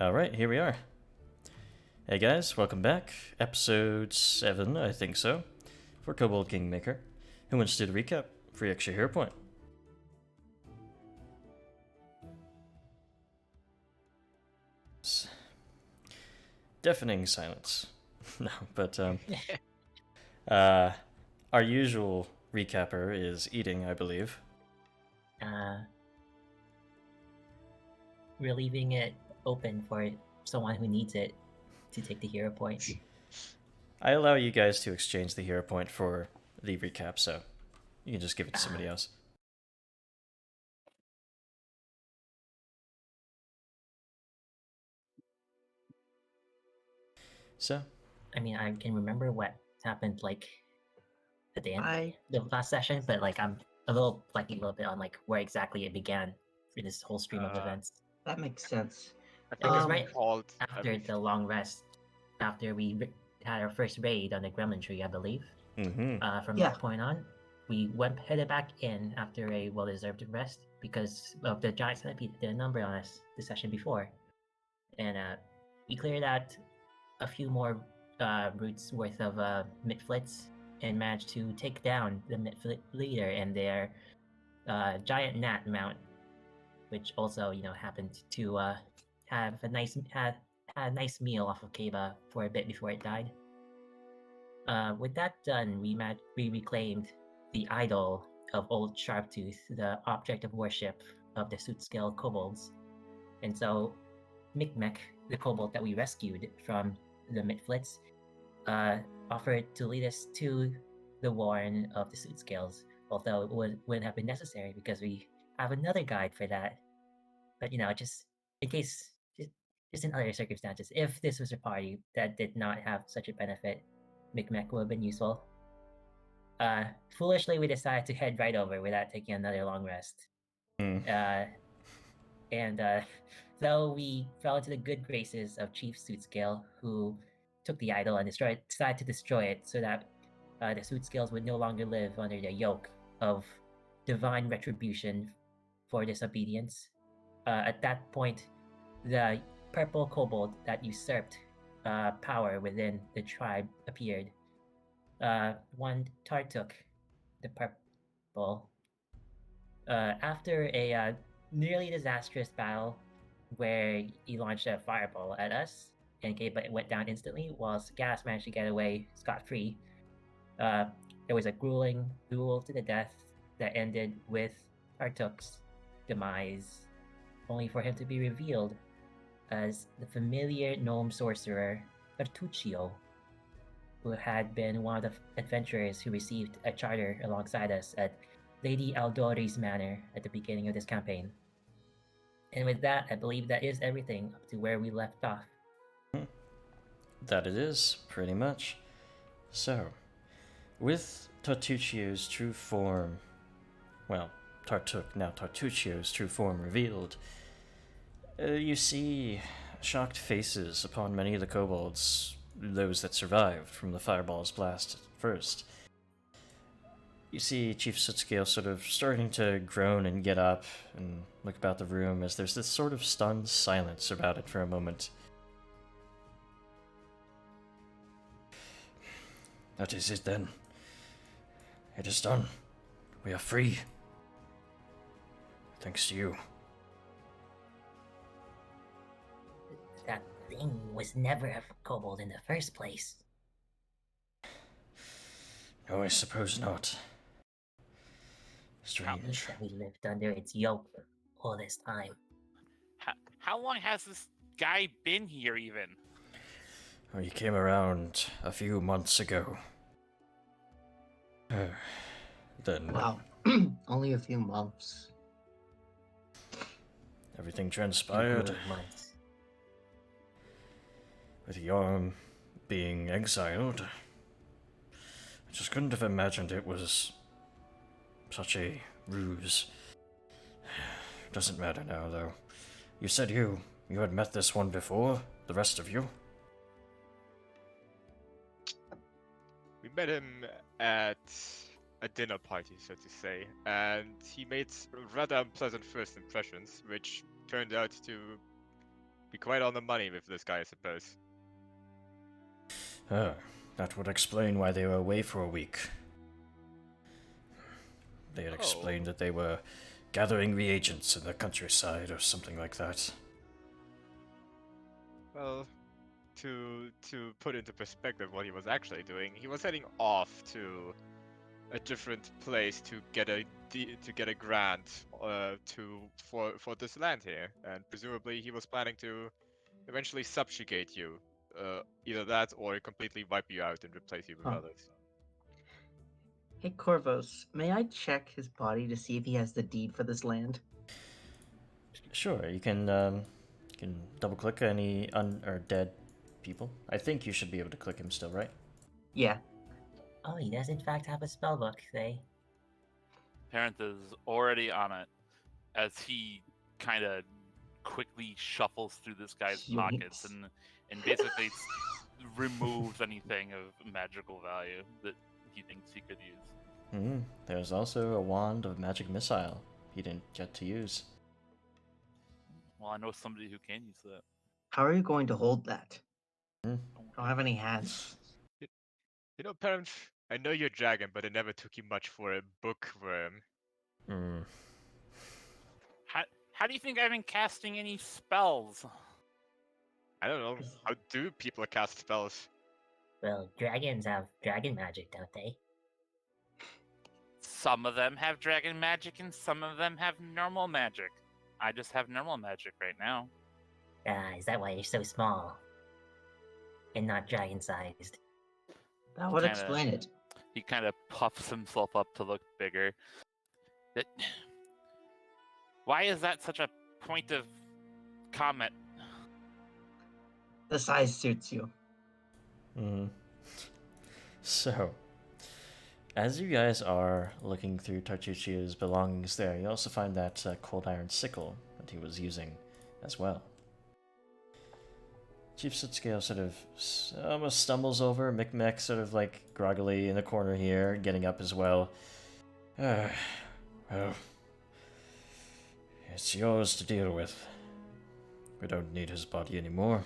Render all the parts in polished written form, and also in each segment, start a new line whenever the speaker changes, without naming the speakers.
Alright, here we are. Hey guys, welcome back. Episode 7, I think so, for Kobold Kingmaker. Who wants to do the recap? Free extra hero point. Deafening silence. No, but our usual recapper is eating, I believe.
We're leaving it open for someone who needs it to take the hero point.
I allow you guys to exchange the hero point for the recap, so you can just give it to somebody else. So,
I mean, I can remember what happened like at the end
I
of the last session, but like I'm a little flaky a little bit on like where exactly it began for this whole stream of events.
that makes sense.
I think
Because
I
right
recalled
after the long rest, after we had our first raid on the Gremlin Tree, I believe. From
Yeah.
that point on, we headed back in after a well-deserved rest because of the giant centipede that did a number on us the session before, and we cleared out a few more routes worth of midflits and managed to take down the midflit leader and their giant gnat mount, which also happened to have a nice had a nice meal off of Kaba for a bit before it died. With that done, we reclaimed the idol of Old Sharptooth, the object of worship of the Sootscale Kobolds. And so Micmac, the kobold that we rescued from the Midflits, offered to lead us to the warren of the Sootscales, although it wouldn't have been necessary because we have another guide for that. But just in case, just in other circumstances, if this was a party that did not have such a benefit, Micmac would have been useful. Foolishly, we decided to head right over without taking another long rest. Though we fell into the good graces of Chief Sootscale, who took the idol and decided to destroy it so that the Sootscales would no longer live under the yoke of divine retribution for disobedience. At that point, the purple kobold that usurped power within the tribe appeared. One Tartuk, the purple, after a nearly disastrous battle where he launched a fireball at us and Kaba went down instantly, whilst Gas managed to get away scot-free. There was a grueling duel to the death that ended with Tartuk's demise, only for him to be revealed as the familiar gnome sorcerer Bertuccio, who had been one of the adventurers who received a charter alongside us at Lady Aldori's manor at the beginning of this campaign. And with that, I believe that is everything up to where we left off.
That it is, pretty much. So, with Tartuccio's true form, well, Tartuk, now Tartuccio's true form revealed, you see shocked faces upon many of the kobolds, those that survived from the fireball's blast at first. You see Chief Sootscale sort of starting to groan and get up and look about the room as there's this sort of stunned silence about it for a moment. That is it then. It is done. We are free. Thanks to you.
That thing was never a kobold in the first place.
No, I suppose not. Strange.
That we lived under its yoke all this time.
How long has this guy been here, even?
Well, he came around a few months ago. Then
Wow. Only a few months.
everything transpired.
Months.
With Jarm being exiled. I just couldn't have imagined it was such a ruse. Doesn't matter now, though. You said you had met this one before, the rest of you?
We met him at a dinner party, so to say, and he made rather unpleasant first impressions, which turned out to be quite on the money with this guy, I suppose.
That would explain why they were away for a week. They had
Oh.
explained that they were gathering reagents in the countryside or something like that.
Well, to put into perspective what he was actually doing, he was heading off to a different place to get a grant for this land here, and presumably he was planning to eventually subjugate you. Either that or completely wipe you out and replace you with
Huh.
others.
Hey Corvos, may I check his body to see if he has the deed for this land?
Sure, you can double click any or dead people. I think you should be able to click him still, right?
Yeah.
Oh, he does in fact have a spellbook, they.
Parent is already on it as he kind of quickly shuffles through this guy's pockets
Yoinks.
and basically removes anything of magical value that he thinks he could use.
There's also a wand of magic missile he didn't get to use.
Well, I know somebody who can use that.
How are you going to hold that?
Hmm.
I don't have any hands.
You know, parent, I know you're dragon, but it never took you much for a bookworm.
Hmm.
How do you think I've been casting any spells?
I don't know. How do people cast spells?
Well, dragons have dragon magic, don't they?
Some of them have dragon magic and some of them have normal magic. I just have normal magic right now.
Is that why you're so small? And not dragon-sized?
That would
Kinda-
explain it.
He kind of puffs himself up to look bigger. Why is that such a point of comment?
The size suits you.
So, as you guys are looking through Tartuccio's belongings there, you also find that cold iron sickle that he was using as well. Chief Sootscale sort of almost stumbles over, Micmac sort of like groggily in the corner here, getting up as well. Well, it's yours to deal with. We don't need his body anymore.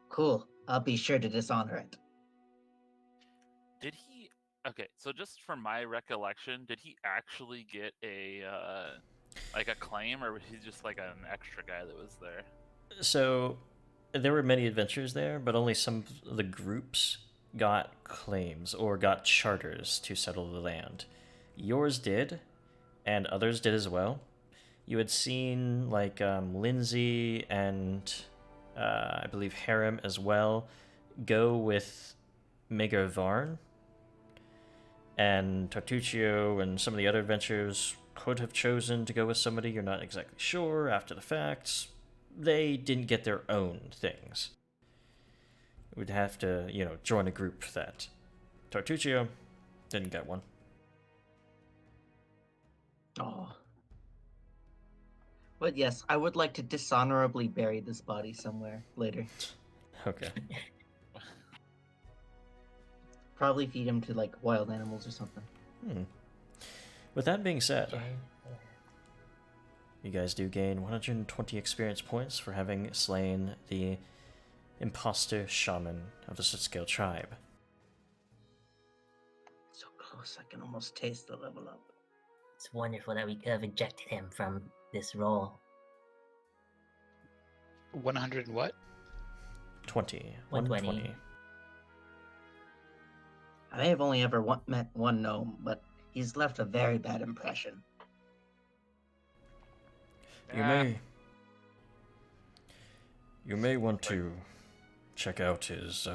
Cool. I'll be sure to dishonor it.
Did he? Okay, so just from my recollection, did he actually get a like a claim, or was he just like an extra guy that was there?
So, there were many adventures there, but only some of the groups got claims or got charters to settle the land. Yours did, and others did as well. You had seen, like, Lindsay and I believe Harem as well go with Mega Varn, and Tartuccio and some of the other adventurers could have chosen to go with somebody you're not exactly sure after the fact. They didn't get their own things. Would have to, join a group that Tartuccio didn't get one.
Oh. But yes, I would like to dishonorably bury this body somewhere later.
Okay.
Probably feed him to like wild animals or something.
With that being said, you guys do gain 120 experience points for having slain the imposter shaman of the Sootscale tribe.
So close, I can almost taste the level up.
It's wonderful that we could have ejected him from this role.
100 and what?
20.
120.
I may have only ever met one gnome, but he's left a very bad impression.
You may want to check out his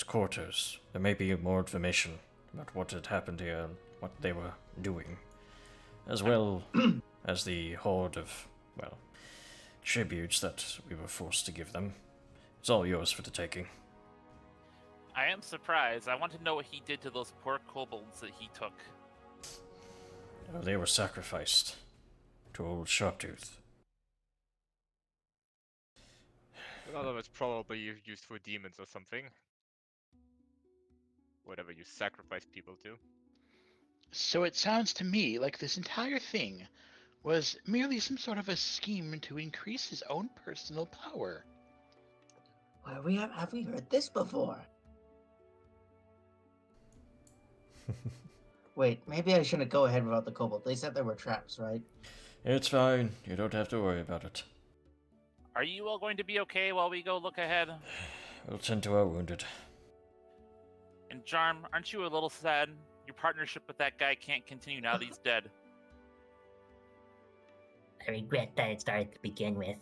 quarters. There may be more information about what had happened here and what they were doing, as well as the horde of, tributes that we were forced to give them. It's all yours for the taking.
I am surprised. I want to know what he did to those poor kobolds that he took.
They were sacrificed to old Sharptooth.
A lot of it's probably used for demons or something. Whatever you sacrifice people to.
So it sounds to me like this entire thing was merely some sort of a scheme to increase his own personal power.
Well, have we heard this before? Wait, maybe I shouldn't go ahead without the kobold. They said there were traps, right?
It's fine. You don't have to worry about it.
Are you all going to be okay while we go look ahead?
We'll tend to our wounded.
And Jarm, aren't you a little sad? Your partnership with that guy can't continue now that he's dead.
I regret that it started to begin with.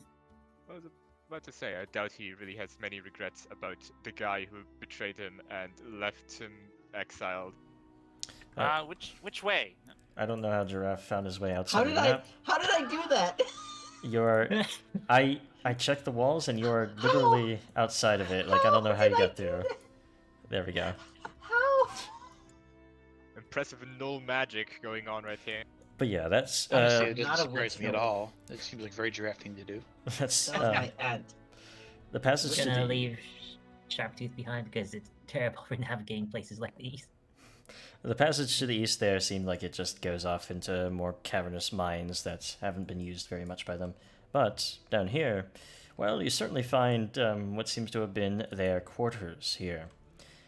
I was about to say, I doubt he really has many regrets about the guy who betrayed him and left him exiled.
Which way?
I don't know how Giraffe found his way
How
outside
did
of the map.
How did I do that?
You're... I checked the walls and you're literally outside of it. Like, I don't know how you got through. There we go.
How?
Impressive null magic going on right here.
But yeah, that's...
Honestly, it
not
doesn't
a
surprise me at
witch, no.
all. It seems like very giraffe thing to do.
that's
That was my aunt.
the passage
We're
to
gonna
the...
leave Sharptooth behind because it's terrible for navigating places like these.
The passage to the east there seemed like it just goes off into more cavernous mines that haven't been used very much by them. But down here, well, you certainly find what seems to have been their quarters here.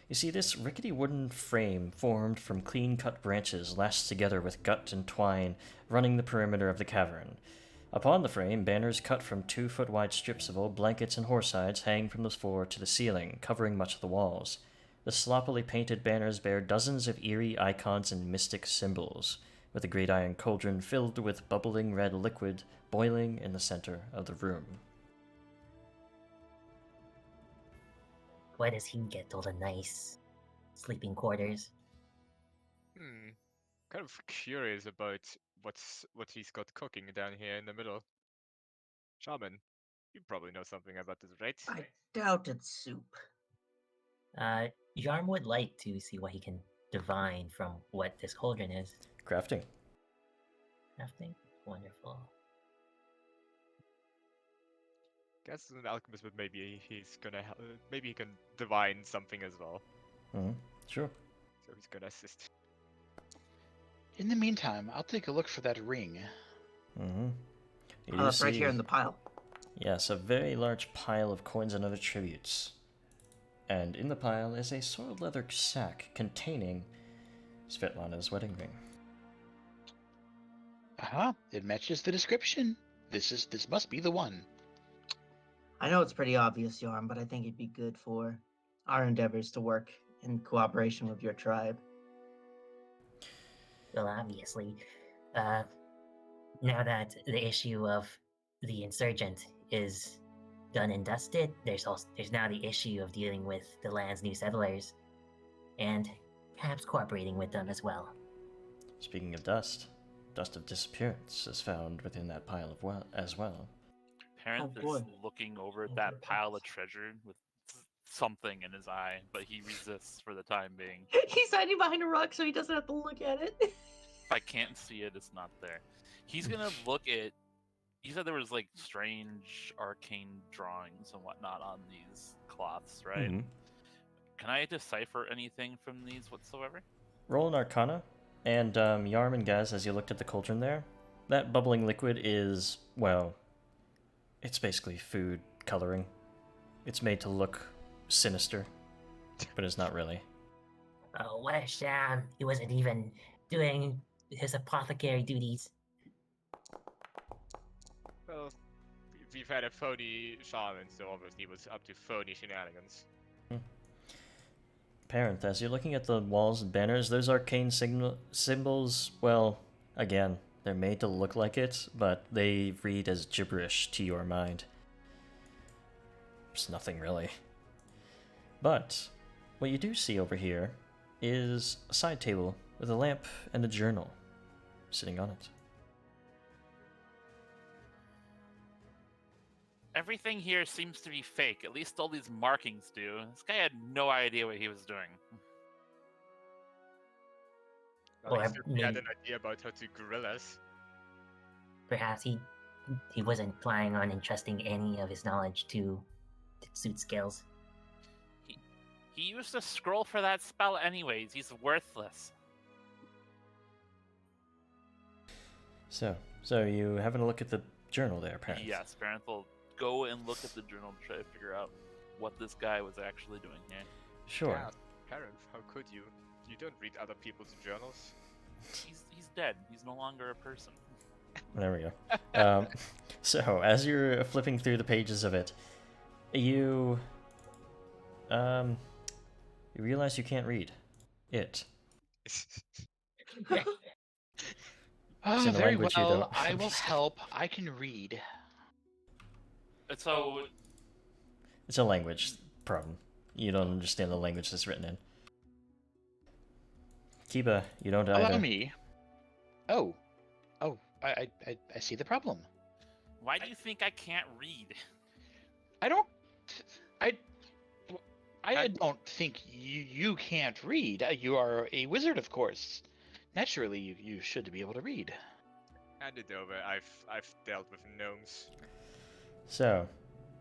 You see, this rickety wooden frame formed from clean-cut branches lashed together with gut and twine running the perimeter of the cavern. Upon the frame, banners cut from 2-foot-wide strips of old blankets and horsehides hang from the floor to the ceiling, covering much of the walls. The sloppily painted banners bear dozens of eerie icons and mystic symbols, with a great iron cauldron filled with bubbling red liquid boiling in the center of the room.
Why does he get all the nice sleeping quarters?
Kind of curious about what he's got cooking down here in the middle. Shaman, you probably know something about this, right?
I doubt it's soup.
Jarm would like to see what he can divine from what this cauldron is.
Crafting.
Crafting? Wonderful.
Guess as an alchemist, but maybe he's gonna maybe he can divine something as well.
Sure.
So he's gonna assist.
In the meantime, I'll take a look for that ring.
You
Oh,
do
that's right
see-
here in the pile.
Yes, a very large pile of coins and other tributes. And in the pile is a soiled leather sack containing Svetlana's wedding ring.
Aha, it matches the description. This must be the one.
I know it's pretty obvious, Jarm, but I think it'd be good for our endeavors to work in cooperation with your tribe.
Well, obviously, now that the issue of the insurgent is done and dusted, there's now the issue of dealing with the land's new settlers, and perhaps cooperating with them as well.
Speaking of dust of disappearance is found within that pile as well.
Parent
Oh, boy.
is looking over at that pile of treasure with something in his eye, but he resists for the time being.
He's hiding behind a rock so he doesn't have to look at it.
If I can't see it, it's not there. He's gonna look at. You said there was like strange arcane drawings and whatnot on these cloths, right?
Mhm.
Can I decipher anything from these whatsoever?
Roll an Arcana, and Yarm and Gaz, as you looked at the cauldron there, that bubbling liquid is, well, it's basically food coloring. It's made to look sinister, but it's not really.
Oh, what a sham! He wasn't even doing his apothecary duties.
Well, we've had a phony shaman, so obviously he was up to phony shenanigans.
Parent, as you're looking at the walls and banners, those arcane symbols, well, again, they're made to look like it, but they read as gibberish to your mind. It's nothing really. But what you do see over here is a side table with a lamp and a journal sitting on it.
Everything here seems to be fake. At least all these markings do. This guy had no idea what he was doing.
Well, he
Or
certainly had
maybe-
an idea about how to grill us.
Perhaps he wasn't planning on entrusting any of his knowledge to Sootscales.
He used a scroll for that spell anyways. He's worthless.
So, So you having a look at the journal there, Parent?
Yes, Parenth will go and look at the journal to try to figure out what this guy was actually doing here.
Sure.
Yeah, parents, how could you? You don't read other people's journals.
He's dead. He's no longer a person.
There we go. So as you're flipping through the pages of it, you realize you can't read it.
Oh,
in a
very
language you
well.
don't
I will
understand.
help. I can read.
So
It's a language problem. You don't understand the language that's written in. Kiba, you don't either.
Allow me. Oh, I see the problem.
why do you think I can't read?
I don't. I don't think you can't read. You are a wizard, of course. Naturally, you should be able to read.
Hand it over. I've dealt with gnomes.
So,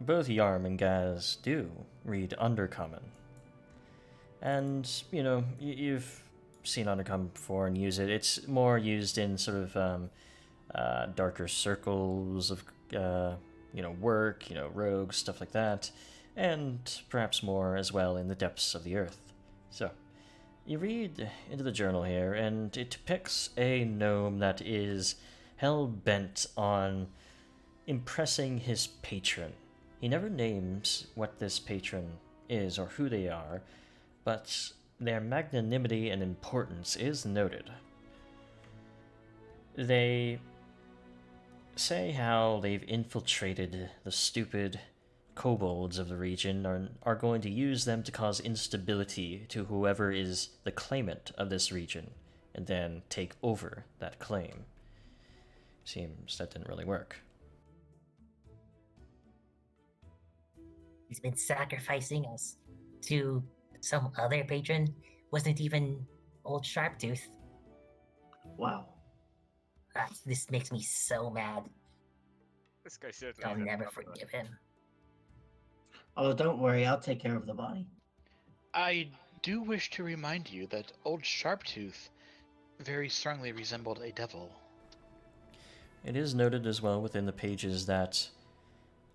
both Jarm and Gaz do read Undercommon. And, you know, you've seen Undercommon before and use it. It's more used in sort of darker circles of, work, rogues, stuff like that. And perhaps more as well in the depths of the earth. So, you read into the journal here, and it depicts a gnome that is hell-bent on impressing his patron. He never names what this patron is or who they are, but their magnanimity and importance is noted. They say how they've infiltrated the stupid kobolds of the region and are going to use them to cause instability to whoever is the claimant of this region, and then take over that claim. Seems that didn't really work.
He's been sacrificing us to some other patron. Wasn't even old Sharptooth.
Wow.
This makes me so mad.
This guy certainly.
I'll
is a
never
problem.
forgive him.
Oh, don't worry. I'll take care of the body.
I do wish to remind you that old Sharptooth very strongly resembled a devil.
It is noted as well within the pages that,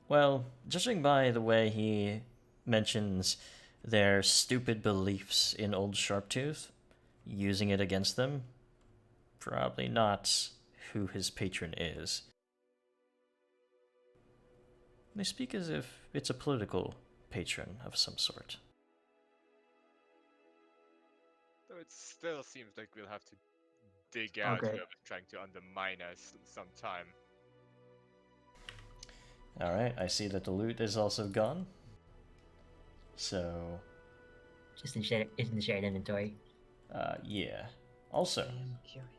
well, judging by the way he mentions their stupid beliefs in Old Sharptooth, using it against them, probably not who his patron is. They speak as if it's a political patron of some sort.
Though it still seems like we'll have to dig out
Okay.
whoever's trying to undermine us sometime.
Alright, I see that the loot is also gone. So,
Just in the shared inventory.
yeah. Also,
I'm curious.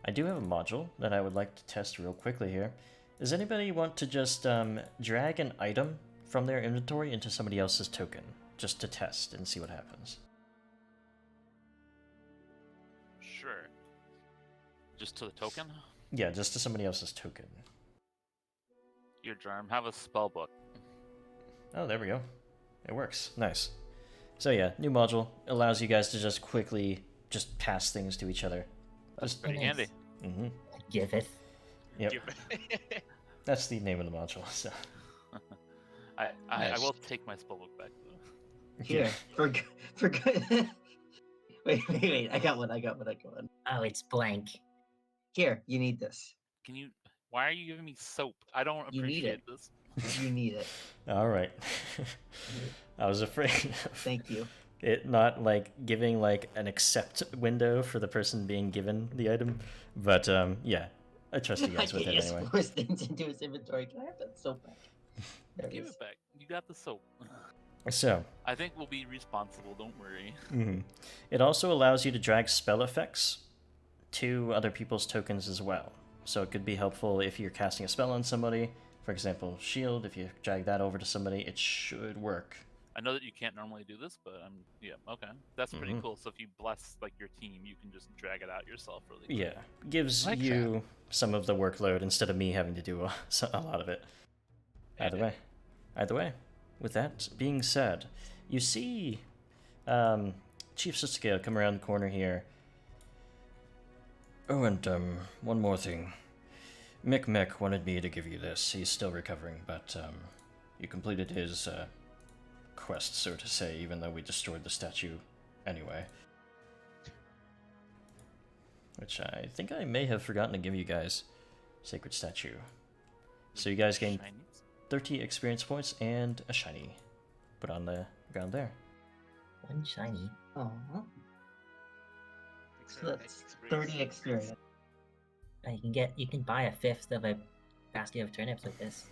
I do have a module that I would like to test real quickly here. Does anybody want to just drag an item from their inventory into somebody else's token, just to test and see what happens?
Sure. Just to the token?
Yeah, just to somebody else's token.
Your Jarm, have a spell book.
Oh, there we go. It works. Nice. So yeah, new module allows you guys to just quickly just pass things to each other.
That's
Just,
pretty
nice.
handy.
mm-hmm.
Give it.
Yep, that's the name of the module. So
I
Nice.
will take my spell book back though.
Here, for good. wait. I got one.
Oh, it's blank.
Here, you need this.
Can you? Why are you giving me soap? I don't
You need
appreciate
it.
this.
You need it.
all right. I was afraid of
Thank you.
it not like giving like an accept window for the person being given the item, but yeah, I trust you guys with
He
it
just
anyway.
forced things into his inventory. Can I have that soap back? There it
Give
is.
it back. You got the soap.
So,
I think we'll be responsible. Don't worry.
it also allows you to drag spell effects to other people's tokens as well. So it could be helpful if you're casting a spell on somebody. For example, shield. If you drag that over to somebody, it should work.
I know that you can't normally do this, but yeah, okay. That's pretty
Mhm.
cool. So if you bless like your team, you can just drag it out yourself really quick.
Yeah, gives
Like
you some of the workload instead of me having to do a lot of it. Either way, with that being said, you see Chief Sootscale come around the corner here. Oh, and one more thing. Mick wanted me to give you this. He's still recovering, but you completed his quest, so to say, even though we destroyed the statue anyway. Which I think I may have forgotten to give you guys. Sacred statue. So you guys gain
Shinies?
30 experience points and a shiny. Put on the ground there.
One shiny.
Oh, so that's 30 experience.
You can buy a fifth of a basket of turnips with this.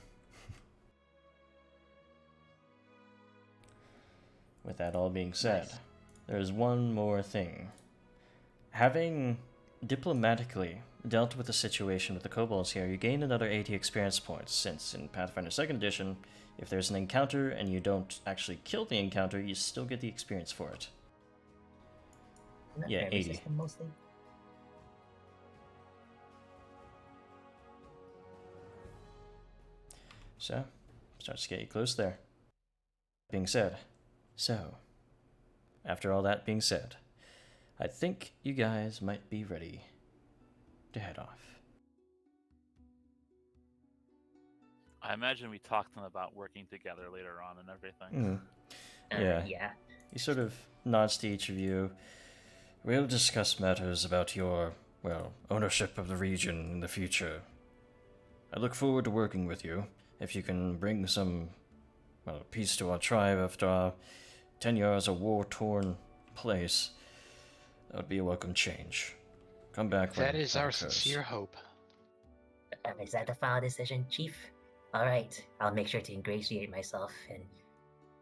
With that all being said,
Nice.
there's one more thing. Having diplomatically dealt with the situation with the kobolds here, you gain another 80 experience points, since in Pathfinder 2nd Edition, if there's an encounter and you don't actually kill the encounter, you still get the experience for it.
Isn't that
Yeah,
every
80.
system mostly?
So, starts to get you close there. Being said, so, after all that being said, I think you guys might be ready to head off.
I imagine we talked to them about working together later on and everything.
Yeah.
Yeah.
He sort of nods to each of you. We'll discuss matters about your, well, ownership of the region in the future. I look forward to working with you. If you can bring some, well, peace to our tribe after our 10 years of war-torn place, that would be a welcome change. Come back when
That is our
occurs.
sincere hope.
Is that the final decision, Chief? Alright, I'll make sure to ingratiate myself and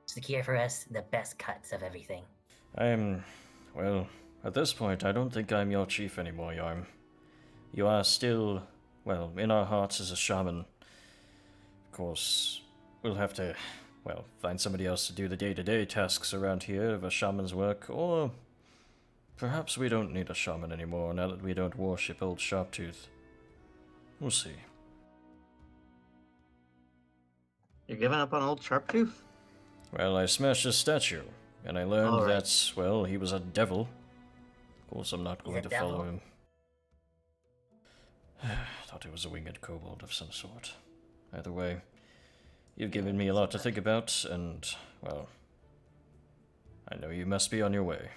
secure for us the best cuts of everything.
Well, at this point, I don't think I'm your chief anymore, Jarm. You are still, well, in our hearts as a shaman. Of course, we'll have to, well, find somebody else to do the day-to-day tasks around here of a shaman's work, or perhaps we don't need a shaman anymore now that we don't worship old Sharptooth. We'll see.
You're giving up on old Sharptooth?
Well, I smashed his statue, and I learned
All right.
that, well, he was a devil. Of course, I'm not
He's
going
a
to follow
devil?
him. Thought it was a winged kobold of some sort. Either way, you've given me a lot to think about, and, well, I know you must be on your way.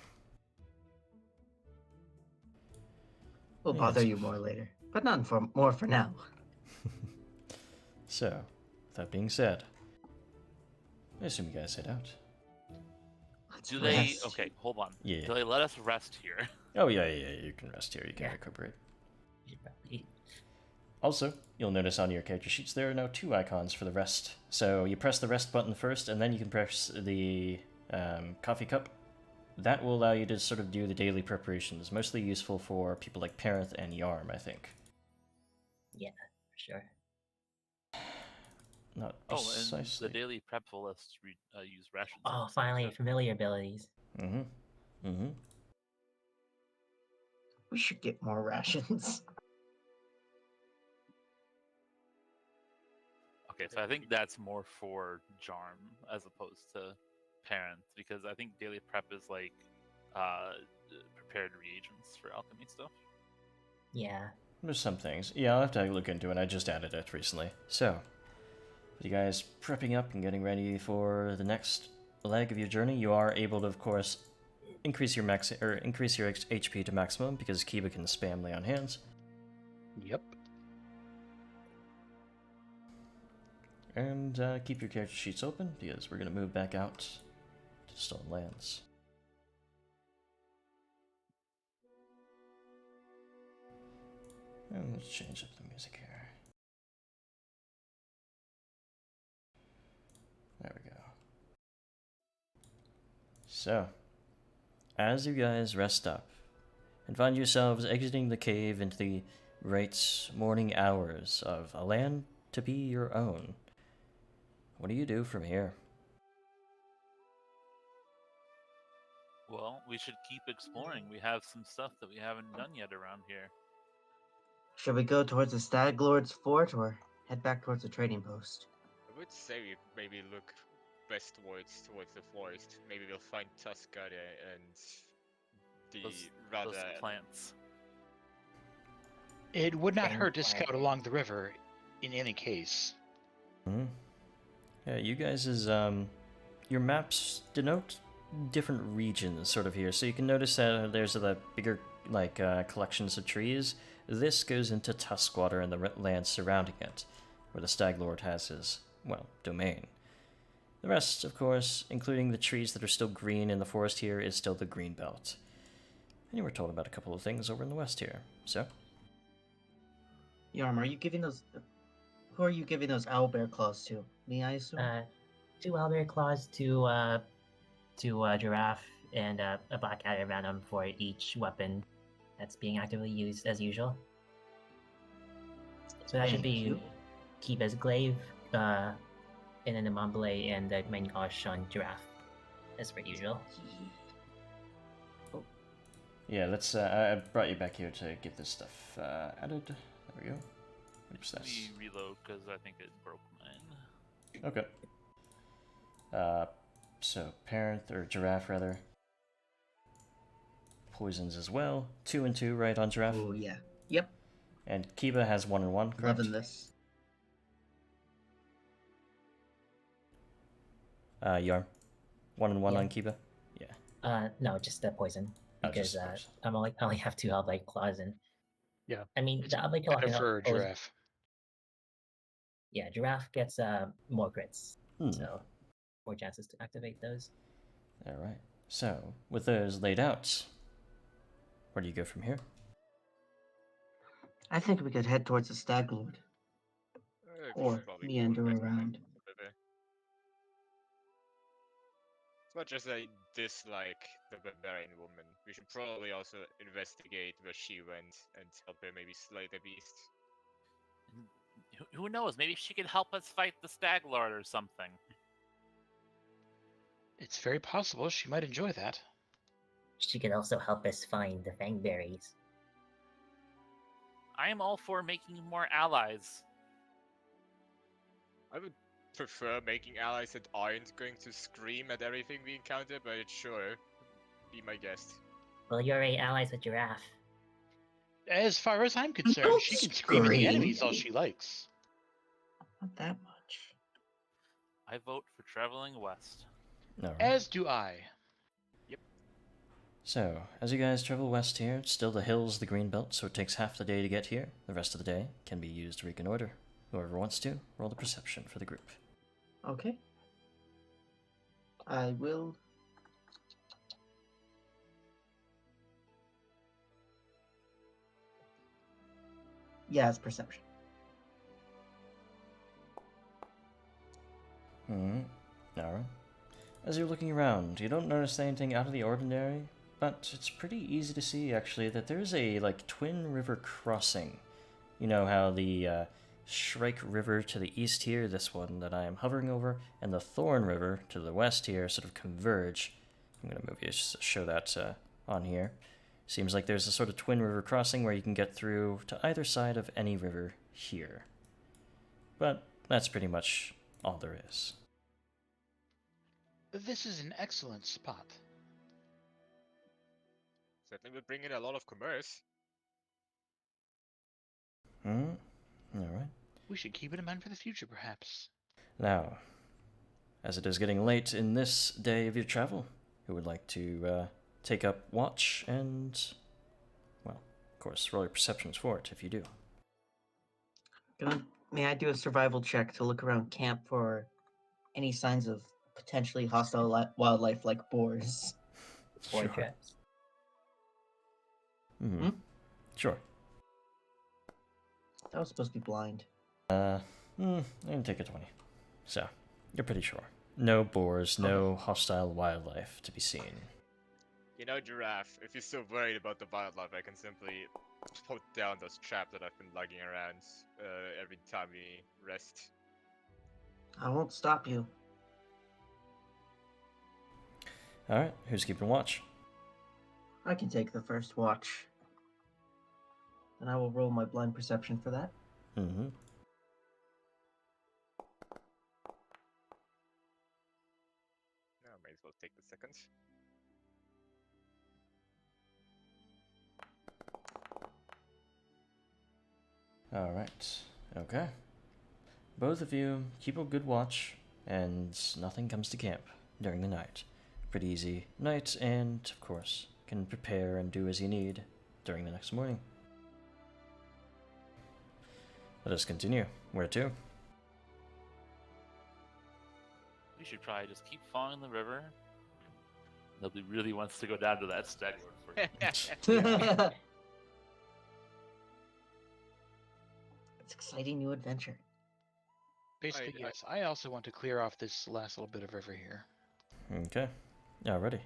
We'll
Yeah,
bother
it's-
you more later, but none for more for now.
So, with that being said, I assume you guys head out.
Let's
Do they?
rest.
Okay, hold on.
Yeah.
Do they let us rest here?
Oh, yeah, you can rest here, you can
Yeah.
recuperate.
You should probably-
Also, you'll notice on your character sheets there are now 2 icons for the rest. So you press the rest button first, and then you can press the coffee cup. That will allow you to sort of do the daily preparations, mostly useful for people like Parenth and Jarm, I think.
Yeah, for sure.
Not
Oh,
precisely.
and the daily prep will let us use rations.
Oh, finally, familiar abilities.
We should get more rations.
Okay, so I think that's more for Jarm as opposed to Parent, because I think daily prep is like prepared reagents for alchemy stuff.
Yeah.
There's some things. Yeah, I'll have to look into it. I just added it recently. So, with you guys prepping up and getting ready for the next leg of your journey, you are able to, of course, increase your HP to maximum because Kiba can spam lay on hands.
Yep.
And keep your character sheets open because we're going to move back out to Stone Lands. And let's change up the music here. There we go. So, as you guys rest up and find yourselves exiting the cave into the bright morning hours of a land to be your own, what do you do from here?
Well, we should keep exploring. We have some stuff that we haven't done yet around here.
Should we go towards the Stag Lord's fort or head back towards the trading post?
I would say we maybe look westwards towards the forest. Maybe we'll find Tuscany and the
Those
rather
plants.
It would not
Then
hurt to
why-
scout along the river in any case.
Hmm. Yeah, you guys' your maps denote different regions sort of here. So you can notice that there's the bigger collections of trees. This goes into Tuskwater and the land surrounding it, where the Stag Lord has his, well, domain. The rest, of course, including the trees that are still green in the forest here, is still the Greenbelt. And you were told about a couple of things over in the west here. So,
Yarm, are you giving those? Who are you giving those owlbear claws to? Me, I assume.
2 owlbear claws to giraffe and a black adder venom for each weapon that's being actively used as usual. So that should
Thank
be
you.
Kiba's glaive, and then the Montbelay and the main gosh on giraffe, as per usual.
yeah, let's. I brought you back here to get this stuff added. There we go. What is
Let
this?
me reload because I think it broke mine.
Okay. So parent or giraffe rather. Poisons as well. 2 and 2, right on giraffe.
Oh yeah. Yep.
And Kiba has 1 and 1, correct?
Loving this.
Yarm. 1 and 1
Yeah.
on Kiba.
No, just the poison
Oh,
because
just poison.
I only have 2 owlbear claws and
Yeah.
I mean
It's
the owlbear claw
better
can
for a
always-
giraffe.
Yeah, giraffe gets more crits,
Hmm.
so more chances to activate those.
All right. So with those laid out, where do you go from here?
I think we could head towards the Stag Lord.
We
Or
should probably go
meander
west,
around.
maybe. As much as I dislike the barbarian woman, we should probably also investigate where she went and help her maybe slay the beast.
Who knows? Maybe she could help us fight the Stag Lord or something.
It's very possible she might enjoy that.
She could also help us find the fangberries.
I am all for making more allies.
I would prefer making allies that aren't going to scream at everything we encounter, but sure, be my guest.
Well, you're already allies with giraffe.
As far as I'm concerned,
Don't
she can scream at the
scream.
enemies all she likes.
Not that much.
I vote for traveling west.
All right.
As do I.
So, as you guys travel west here, it's still the hills, the Greenbelt, so it takes half the day to get here. The rest of the day can be used to reconnoiter. Whoever wants to, roll the perception for the group.
Okay. I will. Yeah, it's perception.
Alright. As you're looking around, you don't notice anything out of the ordinary, but it's pretty easy to see, actually, that there's a, twin river crossing. You know how the, Shrike River to the east here, this one that I am hovering over, and the Thorn River to the west here sort of converge. I'm going to move you just to show that on here. Seems like there's a sort of twin river crossing where you can get through to either side of any river here. But that's pretty much all there is.
This is an excellent spot.
Certainly would bring in a lot of commerce.
Alright.
We should keep it in mind for the future, perhaps.
Now, as it is getting late in this day of your travel, who would like to take up watch and, well, of course, roll your perceptions for it if you do.
May I do a survival check to look around camp for any signs of potentially hostile wildlife like boars?
Boy
Sure.
traps.
Hmm. Sure.
That was supposed to be blind.
I can take a 20. So, you're pretty sure. No boars, no hostile wildlife to be seen.
You know, Giraffe, if you're so worried about the wildlife, I can simply put down those traps that I've been lugging around every time we rest.
I won't stop you.
Alright, who's keeping watch?
I can take the first watch. And I will roll my blind perception for that.
Mm-hmm.
No, may as well take the second.
Alright. Okay. Both of you keep a good watch, and nothing comes to camp during the night. Pretty easy night, and of course, can prepare and do as you need during the next morning. Let us continue. Where to?
We should probably just keep following the river. Nobody really wants to go down to that stag lord for you.
It's exciting new adventure.
Basically,
I-
yes. I also want to clear off this last little bit of river here.
Okay. Alrighty.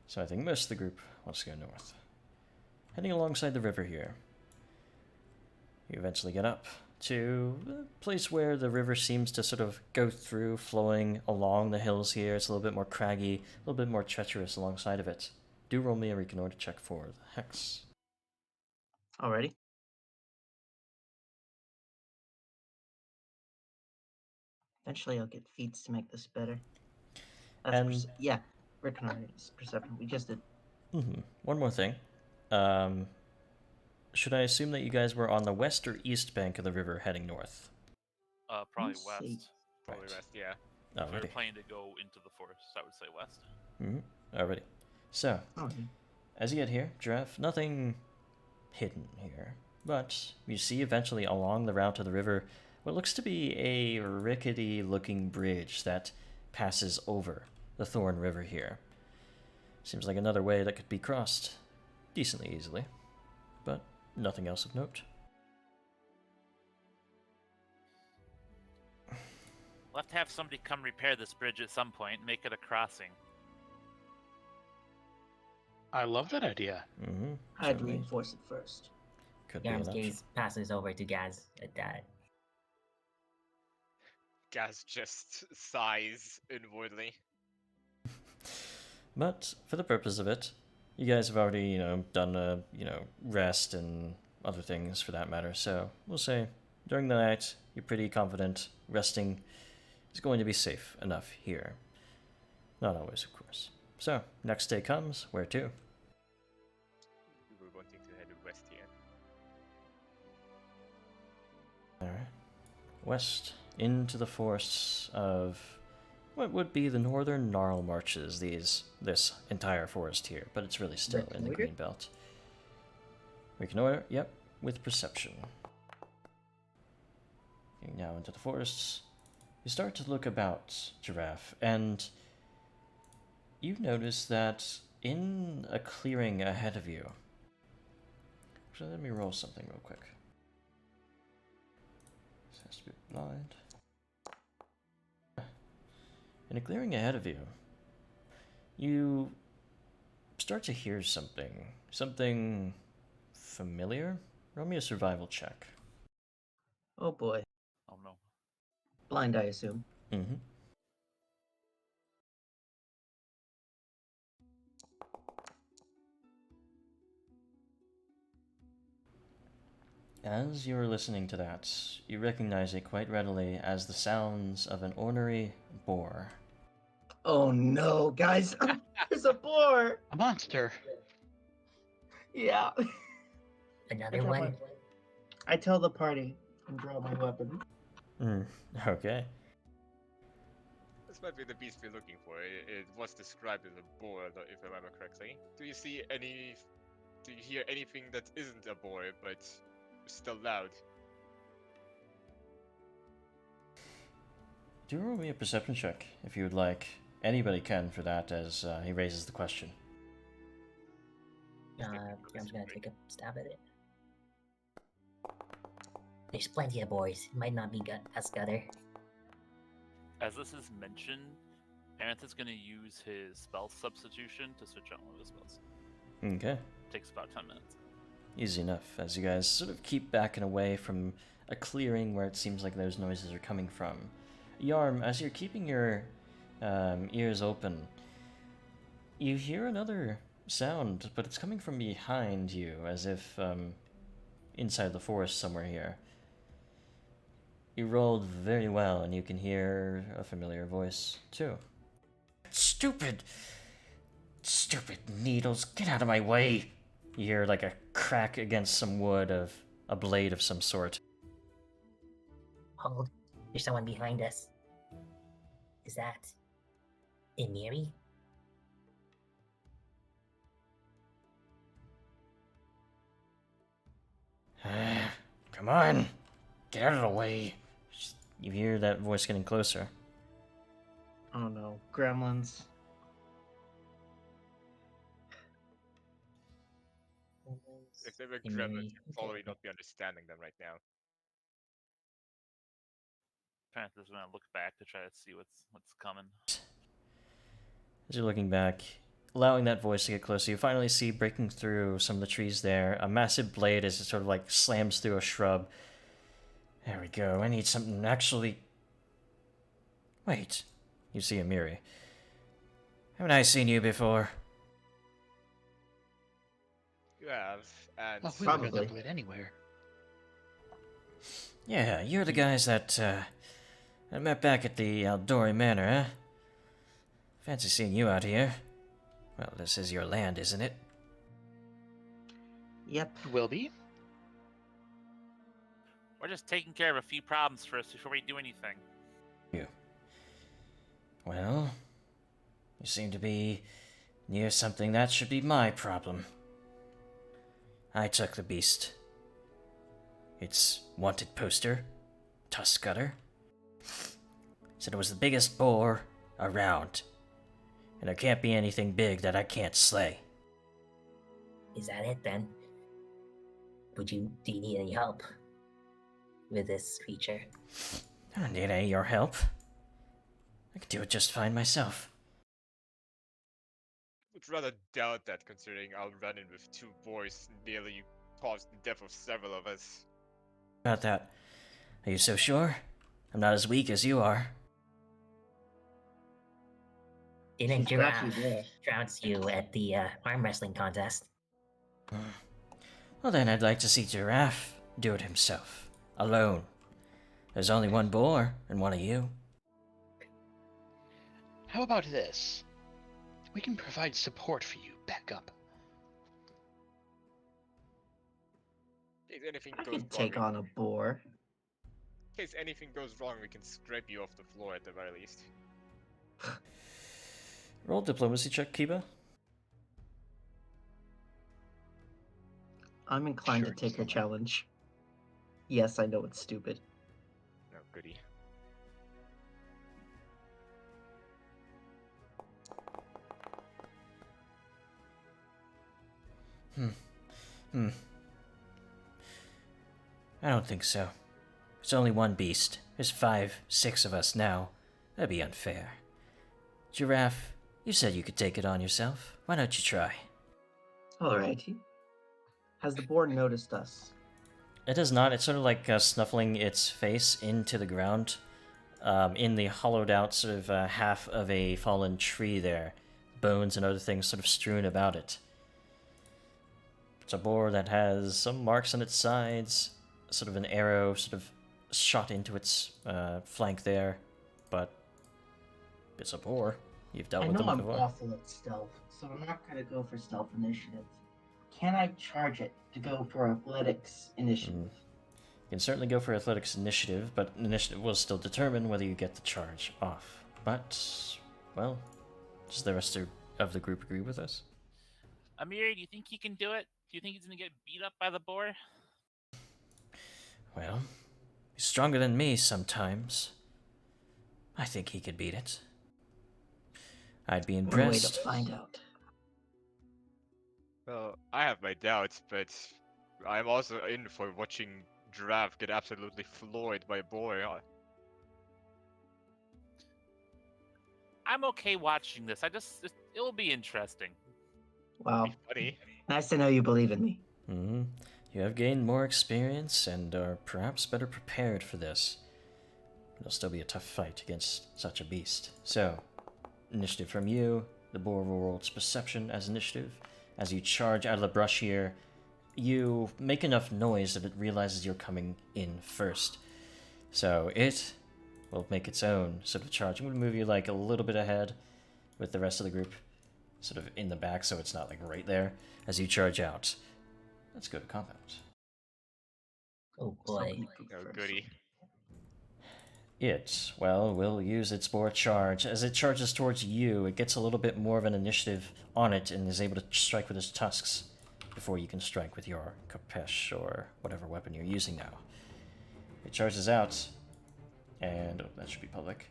So I think most of the group wants to go north. Heading alongside the river here. You eventually get up to a place where the river seems to sort of go through, flowing along the hills here. It's a little bit more craggy, a little bit more treacherous alongside of it. Do roll me a reconnoiter check for the hex.
Already? Eventually I'll get feats to make this better. That's
And-
yeah, reconnaissance perception. We just did.
One more thing. Should I assume that you guys were on the west or east bank of the river heading north?
Probably
Let's see.
west.
Probably
Right.
west, yeah.
If we were
Alrighty.
planning to go into the forest, I would say west.
Alrighty. So,
Alrighty.
as you get here, Giraffe, nothing hidden here. But you see eventually along the route of the river what looks to be a rickety looking bridge that passes over the Thorn River here. Seems like another way that could be crossed decently easily, but nothing else of note.
We'll have to have somebody come repair this bridge at some point and make it a crossing.
I love that idea.
I'd
Certainly
reinforce it first.
could be an
Jarm's
option.
gaze passes over to Gaz at that.
Gaz just sighs inwardly.
But for the purpose of it, you guys have already, done a, rest and other things for that matter. So we'll say during the night, you're pretty confident resting is going to be safe enough here. Not always, of course. So next day comes. Where to?
We were wanting to head west here.
All right, west into the forests of what would be the northern gnarlmarches. This entire forest here, but it's really still in the
Reconnoiter?
Greenbelt. Reconnoiter, yep, with perception. Getting now into the forests, you start to look about, Giraffe, and you notice that in a clearing ahead of you. Actually, let me roll something real quick. This has to be blind. In a clearing ahead of you, you start to hear something. Something familiar? Roll me a survival check.
Oh boy.
Oh no.
Blind, I assume.
Mm-hmm. As you're listening to that, you recognize it quite readily as the sounds of an ornery boar.
Oh no, guys! There's a boar!
A monster.
Yeah.
Another one?
I tell the party and draw my weapon.
Okay.
This might be the beast we're looking for. It was described as a boar, if I remember correctly. Do you hear anything that isn't a boar, but still loud?
Do roll me a perception check if you would like. Anybody can for that, as he raises the question.
Jarm's gonna take a stab at it. There's plenty of boys. It might not be as gutter.
As this is mentioned, Aranth is going to use his spell substitution to switch out one of his spells.
Okay.
Takes about 10 minutes.
Easy enough, as you guys sort of keep backing away from a clearing where it seems like those noises are coming from. Jarm, as you're keeping your ears open, you hear another sound, but it's coming from behind you, as if inside the forest somewhere here. You rolled very well, and you can hear a familiar voice, too. Stupid needles, get out of my way! You hear like a crack against some wood of a blade of some sort.
Hold. There's someone behind us. Is that Emiri?
Come on, get out of the way. You hear that voice getting closer.
Oh no, gremlins.
If they were
Emiri,
gremlins, you'd probably
okay.
not be understanding them right now.
Panther's gonna look back to try to see what's coming.
As you're looking back, allowing that voice to get closer, you finally see breaking through some of the trees there a massive blade as it sort of like slams through a shrub. There we go. I need something actually. Wait. You see Emiri. Haven't I seen you before?
You have, and
Oh, we would
Probably.
have blade anywhere.
Yeah, you're the guys that I met back at the Aldori Manor, huh? Fancy seeing you out here. Well, this is your land, isn't it?
Yep.
Will be.
We're just taking care of a few problems first before we do anything.
Well, you seem to be near something that should be my problem. I took the beast. Its wanted poster, tusk cutter, said it was the biggest boar around, and there can't be anything big that I can't slay.
Is that it then? Do you need any help with this creature?
I don't need any of your help. I can do it just fine myself.
would rather doubt that considering I'll run in with two boys and nearly caused the death of several of us.
About that, are you so sure? I'm not as weak as you are.
Didn't
She's got you
Giraffe
there.
trounce you at the arm wrestling contest?
Well then, I'd like to see Giraffe do it himself, alone. There's only one boar and one of you.
How about this? We can provide support for you. Back up.
In case anything
I
goes
can
wrong,
take on a boar.
in case anything goes wrong, we can scrape you off the floor at the very least.
Roll diplomacy check, Kiba.
I'm inclined
Sure,
to take her
just a moment.
challenge. Yes, I know it's stupid.
No, goody.
I don't think so. It's only one beast. There's 5, 6 of us now. That'd be unfair. Giraffe, you said you could take it on yourself. Why don't you try?
Alrighty. Has the boar noticed us?
It does not. It's sort of like snuffling its face into the ground, in the hollowed out sort of half of a fallen tree there. Bones and other things sort of strewn about it. It's a boar that has some marks on its sides, sort of an arrow sort of shot into its flank there, but it's a boar. You've dealt
I
with
know
them
I'm
before.
awful at stealth, so I'm not going to go for stealth initiative. Can I charge it to go for athletics initiative?
You can certainly go for athletics initiative, but initiative will still determine whether you get the charge off. But, well, does the rest of the group agree with us?
Amir, do you think he can do it? Do you think he's gonna get beat up by the boar?
Well, he's stronger than me sometimes. I think he could beat it. I'd be
One way to
impressed.
find out.
Well, I have my doubts, but I'm also in for watching Giraffe get absolutely floored by a boy.
I'm okay watching this. It'll be interesting.
Wow.
Be funny.
Nice to know you believe in me.
You have gained more experience and are perhaps better prepared for this. It'll still be a tough fight against such a beast. So, initiative from you. The boar will roll its perception as initiative. As you charge out of the brush here, you make enough noise that it realizes you're coming in first. So it will make its own sort of charge. I'm going to move you like a little bit ahead with the rest of the group, sort of in the back, so it's not like right there as you charge out. Let's go to combat.
Oh
So I'm
boy.
gonna go
Oh,
first.
goody.
It, well, will use its boar charge. As it charges towards you, it gets a little bit more of an initiative on it and is able to strike with its tusks before you can strike with your kapesh or whatever weapon you're using now. It charges out, and oh, that should be public.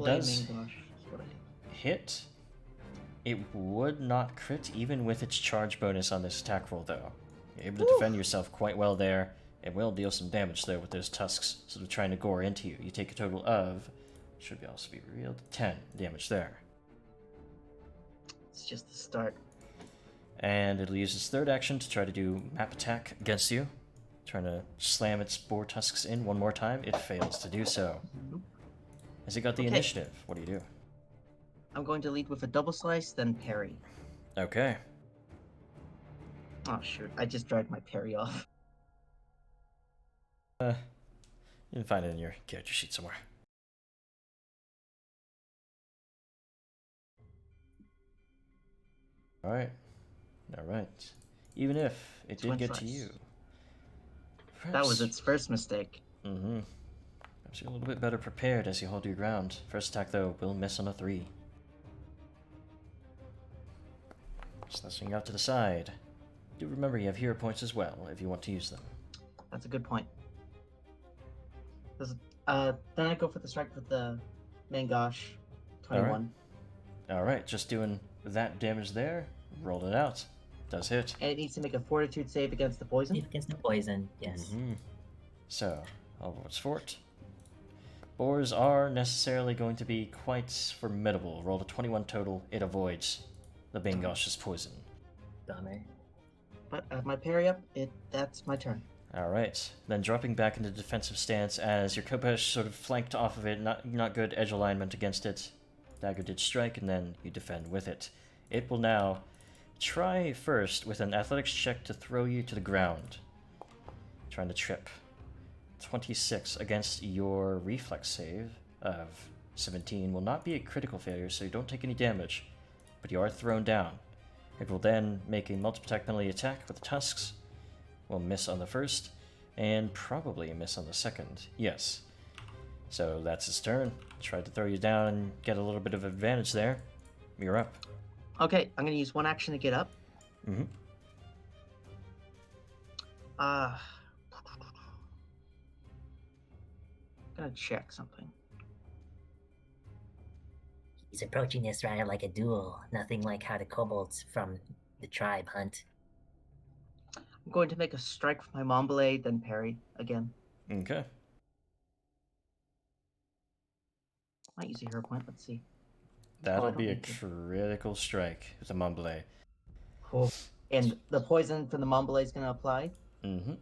Does
Gosh, is what I do.
Hit. It would not crit even with its charge bonus on this attack roll, though. You're able to defend yourself quite well there. It will deal some damage, though, with those tusks sort of trying to gore into you. You take a total of, should also be revealed, 10 damage there.
It's just the start.
And it'll use its third action to try to do map attack against you. Trying to slam its boar tusks in one more time. It fails to do so. Has it got the
Okay.
initiative? What do you do?
I'm going to lead with a double slice, then parry.
Okay.
Oh shoot! I just dragged my parry off.
You can find it in your character sheet somewhere. Alright. Alright. Even if it did
Twin
get to
slice.
you.
That was its first mistake.
Mm-hmm. Perhaps you're a little bit better prepared as you hold your ground. First attack, though, will miss on a 3. Slashing out to the side. Do remember you have hero points as well, if you want to use them.
That's a good point. Then I go for the strike with the Mangosh. 21.
Alright, just doing that damage there. Rolled it out. Does hit.
And it needs to make a fortitude save against the poison.
Against the poison, yes.
So, Overwatch Fort. Boars are necessarily going to be quite formidable. Rolled a 21 total. It avoids the Bangosh's poison.
Bummer.
But my parry up, that's my turn.
Alright, then dropping back into defensive stance as your Kopesh sort of flanked off of it, not good edge alignment against it. Dagger did strike, and then you defend with it. It will now try first with an athletics check to throw you to the ground. Trying to trip. 26 against your reflex save of 17 will not be a critical failure, so you don't take any damage, but you are thrown down. It will then make a multiple attack penalty attack with the tusks. Will miss on the first, and probably miss on the second. Yes. So that's his turn. Tried to throw you down and get a little bit of advantage there. You're up.
Okay, I'm gonna use one action to get up.
Mm-hmm.
Gonna check something.
He's approaching this rather like a duel, nothing like how the kobolds from the tribe hunt.
I'm going to make a strike with my Montbelay, then parry again.
Okay.
Might use a hero point. Let's see.
That'll
I don't
be a
need to.
critical strike with a Montbelay.
Cool. And the poison from the Montbelay is gonna apply.
Mm-hmm.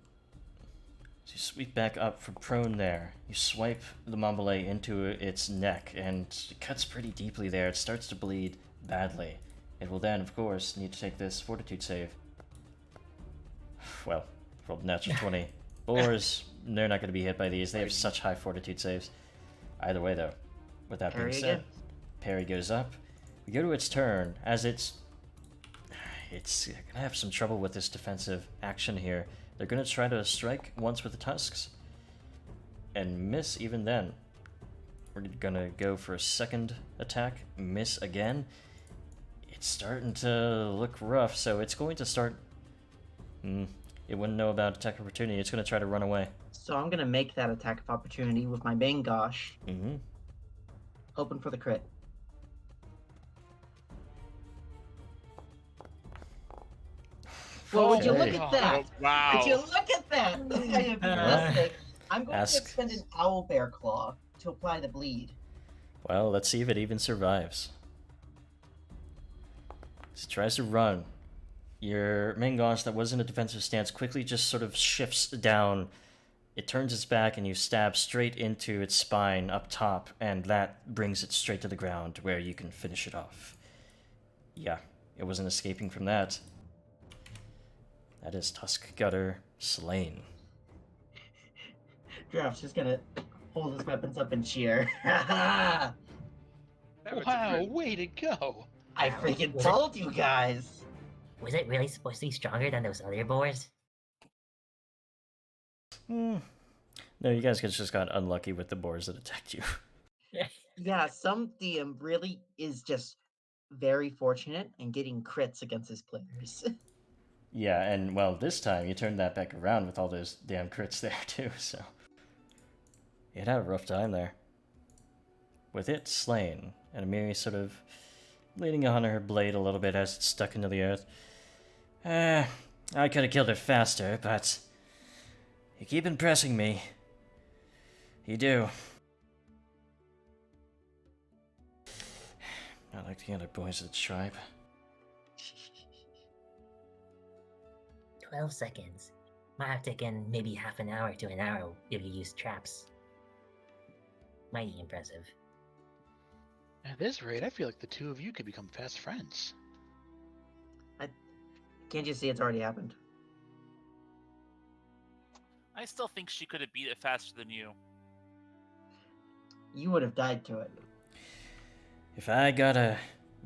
So you sweep back up from prone there. You swipe the Montbelay into its neck, and it cuts pretty deeply there. It starts to bleed badly. It will then, of course, need to take this fortitude save. Well, rolled a natural 20. Boars, they're not going to be hit by these. They have such high fortitude saves. Either way, though, with that being
Parry
said,
again.
parry goes up. We go to its turn, as it's going to have some trouble with this defensive action here. They're going to try to strike once with the tusks and miss even then. We're going to go for a second attack, miss again. It's starting to look rough, so it's going to start... it wouldn't know about attack opportunity. It's going to try to run away.
So I'm gonna make that attack of opportunity with my Mangosh,
Mm-hmm.
hoping for the crit. Well, would you look
Okay.
at that?
Wow.
Would you look at that? I am fantastic. I'm going
Ask-
to expend an owl bear claw to apply the bleed.
Well, let's see if it even survives. So it tries to run. Your Mangosh that was in a defensive stance quickly just sort of shifts down. It turns its back and you stab straight into its spine up top, and that brings it straight to the ground where you can finish it off. Yeah, it wasn't escaping from that. That is Tusk Gutter slain.
Draft's just gonna hold his weapons up and cheer.
That was
Wow,
good.
way to go!
I freaking told you guys.
Was it really supposed to be stronger than those other boars?
No, you guys just got unlucky with the boars that attacked you.
Yeah, some DM really is just very fortunate and getting crits against his players.
Yeah, and well, this time you turned that back around with all those damn crits there too, so. You had a rough time there. With it slain, and Amiri sort of leaning on her blade a little bit as it's stuck into the earth. I could have killed her faster, but you keep impressing me. You do. Not like the other boys of the tribe.
12 seconds. Might have taken maybe half an hour to an hour if you use traps. Mighty impressive.
At this rate, I feel like the two of you could become fast friends.
Can't you see it's already happened?
I still think she could have beat it faster than you.
You would have died to it.
If I got a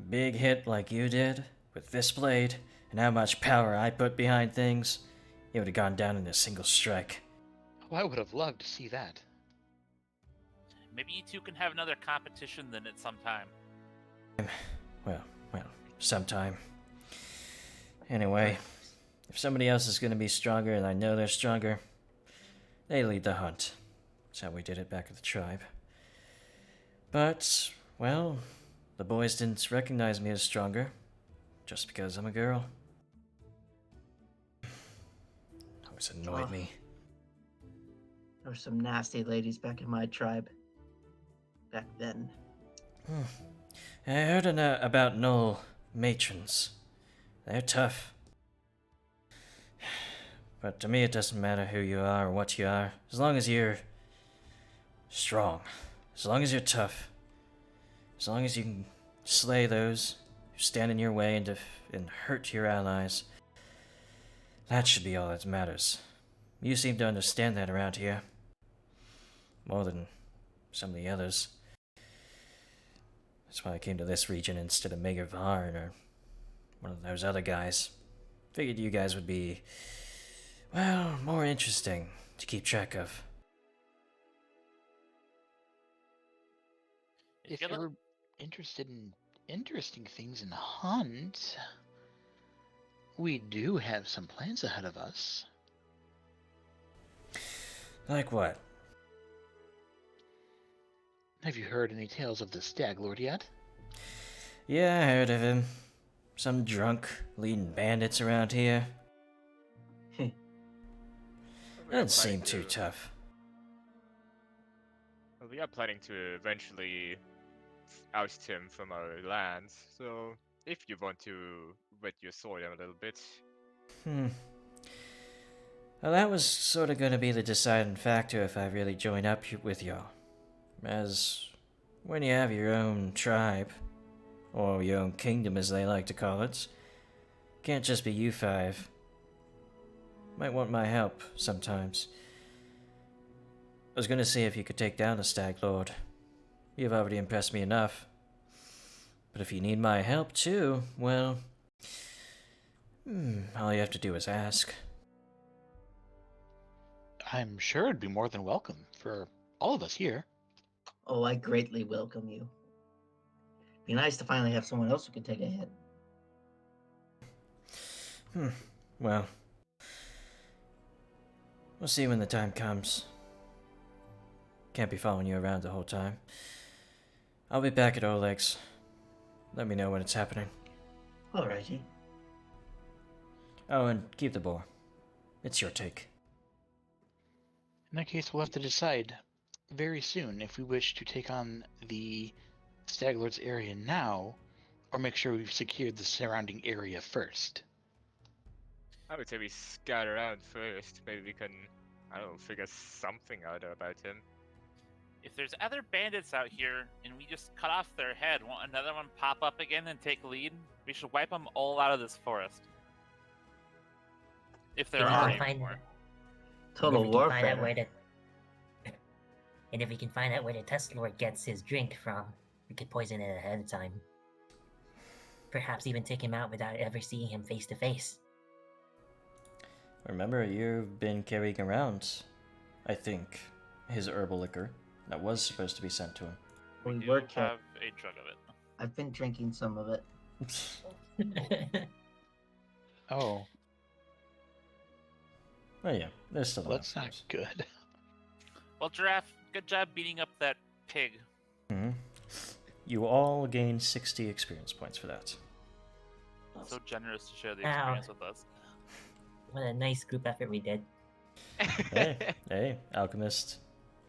big hit like you did, with this blade, and how much power I put behind things, it would have gone down in a single strike.
Oh, I would have loved to see that.
Maybe you two can have another competition then at some time.
Well, sometime. Anyway, if somebody else is going to be stronger and I know they're stronger, they lead the hunt. That's how we did it back at the tribe. But, well, the boys didn't recognize me as stronger, just because I'm a girl. Always annoyed me.
There were some nasty ladies back in my tribe. Back then.
I heard about Null matrons. They're tough. But to me, it doesn't matter who you are or what you are, as long as you're strong, as long as you're tough, as long as you can slay those who stand in your way and hurt your allies. That should be all that matters. You seem to understand that around here. More than some of the others. That's why I came to this region instead of Mager Varn or one of those other guys. Figured you guys would be, well, more interesting to keep track of.
If you're interested in interesting things in Hunt, we do have some plans ahead of us.
Like what?
Have you heard any tales of the Stag Lord yet?
Yeah, I heard of him. Some drunk leading bandits around here. Doesn't seem too tough.
Well, we are planning to eventually oust him from our lands, so if you want to wet your sword a little bit.
Well, that was sort of going to be the deciding factor if I really join up with y'all. As when you have your own tribe, or your own kingdom as they like to call it, can't just be you five. Might want my help sometimes. I was going to see if you could take down the Stag Lord. You've already impressed me enough. But if you need my help too, well, all you have to do is ask.
I'm sure it'd be more than welcome for all of us here.
Oh, I greatly welcome you. Be nice to finally have someone else who can take a hit.
Well, we'll see when the time comes. Can't be following you around the whole time. I'll be back at Oleg's. Let me know when it's happening.
Alrighty.
Oh, and keep the boar. It's your take.
In that case, we'll have to decide very soon if we wish to take on the Stag Lord's area now, or make sure we've secured the surrounding area first.
I would say we scout around first. Maybe we can, I don't know, figure something out about him.
If there's other bandits out here and we just cut off their head, won't another one pop up again and take lead? We should wipe them all out of this forest. If there
Yeah,
are
I'll
any more.
Total
And if we can find out
warfare.
and if we can find out where the Tetzel Lord gets his drink from, we could poison it ahead of time. Perhaps even take him out without ever seeing him face to face.
Remember, you've been carrying around I think, his herbal liquor that was supposed to be sent to him.
We
We
do
work here.
have a jug of it.
I've been drinking some of it.
Oh,
Oh yeah, there's still
well,
enough.
that's not good.
Well, Giraffe, good job beating up that pig.
Hmm. You all gain 60 experience points for that.
So generous to share the
Ow.
experience with us.
What a nice group effort we did.
Hey, Alchemist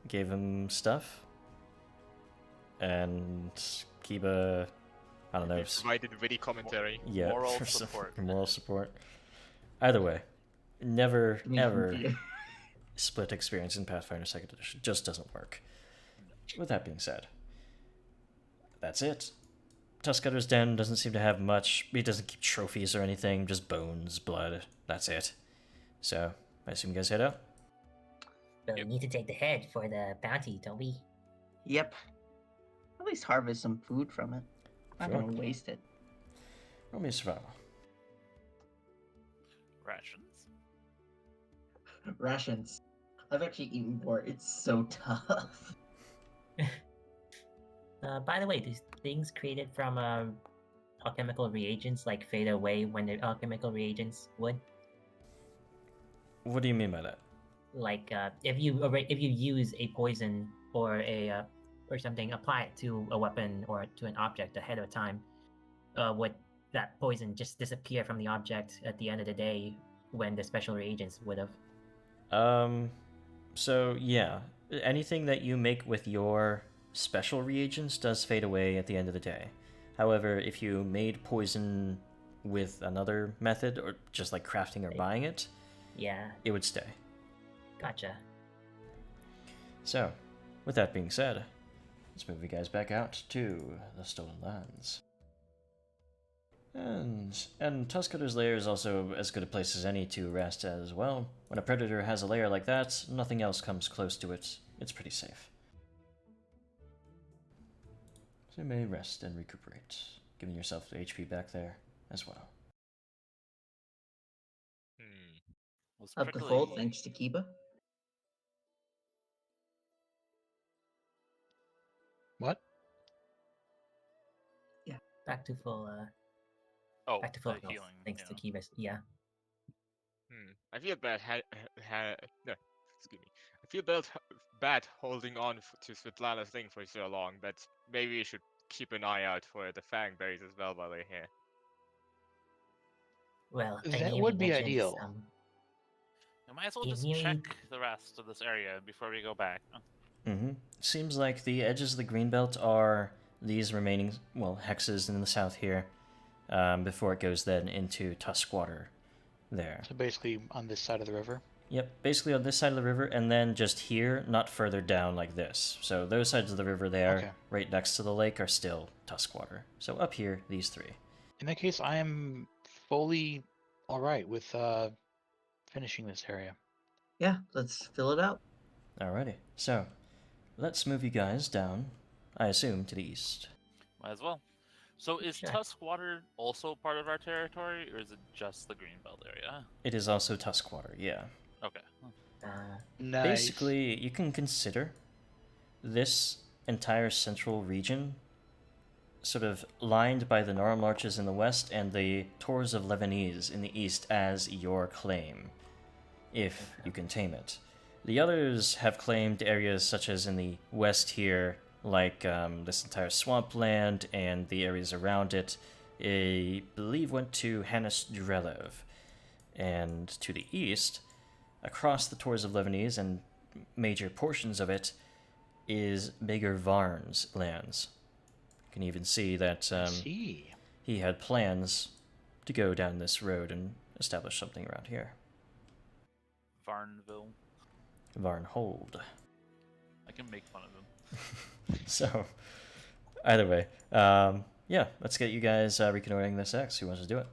gave him stuff, and Kiba, I don't know,
Provided witty commentary.
yeah,
Moral
for some
support.
moral support. Either way, never
Give me
ever
beer.
split experience in Pathfinder 2nd Edition. Just doesn't work. With that being said, that's it. Tuskcutter's Den doesn't seem to have much. He doesn't keep trophies or anything, just bones, blood. That's it. So, I assume you guys head out?
But
Yep.
we need to take the head for the bounty, don't we?
Yep. At least harvest some food from it. Not
Sure.
gonna waste it.
Roll me a survival.
Rations.
Rations. I've actually eaten more. It's so tough.
By the way, these things created from alchemical reagents like fade away when the alchemical reagents would.
What do you mean by that?
Like if you use a poison or a or something, apply it to a weapon or to an object ahead of time, would that poison just disappear from the object at the end of the day when the special reagents would have?
So yeah, anything that you make with your special reagents does fade away at the end of the day. However, if you made poison with another method, or just like crafting or buying it,
Yeah,
it would stay.
gotcha.
So, with that being said, let's move you guys back out to the Stolen Lands. And Tuskcutter's lair is also as good a place as any to rest as well. When a predator has a lair like that, nothing else comes close to it. It's pretty safe. So you may rest and recuperate, giving yourself the HP back there as well.
Was
Up the
prickly.
fold, thanks to Kiba.
What?
Back to full.
Oh,
Back to full
the
health,
healing.
thanks
yeah.
to Kivas. Yeah.
I feel bad. No, excuse me. I feel bad holding on to Svetlana's thing for so long, but maybe we should keep an eye out for the fangberries as well while we're here.
Well, I
That
knew
would
he
be
mentioned
ideal.
We might as well
He
just
really-
check the rest of this area before we go back.
Seems like the edges of the Greenbelt are these remaining, well, hexes in the south here, before it goes then into Tuskwater there.
So basically on this side of the river.
Yep, basically on this side of the river, and then just here, not further down like this. So those sides of the river there,
Okay.
right next to the lake, are still Tuskwater. So up here, these three.
In that case, I am fully all right with finishing this area.
Yeah, let's fill it out.
Alrighty, so let's move you guys down, I assume, to the east.
Might as well. So is
Sure.
Tuskwater also part of our territory, or is it just the Greenbelt area?
It is also Tuskwater, yeah.
Okay.
Nice.
Basically, you can consider this entire central region sort of lined by the gnarlmarches in the west and the Tors of Lebanese in the east as your claim, if you can tame it. The others have claimed areas such as in the west here, like this entire swampland and the areas around it, I believe went to Hannes Drelev. And to the east, across the Tors of Lebanese and major portions of it, is Bigger Varn's lands. You can even see that
See.
he had plans to go down this road and establish something around here.
Varnville.
Varnhold.
I can make fun of him.
So, either way, yeah, let's get you guys reconnoitering this X. Who wants to do it?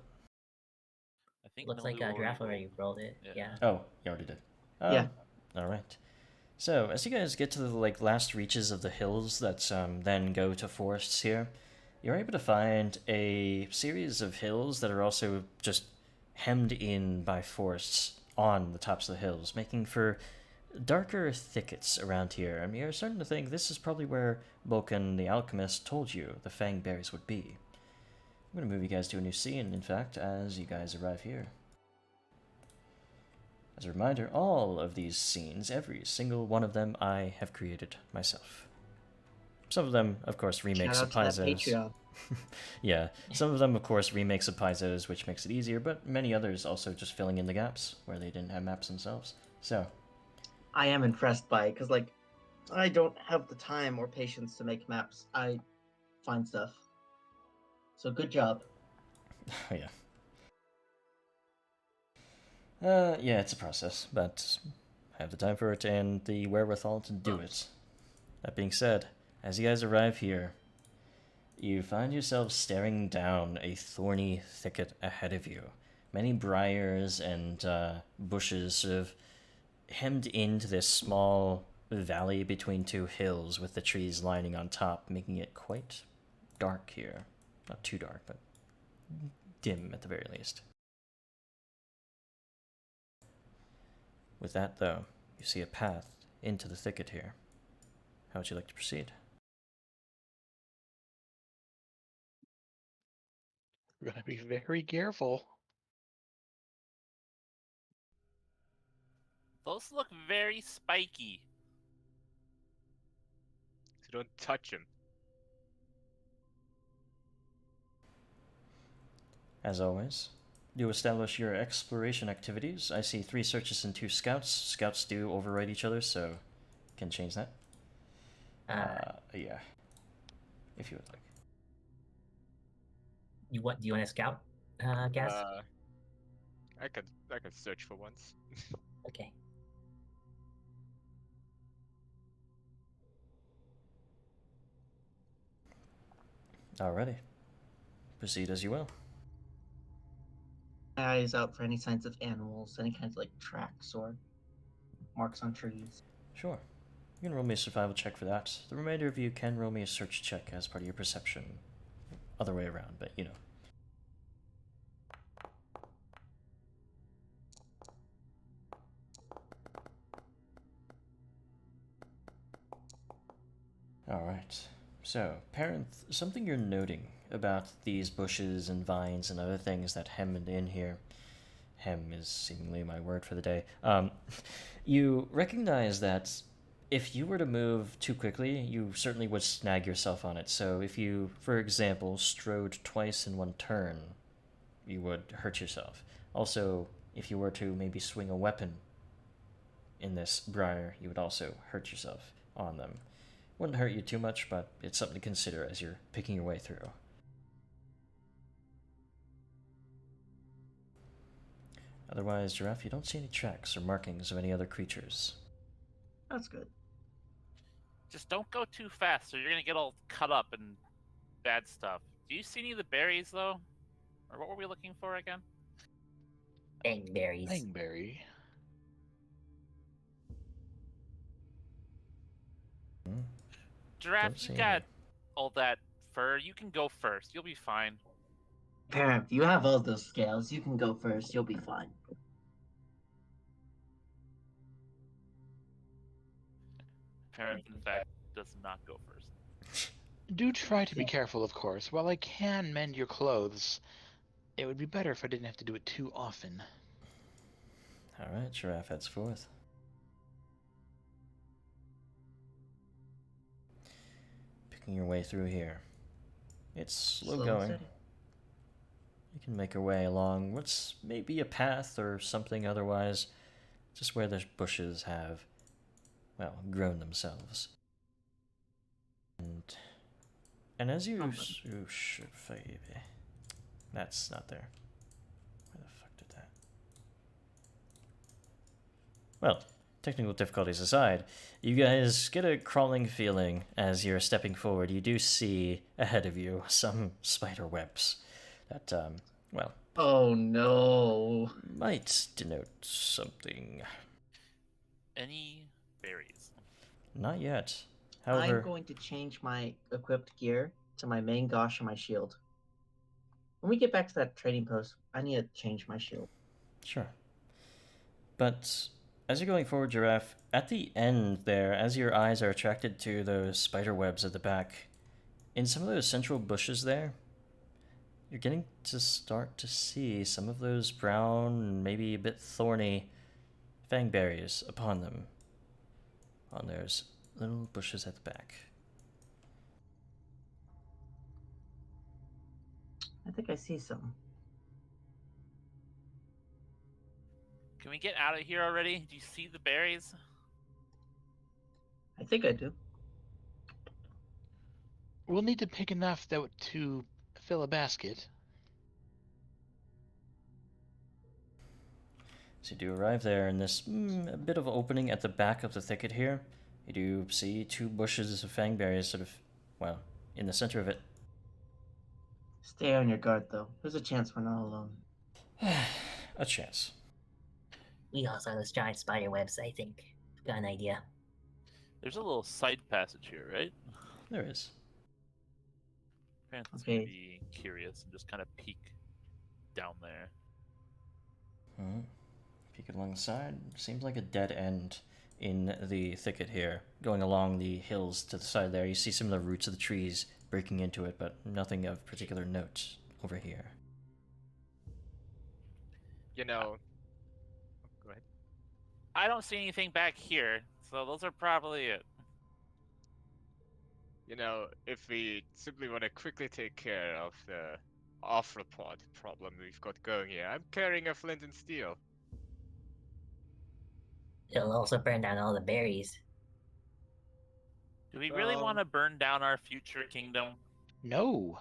I think
Looks like
Mildew
Giraffe already
rolled.
rolled it.
Yeah.
Yeah.
Oh, you already did.
Yeah.
All right. So, as you guys get to the last reaches of the hills that then go to forests here, you're able to find a series of hills that are also just hemmed in by forests on the tops of the hills, making for darker thickets around here, and you're starting to think this is probably where Vulcan the Alchemist told you the fangberries would be. I'm going to move you guys to a new scene, in fact, as you guys arrive here. As a reminder, all of these scenes, every single one of them, I have created myself. Some of them, of course, remakes of
Shout out to that
Paizo's.
Patreon.
Yeah, some of them, of course, remakes of Paizo's, which makes it easier, but many others also just filling in the gaps where they didn't have maps themselves. So,
I am impressed by it because, like, I don't have the time or patience to make maps. I find stuff. So good job.
yeah. Yeah, it's a process, but I have the time for it and the wherewithal to do it. That being said, as you guys arrive here, you find yourselves staring down a thorny thicket ahead of you. Many briars and bushes sort of hemmed into this small valley between two hills with the trees lining on top, making it quite dark here. Not too dark, but dim at the very least. With that, though, you see a path into the thicket here. How would you like to proceed?
We're gonna be very careful.
Those look very spiky.
So don't touch him.
As always, you establish your exploration activities. I see 3 searches and 2 scouts. Scouts do override each other, so you can change that. Yeah, if you would like.
Do you want to scout, Gaz?
I can search for once.
Okay.
Alrighty. Proceed as you will.
My eyes out for any signs of animals, any kinds of like tracks or marks on trees.
Sure. You can roll me a survival check for that. The remainder of you can roll me a search check as part of your perception. Other way around, but you know. Alright. So, Parenth, something you're noting about these bushes and vines and other things that hem in here. Hem is seemingly my word for the day. You recognize that if you were to move too quickly, you certainly would snag yourself on it. So if you, for example, strode twice in one turn, you would hurt yourself. Also, if you were to maybe swing a weapon in this briar, you would also hurt yourself on them. Wouldn't hurt you too much, but it's something to consider as you're picking your way through. Otherwise, Giraffe, you don't see any tracks or markings of any other creatures.
That's good.
Just don't go too fast, or you're gonna get all cut up and bad stuff. Do you see any of the berries though? Or what were we looking for again?
Fangberries.
Fangberry.
Hmm.
Giraffe,
Don't
you
see
got
any.
all that fur. You can go first. You'll be fine.
Parent, you have all those scales. You can go first. You'll be fine.
Parent, in fact, does not go first.
Do try to be careful, of course. While I can mend your clothes, it would be better if I didn't have to do it too often.
Alright, Giraffe heads forth. Picking your way through here. It's slow
Slow and
going.
steady.
You can make your way along what's maybe a path or something otherwise, just where the bushes have, well, grown themselves. And as you... That's not there. Where the fuck did that... Well, technical difficulties aside, you guys get a crawling feeling as you're stepping forward. You do see ahead of you some spider webs that, well...
Oh no.
might denote something.
Any berries?
Not yet.
I'm
However,
going to change my equipped gear to my main gosh and my shield. When we get back to that trading post, I need to change my shield.
sure. But as you're going forward, Giraffe, at the end there, as your eyes are attracted to those spider webs at the back, in some of those central bushes there, you're getting to start to see some of those brown, maybe a bit thorny fangberries upon them, on those little bushes at the back.
I think I see some.
Can we get out of here already? Do you see the berries?
I think I do.
We'll need to pick enough to fill a basket.
So you do arrive there in this a bit of opening at the back of the thicket here. You do see two bushes of fangberries sort of, well, in the center of it.
Stay on your guard, though. There's a chance we're not alone.
A chance.
We all saw those giant spider webs, I think. Got an idea.
There's a little side passage here, right?
There is.
Panther's
Okay.
gonna be curious and just kind of peek down there.
Mm-hmm. Peek along the side. Seems like a dead end in the thicket here. Going along the hills to the side there, you see some of the roots of the trees breaking into it, but nothing of particular note over here.
You know. Go ahead.
I don't see anything back here, so those are probably it.
You know, if we simply want to quickly take care of the arthropod problem we've got going here, I'm carrying a flint and steel.
It'll also burn down all the berries.
Do we really want to burn down our future kingdom?
No.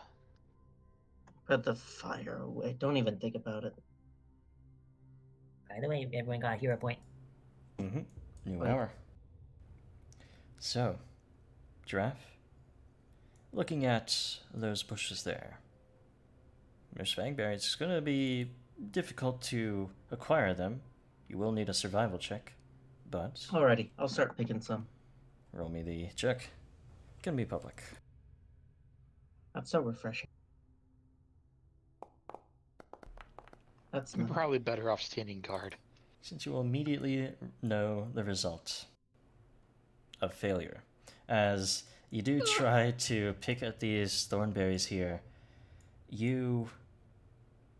Put the fire away. Don't even think about it.
By the way, everyone got a hero point.
Mm-hmm. New
Right.
hour. So, Giraffe, looking at those bushes there, there's fangberries. It's going to be difficult to acquire them. You will need a survival check, but
Alrighty, I'll start picking some.
roll me the check. Can be public.
That's so refreshing. That's
We're
not.
probably better off standing guard.
Since you will immediately know the result of failure. As you do try to pick at these thornberries here, you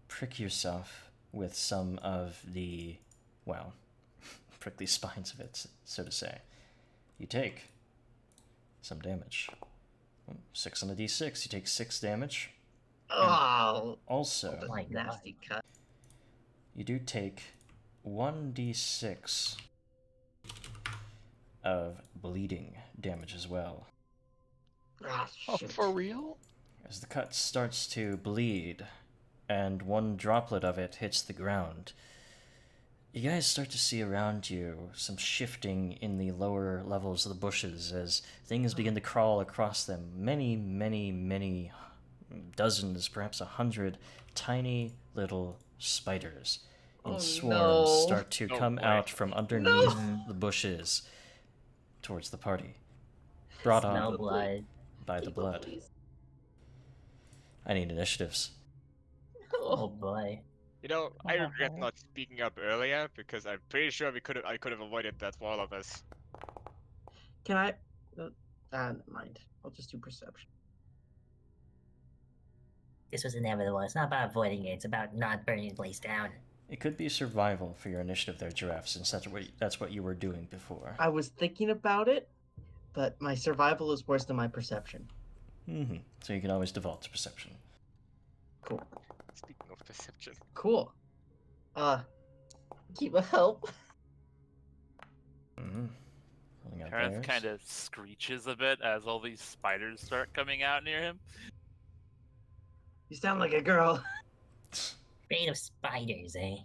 prick yourself with some of the, well, prickly spines of it, so to say. You take some damage. 6 on a d6, you take 6 damage.
Oh,
Also,
Oh my God.
nasty cut.
you do take 1d6 of bleeding damage as well.
Ah,
Oh,
shoot.
for real?
As the cut starts to bleed and one droplet of it hits the ground, you guys start to see around you some shifting in the lower levels of the bushes as things begin to crawl across them. Many dozens, perhaps 100 tiny little spiders in
Oh,
swarms
no.
start to
Oh,
come
boy.
out from underneath
No.
the bushes towards the party, brought
Smell
on
blood.
by the blood.
Please.
I need initiatives.
Oh boy.
You know, I regret not speaking up earlier because I'm pretty sure I could have avoided that for all of us.
Can I? Never mind. I'll just do perception.
This was inevitable. It's not about avoiding it. It's about not burning the place down.
It could be survival for your initiative there, Giraffe, since that's what you were doing before.
I was thinking about it, but my survival is worse than my perception.
Mm-hmm. So you can always default to perception.
Cool.
Speaking of perception.
Cool. Keep a help.
Mm-hmm. Pulling out
Terrence
theirs.
kind of screeches a bit as all these spiders start coming out near him.
You sound like a girl.
Afraid of spiders, eh?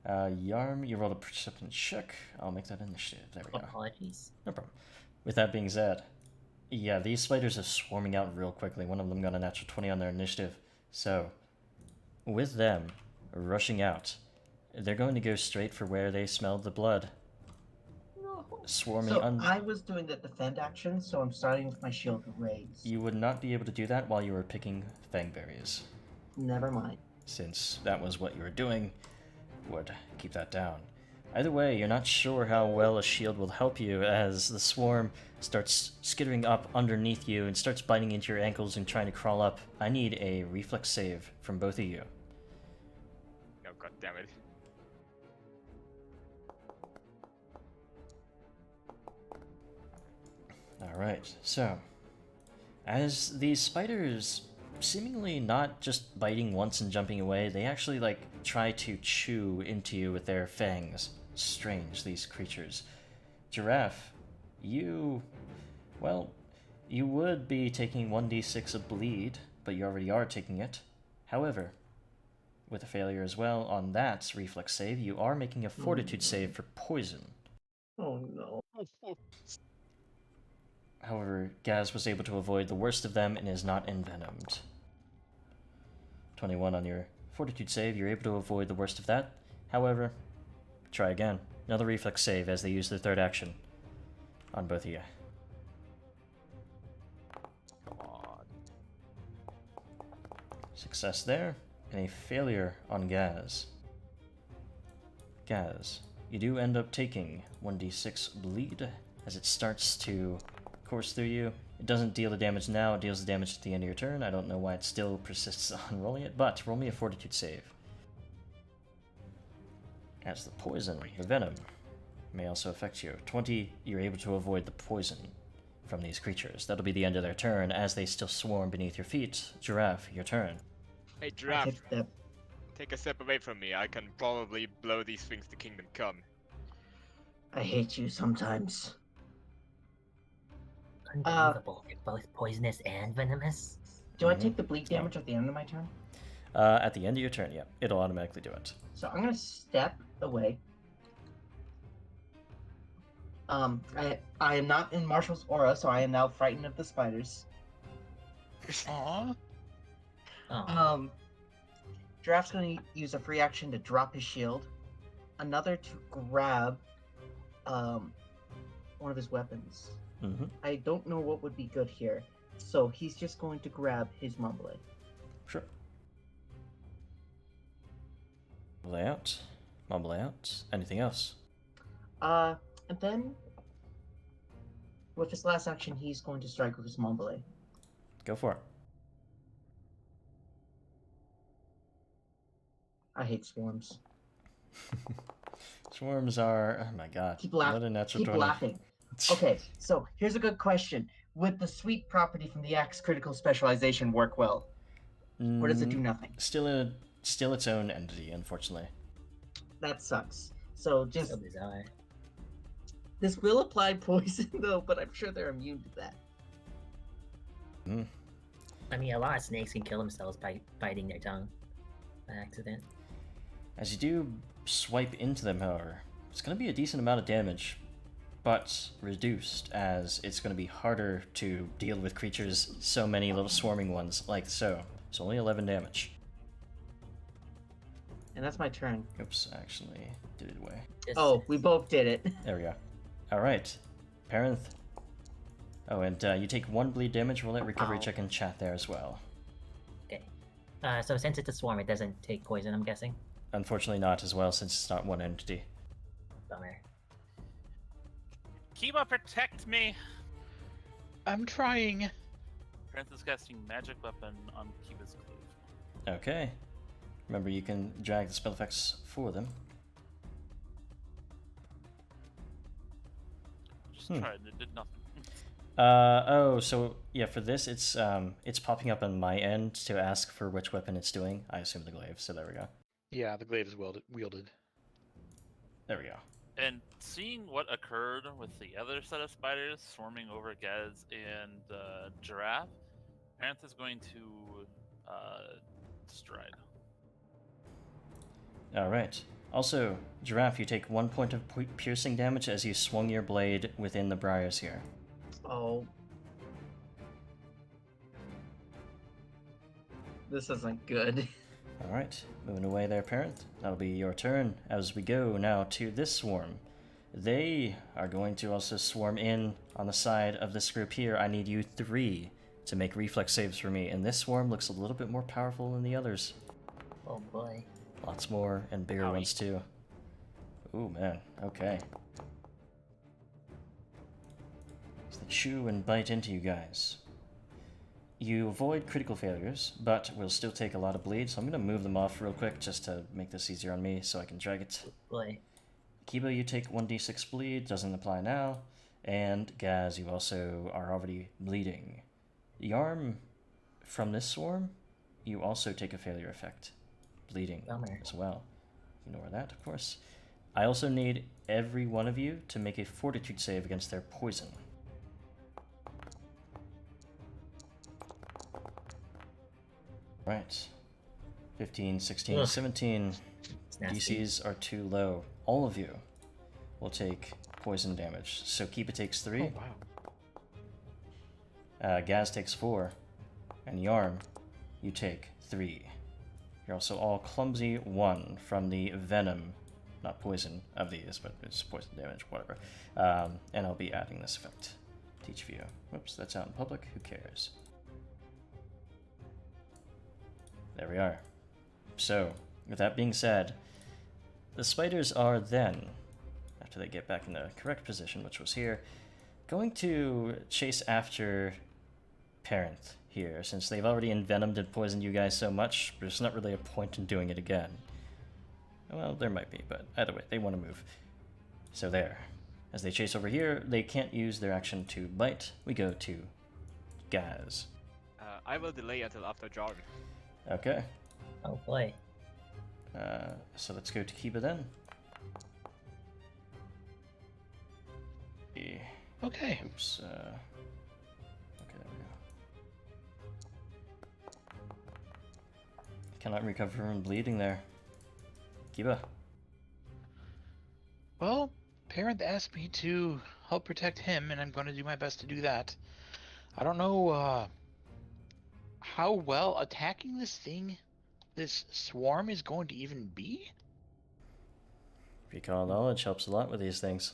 Jarm, you rolled a perception check. I'll make that initiative. There we go.
Apologies.
No problem. With that being said, yeah, these spiders are swarming out real quickly. One of them got a natural 20 on their initiative. So, with them rushing out, they're going to go straight for where they smelled the blood.
No.
Swarming
So I was doing the defend action, so I'm starting with my shield raised.
You would not be able to do that while you were picking fangberries,
Never mind.
since that was what you were doing. Would keep that down. Either way, you're not sure how well a shield will help you as the swarm starts skittering up underneath you and starts biting into your ankles and trying to crawl up. I need a reflex save from both of you.
Oh, god damn it.
Alright, so as these spiders seemingly not just biting once and jumping away, they actually like try to chew into you with their fangs. Strange, these creatures. Giraffe, you would be taking 1d6 of bleed, but you already are taking it. However, with a failure as well on that reflex save, you are making a fortitude save for poison.
Oh no.
However, Gaz was able to avoid the worst of them and is not envenomed. 21 on your fortitude save, you're able to avoid the worst of that. However, try again. Another reflex save as they use their third action on both of you.
Come on.
Success there, and a failure on Gaz. Gaz, you do end up taking 1d6 bleed as it starts to course through you. It doesn't deal the damage now, it deals the damage at the end of your turn. I don't know why it still persists on rolling it, but roll me a fortitude save. As the poison, the venom, may also affect you. 20, you're able to avoid the poison from these creatures. That'll be the end of their turn as they still swarm beneath your feet. Giraffe, your turn.
Hey,
I
Giraffe,
take a step.
take a step away from me. I can probably blow these things to kingdom come.
I hate you sometimes.
Unbelievable. They're both poisonous and venomous.
Do I take the bleed damage at the end of my turn?
At the end of your turn, yeah. It'll automatically do it.
So I'm gonna step away. I am not in Marshall's aura, so I am now frightened of the spiders.
Aww.
Oh,
Giraffe's gonna use a free action to drop his shield, another to grab one of his weapons.
Mm-hmm.
I don't know what would be good here, so he's just going to grab his mumbler.
Sure. Mumble out. Anything else?
And then with his last action, he's going to strike with his mumbler.
Go for it.
I hate swarms.
Swarms are... Oh my god.
Keep laughing.
What a natural
Keep
20.
laughing. Okay, so here's a good question. Would the sweet property from the axe critical specialization work well? Or does it do nothing?
Still its own entity, unfortunately.
That sucks. So just
so bizarre.
this will apply poison though, but I'm sure they're immune to that.
Mm.
I mean, a lot of snakes can kill themselves by biting their tongue by accident.
As you do swipe into them, however, it's going to be a decent amount of damage, but reduced, as it's going to be harder to deal with creatures, so many little swarming ones, like so. So only 11 damage.
And that's my turn.
Oops, I actually did it away.
Oh, we both did it.
There we go. Alright. Parenth. Oh, and you take 1 bleed damage. Roll that recovery
Ow.
check in chat there as well.
Okay. So since it's a swarm, it doesn't take poison, I'm guessing?
Unfortunately not as well, since it's not one entity.
Bummer.
Kiba, protect me!
I'm trying.
Prince is casting magic weapon on Kiba's cleave.
Okay. Remember, you can drag the spell effects for them.
Just tried, it did nothing.
Oh, so yeah, for this, it's popping up on my end to ask for which weapon it's doing. I assume the glaive, so there we go.
Yeah, the glaive is wielded.
There we go.
And seeing what occurred with the other set of spiders swarming over Gaz and Giraffe, Parenth is going to stride.
Alright. Also, Giraffe, you take 1 point of piercing damage as you swung your blade within the briars here.
Oh. This isn't good.
Alright, moving away there, Parenth. That'll be your turn as we go now to this swarm. They are going to also swarm in on the side of this group here. I need you 3 to make reflex saves for me, and this swarm looks a little bit more powerful than the others.
Oh boy.
Lots more and bigger
Owie.
ones too. Ooh, man. Okay. So they chew and bite into you guys. You avoid critical failures, but will still take a lot of bleed, so I'm going to move them off real quick just to make this easier on me so I can drag it.
Boy.
Kiba, you take 1d6 bleed, doesn't apply now. And Gaz, you also are already bleeding. Jarm, from this swarm, you also take a failure effect. Bleeding
Bummer.
as well. Ignore that, of course. I also need every one of you to make a fortitude save against their poison. Right. 15, 16,
Ugh.
17.
It's nasty.
DCs are too low. All of you will take poison damage. So Kiba takes 3.
Oh, wow.
Gaz takes 4. And Jarm, you take 3. You're also all clumsy 1 from the venom, not poison, of these, but it's poison damage, whatever. And I'll be adding this effect to each of you. Whoops, that's out in public. Who cares? There we are. So, with that being said, the spiders are then, after they get back in the correct position, which was here, going to chase after Parent here, since they've already envenomed and poisoned you guys so much, there's not really a point in doing it again. Well, there might be, but either way, they want to move. So there. As they chase over here, they can't use their action to bite. We go to Gaz.
I will delay until after Jarm.
Okay.
Oh boy.
So let's go to Kiba then.
Okay.
Oops. Okay, there we go. Cannot recover from bleeding there. Kiba.
Well, Parent asked me to help protect him, and I'm going to do my best to do that. I don't know how well attacking this swarm is going to even be.
Recall knowledge helps a lot with these things.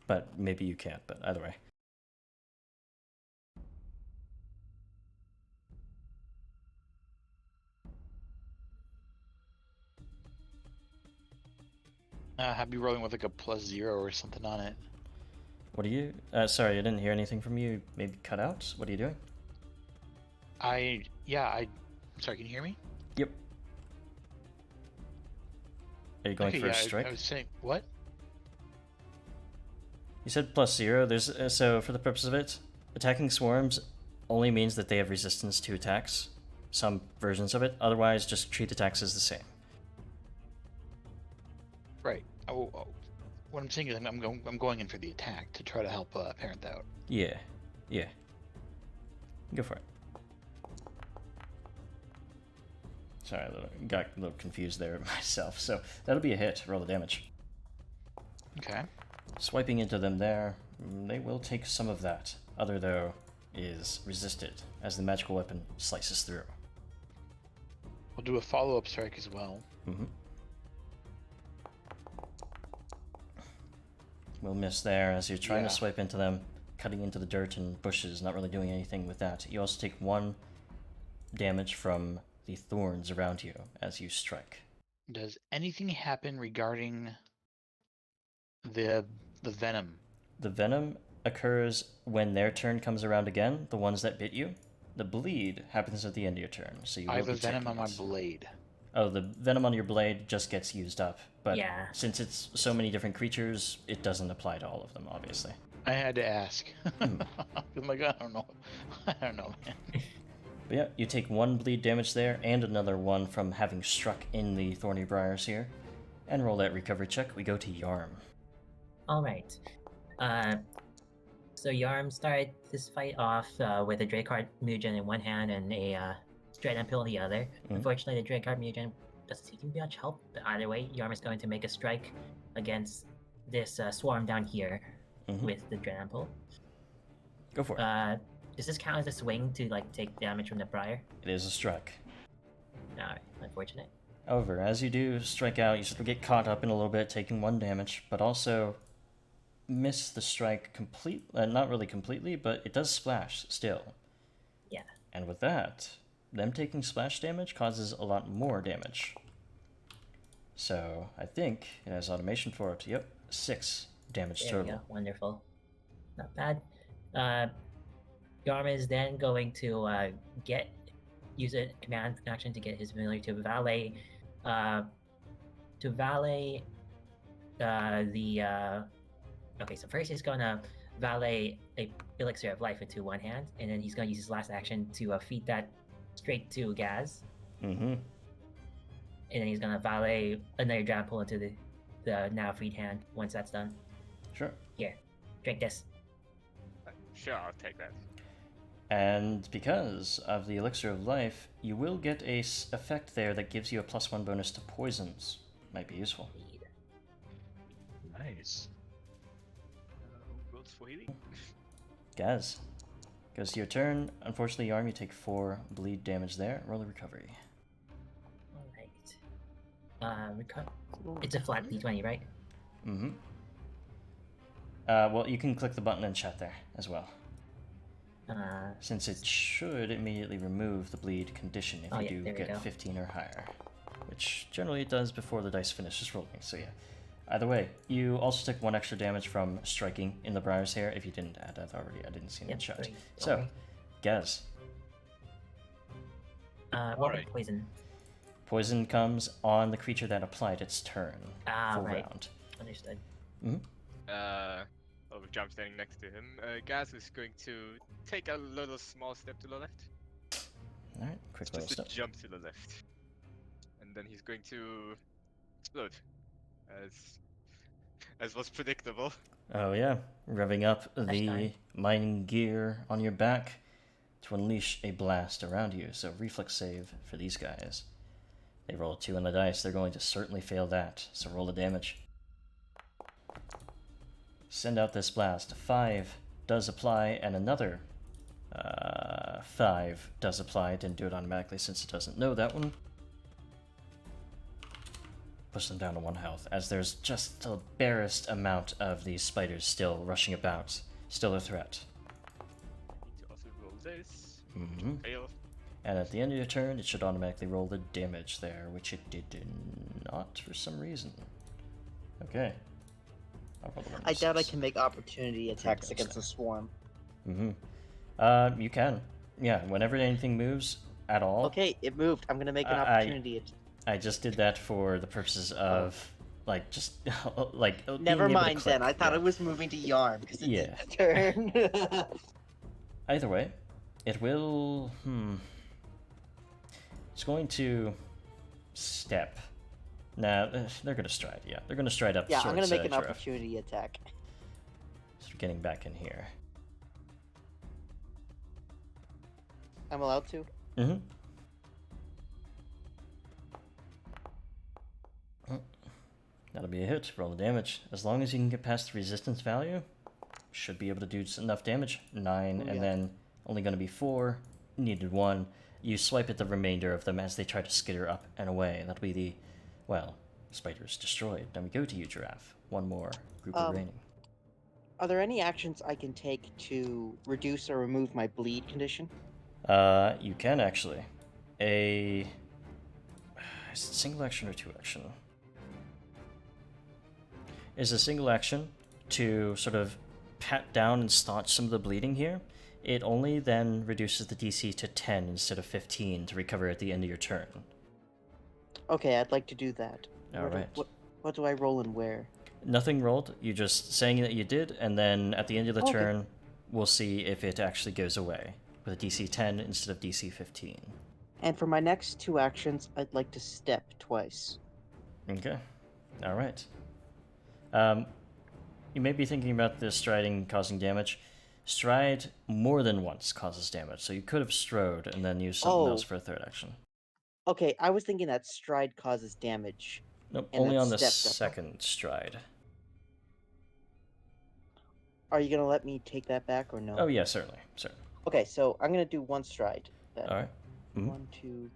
But maybe you can't, but either way.
I'd be rolling with like a +0 or something on it.
What are you? Sorry, I didn't hear anything from you. Maybe cut out? What are you doing?
Sorry, can you hear me?
Yep. Are you going
Okay,
for a
yeah,
strike?
I was saying, what?
You said +0. There's so for the purpose of it, attacking swarms only means that they have resistance to attacks. Some versions of it. Otherwise, just treat attacks as the same.
Right. What I'm saying is I'm going in for the attack to try to help Parent out.
Yeah. Go for it. Sorry, got a little confused there myself. So that'll be a hit. Roll the damage.
Okay.
Swiping into them there, they will take some of that. Other, though, is resisted as the magical weapon slices through.
We'll do a follow-up strike as well.
Mm-hmm. We'll miss there as you're trying to swipe into them, cutting into the dirt and bushes, not really doing anything with that. You also take 1 damage from the thorns around you as you strike.
Does anything happen regarding the venom?
The venom occurs when their turn comes around again, the ones that bit you. The bleed happens at the end of your turn, so you
I
will
have
be
a venom
taking
on my
it.
blade.
Oh, the venom on your blade just gets used up, but
Yeah.
since it's so many different creatures, it doesn't apply to all of them, obviously.
I had to ask. I'm like, I don't know, man.
But yeah, you take 1 bleed damage there, and another 1 from having struck in the thorny briars here. And roll that recovery check. We go to Jarm.
Alright. So Jarm started this fight off with a Drakeheart Mugen in one hand and a Dread Pill in the other. Unfortunately, the Drakeheart Mugen doesn't seem to be much help, but either way, Jarm is going to make a strike against this swarm down here with the Dread Pill.
Go for it.
Does this count as a swing to like take damage from the briar?
It is a strike.
Alright, unfortunate.
However, as you do strike out, you sort of get caught up in a little bit, taking 1 damage, but also miss the strike not really completely, but it does splash still.
Yeah.
And with that, them taking splash damage causes a lot more damage. So I think it has automation for it. Yep, 6 damage
There we
total.
go. Wonderful. Not bad. Jarm is then going to use a command action to get his familiar to valet okay, so first he's gonna valet a elixir of life into one hand, and then he's gonna use his last action to feed that straight to Gaz,
Mm-hmm.
and then he's gonna valet another dram pull into the now freed hand. Once that's done,
Sure.
here, drink this.
Sure, I'll take that.
And because of the elixir of life, you will get a effect there that gives you a +1 bonus to poisons. Might be useful.
Nice.
Who goes for healing?
Gaz, goes to your turn. Unfortunately, Jarm, you take 4 bleed damage there. Roll a recovery.
Alright. It's a flat d20, right?
Mm-hmm. Well, you can click the button in chat there as well. Since it should immediately remove the bleed condition if you do get 15 or higher. Which generally it does before the dice finishes rolling, so yeah. Either way, you also took 1 extra damage from striking in the Briar's hair. If you didn't add that already, I didn't see in the chat. So, Gaz.
What about poison?
Poison comes on the creature that applied its turn. Full
Right.
round.
Understood.
Jump standing next to him. Gaz is going to take a little small step to the left.
Alright, quick little
Just
step.
a jump to the left. And then he's going to explode. As was predictable.
Oh yeah, revving up the
time.
mining gear on your back to unleash a blast around you. So reflex save for these guys. They roll a 2 on the dice, they're going to certainly fail that, so roll the damage. Send out this blast. 5 does apply, and another 5 does apply. Didn't do it automatically since it doesn't know that one. Push them down to 1 health, as there's just the barest amount of these spiders still rushing about. Still a threat.
Need to also roll this.
Mm-hmm.
Fail.
And at the end of your turn, it should automatically roll the damage there, which it did not for some reason. Okay.
I doubt I can make opportunity attacks against a swarm.
Mm-hmm. You can. Yeah, whenever anything moves at all.
Okay, it moved. I'm gonna make an opportunity.
I just did that for the purposes of, like, just, like,
Never
being able to
mind
click.
then. I thought it was moving to Yarm because it's
Yeah.
its turn.
Either way, it will. It's going to step. Nah, they're gonna stride. Yeah, they're gonna stride up.
Yeah, I'm gonna make an
giraffe.
opportunity attack.
So we're getting back in here.
I'm allowed to.
Mm-hmm. That'll be a hit. Roll the damage. As long as you can get past the resistance value, should be able to do enough damage. 9, and then only going to be 4. Needed 1. You swipe at the remainder of them as they try to skitter up and away. That'll be the, well, spiders destroyed. Then we go to you, giraffe. 1 more group remaining.
Are there any actions I can take to reduce or remove my bleed condition?
You can actually. Is it single action or 2 action? Is a single action to sort of pat down and staunch some of the bleeding here. It only then reduces the DC to 10 instead of 15 to recover at the end of your turn.
Okay, I'd like to do that.
Alright.
What do I roll and where?
Nothing rolled, you just saying that you did, and then at the end of the turn, we'll see if it actually goes away with a DC 10 instead of DC 15.
And for my next 2 actions, I'd like to step twice.
Okay. Alright. You may be thinking about the striding causing damage. Stride more than once causes damage, so you could have strode and then use something else for a 3rd action.
Okay, I was thinking that stride causes damage.
Nope,
and
only
that
on the
step doesn't.
2nd stride.
Are you gonna let me take that back or no?
Oh yeah, certainly.
Okay, so I'm gonna do 1 stride. Then.
Alright.
1, 2.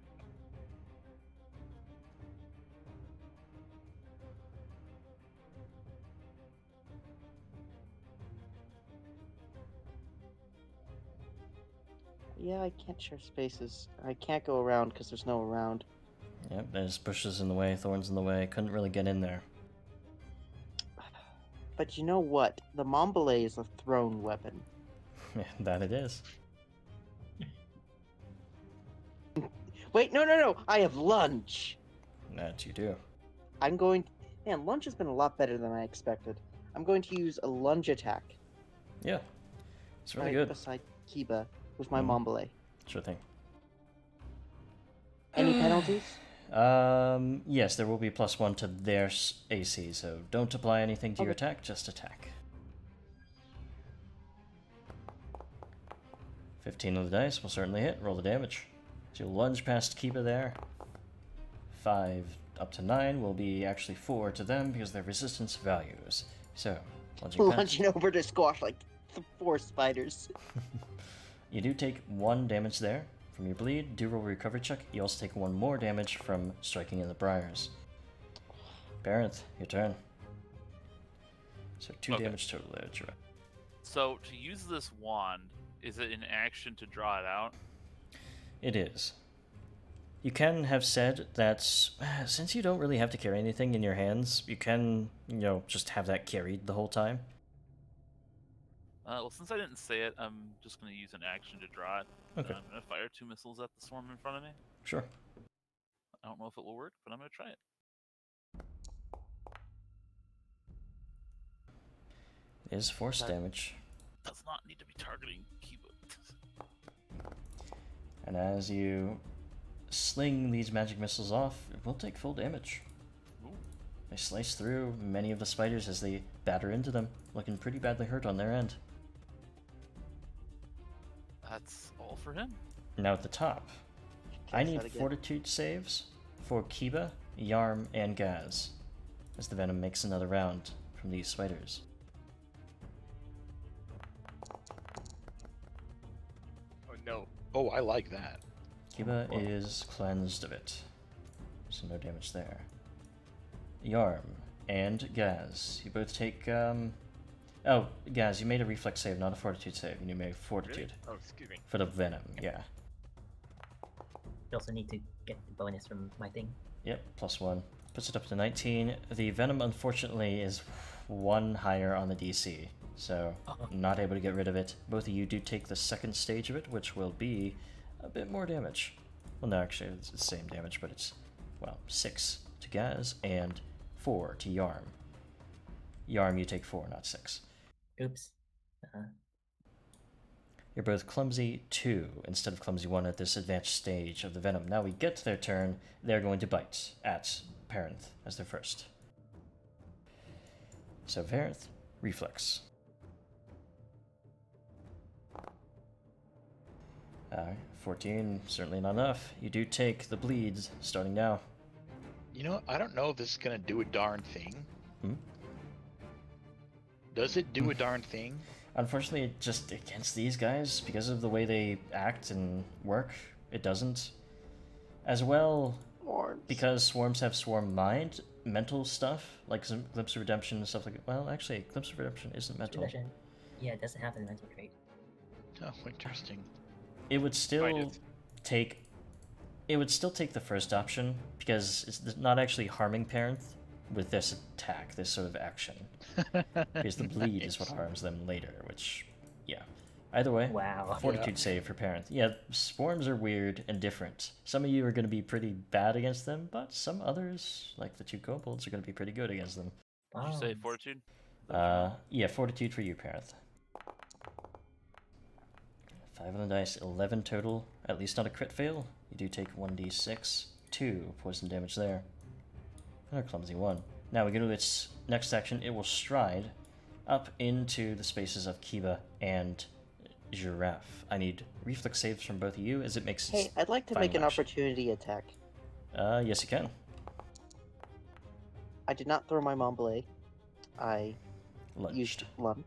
Yeah, I can't share spaces. I can't go around because there's no around.
Yep, there's bushes in the way, thorns in the way. Couldn't really get in there.
But you know what? The Mombele is a thrown weapon.
That it is.
Wait, no! I have lunge!
That you do.
I'm going... Man, lunge has been a lot better than I expected. I'm going to use a lunge attack.
Yeah. It's really
right
good.
beside Kiba with my
Mhm.
Mombele.
Sure thing.
Any penalties?
Yes, there will be +1 to their AC, so don't apply anything to your
Okay.
attack, just attack. 15 of the dice will certainly hit. Roll the damage. So you'll lunge past Kiba there. 5 up to 9 will be actually 4 to them because they're resistance values. So, lunging past.
Lunging over to squash like 4 spiders.
You do take 1 damage there from your bleed. Do roll a recovery check. You also take 1 more damage from striking in the briars. Barenth, your turn. So 2
Okay.
damage total there, Jura.
So to use this wand, is it an action to draw it out?
It is. You can have said that since you don't really have to carry anything in your hands, you can, just have that carried the whole time.
Well, since I didn't say it, I'm just going to use an action to draw it.
Okay.
I'm going to fire 2 missiles at the swarm in front of me.
Sure.
I don't know if it will work, but I'm going to try it.
It is force
That-
damage.
Does not need to be targeting Kiba.
And as you sling these magic missiles off, it will take full damage.
Ooh.
They slice through many of the spiders as they batter into them, looking pretty badly hurt on their end.
That's all for him.
Now at the top, I
Catch
need
that again.
fortitude saves for Kiba, Jarm, and Gaz, as the venom makes another round from these spiders.
Oh no.
Oh, I like that.
Kiba is cleansed of it, so no damage there. Jarm and Gaz, you both take, Oh, Gaz, you made a reflex save, not a fortitude save, and you made fortitude.
Really? Oh, excuse me.
For the venom, yeah.
You also need to get the bonus from my thing.
Yep, +1. Puts it up to 19. The venom, unfortunately, is 1 higher on the DC, so not able to get rid of it. Both of you do take the second stage of it, which will be a bit more damage. Well, no, actually, it's the same damage, but it's, 6 to Gaz and 4 to Jarm. Jarm, you take 4, not 6.
Oops.
You're both clumsy 2 instead of clumsy 1 at this advanced stage of the venom. Now we get to their turn. They're going to bite at Parenth as their first. So Parenth, reflex. 14, certainly not enough. You do take the bleeds starting now.
You know, I don't know if this is gonna do a darn thing.
Hmm?
Does it do a darn thing?
Unfortunately, just against these guys, because of the way they act and work, it doesn't. As well,
Swarms.
because swarms have swarm mind, mental stuff, like some Glimpse of Redemption and stuff like that. Well, actually, Glimpse of Redemption isn't mental.
Yeah, it doesn't have the mental trait.
Oh, interesting.
It would still
it.
take... It would still take the first option, because it's not actually harming Parenth with this attack, this sort of action. Because the bleed is what
Nice.
harms them later, which, yeah. Either way,
Wow.
fortitude save for Parenth. Yeah, swarms are weird and different. Some of you are going to be pretty bad against them, but some others, like the 2 kobolds, are going to be pretty good against them.
Did you say
Wow.
fortitude? Is that what you meant?
Yeah, fortitude for you, Parenth. 5 on the dice, 11 total. At least not a crit fail. You do take 1d6, 2 poison damage there. Another clumsy 1. Now we go to its next action. It will stride up into the spaces of Kiba and Giraffe. I need reflex saves from both of you as it makes its
Hey, I'd like to
final
make an
action.
opportunity attack.
Yes, you can.
I did not throw my Mombele. I
Lunged.
used Lum.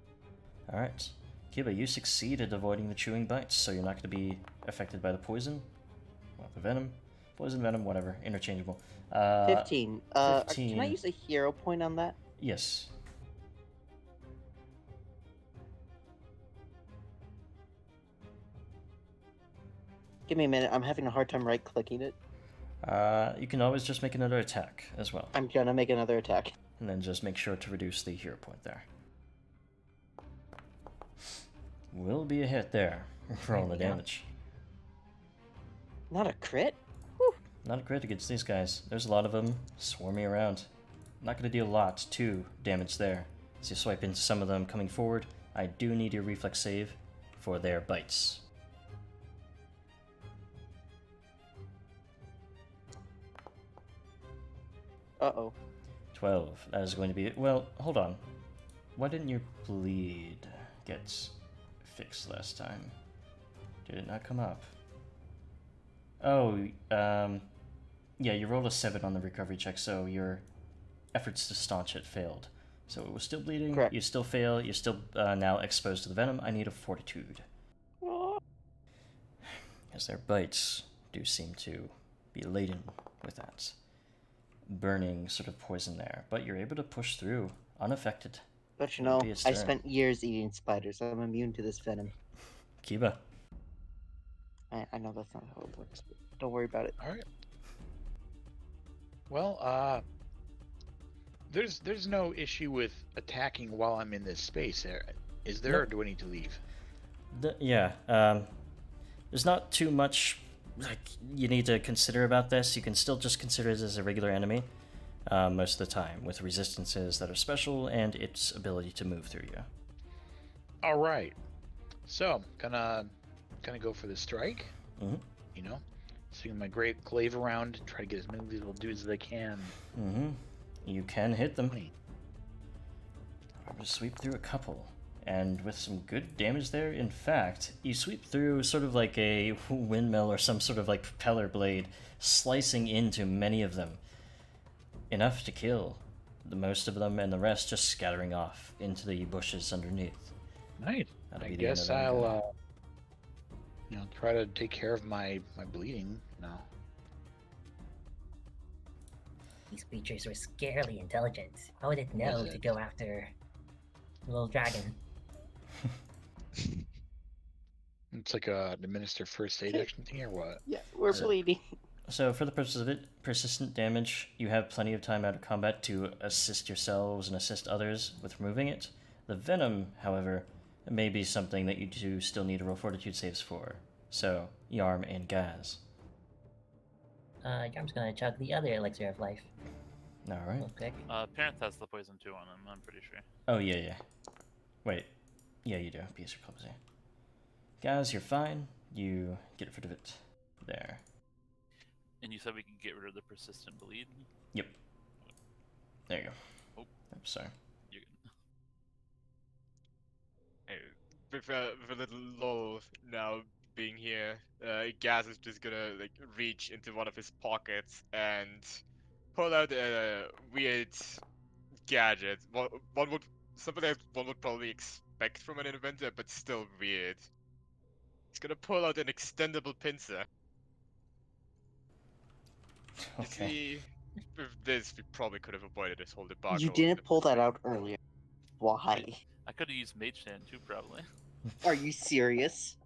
Alright. Kiba, you succeed at avoiding the chewing bites, so you're not going to be affected by the poison. Well, the venom. Poison, venom, whatever. Interchangeable.
15. Can I
15.
use a hero point on that?
Yes.
Give me a minute. I'm having a hard time right-clicking it.
You can always just make another attack as well.
I'm gonna make another attack.
And then just make sure to reduce the hero point there. Will be a hit there. Roll the
we go.
damage.
Not a crit?
Not a crit against these guys. There's a lot of them swarming around. Not going to deal a lot to damage there. As you swipe into some of them coming forward, I do need your reflex save for their bites.
Uh-oh.
12. That is going to be... Well, hold on. Why didn't your bleed get fixed last time? Did it not come up? Oh, yeah, you rolled a 7 on the recovery check, so your efforts to staunch it failed. So it was still bleeding,
Correct.
you still fail, you're still now exposed to the venom. I need a fortitude. As their bites do seem to be laden with that burning sort of poison there. But you're able to push through, unaffected.
But you
That'll
know,
be its
I
turn.
spent years eating spiders. I'm immune to this venom.
Kiba.
I know that's not how it works, but don't worry about it.
All right. Well, there's no issue with attacking while I'm in this space, is there?
Nope.
Or do I need to leave?
Yeah, there's not too much like you need to consider about this. You can still just consider it as a regular enemy most of the time, with resistances that are special and its ability to move through you.
All right. So gonna go for the strike.
Mhm.
You know, swing my great glaive around, try to get as many of these little dudes as I can.
Mm-hmm. You can hit them.
20.
I'm gonna sweep through a couple, and with some good damage there. In fact, you sweep through sort of like a windmill or some sort of like propeller blade, slicing into many of them. Enough to kill the most of them, and the rest just scattering off into the bushes underneath.
Nice.
That'll
I
be the
guess
end of that guy.
I'll try to take care of my bleeding now.
These creatures were scarily intelligent. How would it know
Was
to
it?
go after a little dragon?
It's like a administer first aid action thing or what?
Yeah, we're
So-
bleeding.
So, for the purpose of it, persistent damage, you have plenty of time out of combat to assist yourselves and assist others with removing it. The venom, however, may be something that you do still need to roll fortitude saves for. So, Yarm and Gaz.
Jarm's gonna chug the other elixir of life
Alright.
real quick.
Parent has the poison too on him, I'm pretty sure.
Oh, yeah. Wait. Yeah, you do. Because you're clumsy. Gaz, you're fine. You get rid of it. There.
And you said we can get rid of the persistent bleed?
Yep. There you go.
Oh.
I'm sorry.
You're good.
With a little lull now being here, Gaz is just gonna like reach into one of his pockets and pull out a weird gadget. Something that one would probably expect from an inventor, but still weird. He's gonna pull out an extendable pincer. You
Okay.
see, with this, we probably could have avoided this whole debacle.
You
in the
didn't pull
first
that
place.
out earlier. Why?
I could have used Mage Hand too, probably.
Are you serious?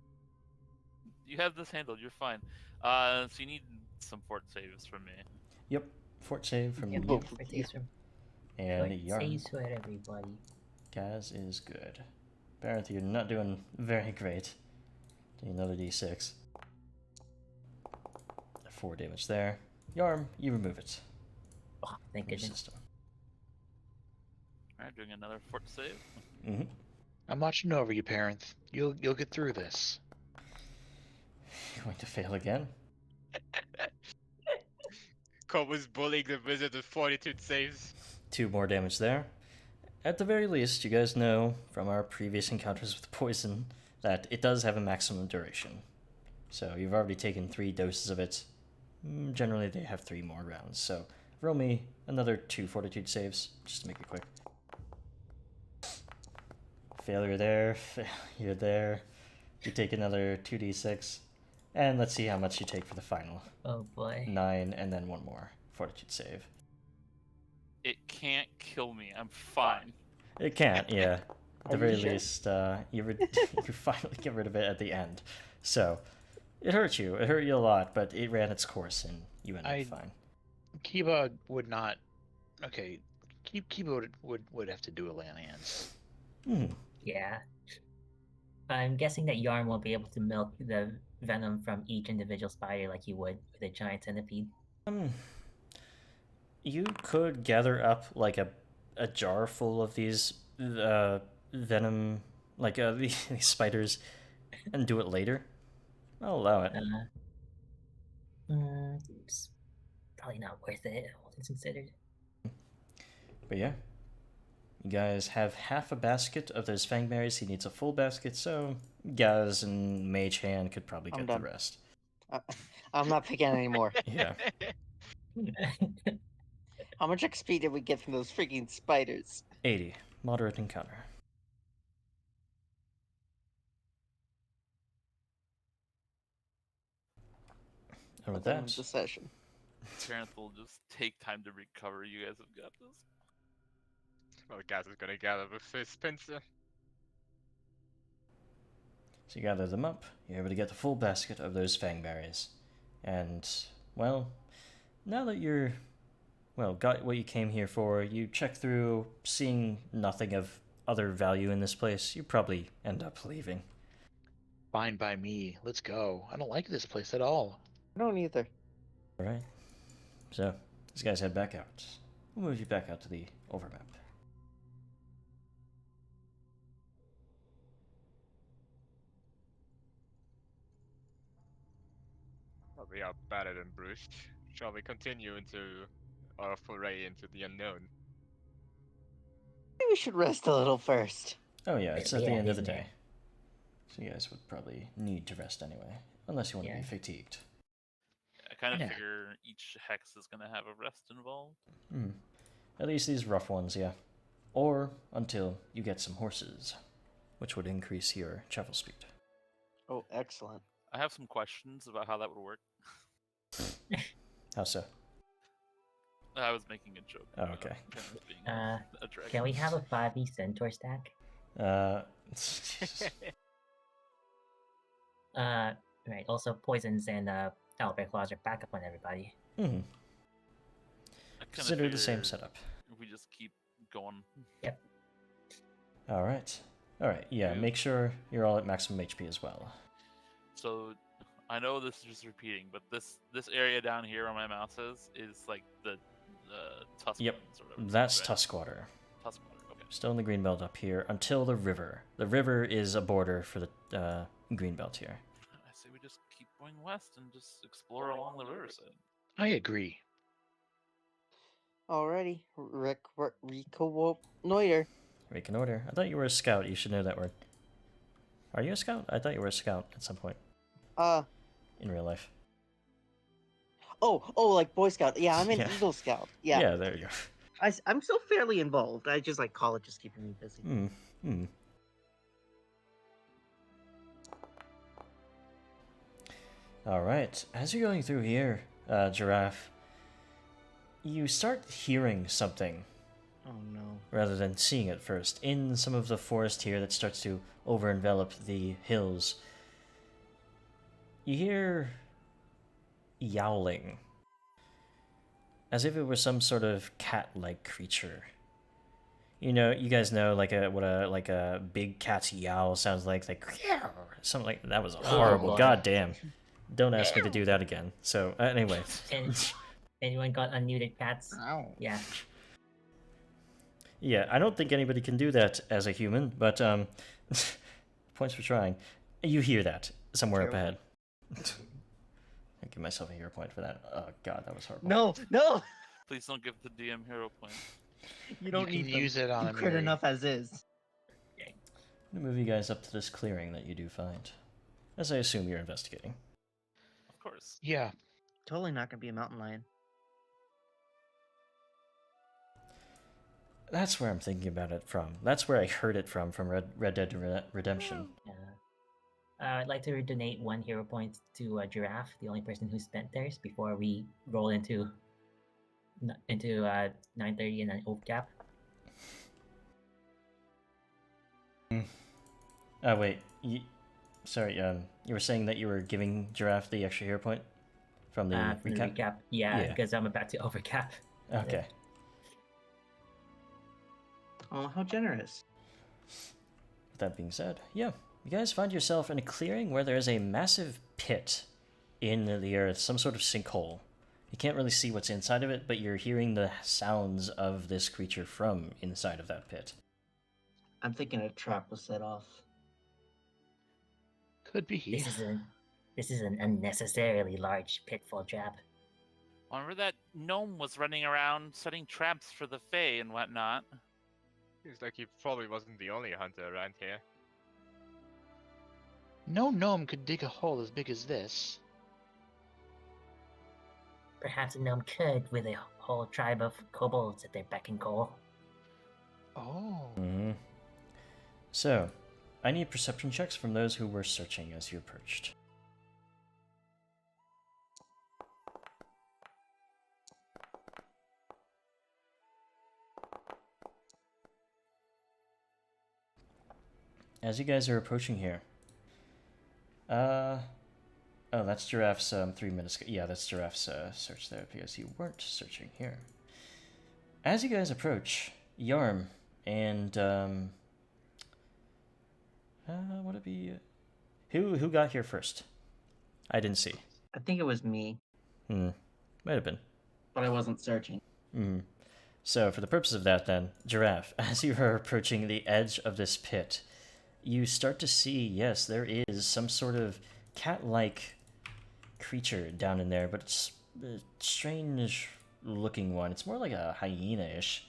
You have this handled, you're fine. So you need some fort saves from me.
Yep. Fort save from
Yeah,
you.
both.
for these from
And
Say
Yarm.
so at everybody.
Gaz is good. Barrett, you're not doing very great. Doing another d6. 4 damage there. Yarm, you remove it
Oh, thank
from your
goodness.
system.
Alright, doing another fort save.
Mm-hmm.
I'm watching over you, parents. You'll get through this.
Going to fail again.
Cobb was bullying the wizard with fortitude saves.
2 more damage there. At the very least, you guys know from our previous encounters with poison that it does have a maximum duration. So you've already taken 3 doses of it. Generally, they have 3 more rounds. So roll me another 2 fortitude saves, just to make it quick. Failure there, failure there. You take another 2d6. And let's see how much you take for the final.
Oh boy.
9, and then 1 more fortitude save.
It can't kill me, I'm fine.
It can't, yeah. At the
Are
very
you sure?
least, you finally get rid of it at the end. So, It hurt you. It hurt you a lot, but it ran its course, and you ended up fine.
Kiba would not. Okay, Kiba would have to do a lay on hands.
Yeah. I'm guessing that Yarn won't be able to milk the venom from each individual spider like you would with a giant centipede.
You could gather up like a jar full of these venom, like these spiders, and do it later. I'll allow it.
It's probably not worth it, all things considered.
But yeah, you guys have half a basket of those fangberries. He needs a full basket, so Gaz and Mage Hand could probably
I'm
get
done.
the rest.
I'm not picking anymore.
Yeah.
How much XP did we get from those freaking spiders?
80. Moderate encounter. And with
At the end
that,
of the session.
Terrence will just take time to recover. You guys have got this.
Well, Gaz is gonna gather with his pincer.
so you gather them up. You're able to get the full basket of those fangberries. And, well, now that you're, well, got what you came here for, you check through, seeing nothing of other value in this place, you probably end up leaving.
Fine by me. Let's go. I don't like this place at all.
I don't either.
Alright. So, these guys head back out. We'll move you back out to the overmap.
Well, we are battered and bruised. Shall we continue into our foray into the unknown?
Maybe we should rest a little first.
Oh yeah, it's at the
Yeah,
end of the
isn't it?
day. So you guys would probably need to rest anyway. Unless you want to be
Yeah.
fatigued.
I kind of
Yeah.
figure each hex is going to have a rest involved.
At least these rough ones, yeah. Or until you get some horses, which would increase your travel speed.
Oh, excellent.
I have some questions about how that would work.
How so?
I was making a joke.
Oh,
about
okay.
Terrence being
Uh,
a dragon.
Can we have a 5e centaur stack? Right. Also, poisons and owlbear claws are back up on everybody.
I kinda
Consider the same
figure
setup.
If we just keep going.
Alright. Alright, yeah,
Yeah.
make sure you're all at maximum HP as well.
So, I know this is just repeating, but this area down here where my mouse is like the tusk
Yep,
ones or whatever.
that's
right?
Tuskwater.
Tuskwater, okay.
Still in the Greenbelt up here until the river. The river is a border for the Greenbelt here.
I say we just keep going west and just explore along the riverside.
I agree.
Alrighty. Reconnoiter.
Reconnoiter. I thought you were a scout. You should know that word. Are you a scout? I thought you were a scout at some point in real life.
Oh, like Boy Scout. Yeah, I'm an
Yeah.
Eagle Scout. Yeah.
There you go.
I'm still fairly involved. I just like college is keeping me busy.
Alright, as you're going through here, Giraffe, you start hearing something
Oh no.
rather than seeing it first. In some of the forest here that starts to over-envelop the hills, you hear yowling. As if it was some sort of cat-like creature. You know, you guys know what a big cat's yowl sounds like something like that. Was horrible.
boy.
God damn. Don't ask me to do that again. So anyway,
And anyone got unmuted cats?
Ow.
Yeah.
yeah, I don't think anybody can do that as a human, but points for trying. You hear that somewhere up ahead. I give myself a hero point for that. Oh god, that was horrible.
No.
Please don't give the DM hero point.
You don't
You
need
can
them.
use it on
You
a
crit
Miri.
enough as is.
I'm gonna move you guys up to this clearing that you do find, as I assume you're investigating.
Of course.
Yeah.
Totally not gonna be a mountain lion.
That's where I'm thinking about it from. That's where I heard it from Red Dead Redemption.
Yeah. I'd like to donate 1 hero point to Giraffe, the only person who spent theirs before we roll into 9:30 and an overcap.
Oh wait, Sorry, you were saying that you were giving Giraffe the extra hero point from the
From the
recap?
recap. Yeah,
Yeah.
because I'm about to overcap.
Okay.
Oh, how generous.
With that being said, yeah, you guys find yourself in a clearing where there is a massive pit in the earth, some sort of sinkhole. You can't really see what's inside of it, but you're hearing the sounds of this creature from inside of that pit.
I'm thinking a trap was set off.
Could be.
This is an unnecessarily large pitfall trap.
Remember that gnome was running around setting traps for the Fae and whatnot.
Seems like he probably wasn't the only hunter around here.
No gnome could dig a hole as big as this.
Perhaps a gnome could with a whole tribe of kobolds at their beck and call.
Oh.
Mm-hmm. So, I need perception checks from those who were searching as you approached. As you guys are approaching here, oh, that's Giraffe's 3 minutes ago. Yeah, that's Giraffe's search there because you weren't searching here. As you guys approach, Jarm and would it be who got here first? I didn't see.
I think it was me,
Might have been.
but I wasn't searching.
So, for the purpose of that, then, Giraffe, as you are approaching the edge of this pit, you start to see, yes, there is some sort of cat-like creature down in there, but it's a strange-looking one. It's more like a hyena-ish.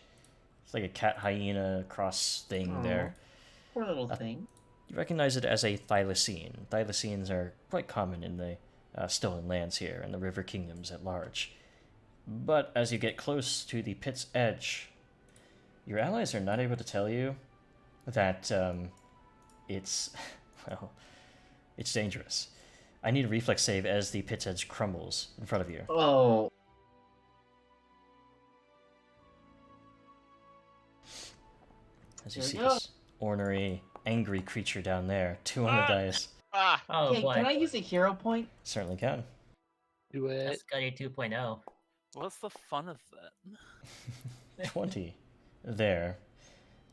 It's like a cat-hyena cross thing
Aw,
there.
Poor little thing.
You recognize it as a thylacine. Thylacines are quite common in the stolen lands here and the river kingdoms at large. But as you get close to the pit's edge, your allies are not able to tell you that it's, well, it's dangerous. I need a reflex save as the pit's edge crumbles in front of you.
Oh,
As you
There
see
we go.
this ornery, angry creature down there. 2 on the dice.
Ah!
Oh
hey,
boy.
can I use a hero point?
Certainly can.
Do it.
That's Scuddy 2.0.
What's the fun of that?
20 there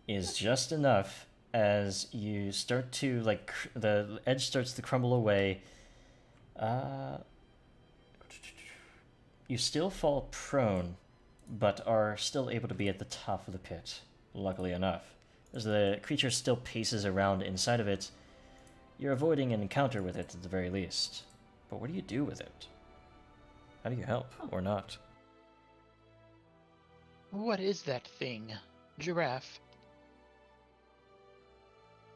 is just enough as you start to, like, the edge starts to crumble away. You still fall prone, but are still able to be at the top of the pit, luckily enough. As the creature still paces around inside of it, you're avoiding an encounter with it at the very least. But what do you do with it? How do you help, or not?
What is that thing? Giraffe.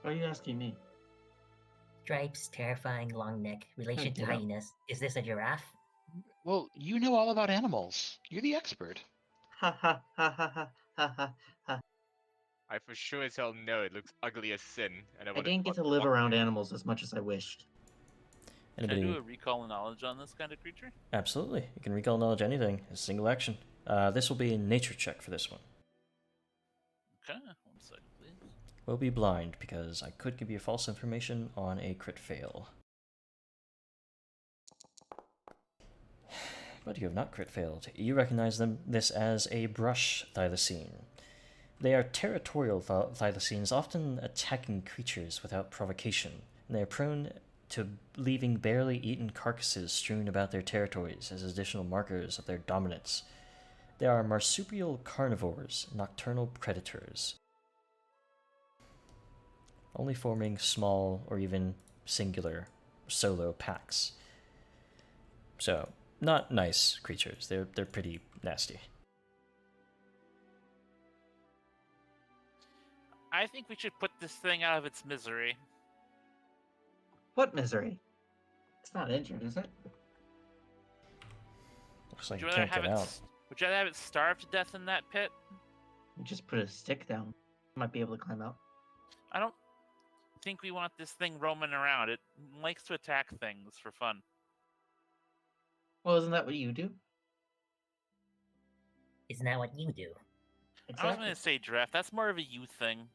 Why are you asking me?
Stripes, terrifying, long neck, relation to
get up.
hyenas. Is this a giraffe?
Well, you know all about animals. You're the expert.
Ha ha ha ha ha ha ha ha.
I for sure as hell know it looks ugly as sin, and I
I
want
didn't get to live around animals as much as I wished.
Can I
Anybody?
do a recall of knowledge on this kind of creature?
Absolutely. You can recall knowledge anything. It's a single action. This will be a nature check for this one.
Okay, 1 second, please.
Will be blind because I could give you false information on a crit fail. But you have not crit failed. You recognize this as a brush thylacine. They are territorial thylacines, often attacking creatures without provocation, and they are prone to leaving barely eaten carcasses strewn about their territories as additional markers of their dominance. They are marsupial carnivores, nocturnal predators, only forming small or even singular solo packs. So, not nice creatures. They're pretty nasty.
I think we should put this thing out of its misery.
What misery? It's not injured, is it?
Looks like
Would
it
you rather
can't
have
get
it?
out.
Would you rather have it starve to death in that pit?
You just put a stick down. Might be able to climb out.
I don't think we want this thing roaming around. It likes to attack things for fun.
Well, isn't that what you do?
Isn't that what you do?
I was going to say giraffe. That's more of a you thing.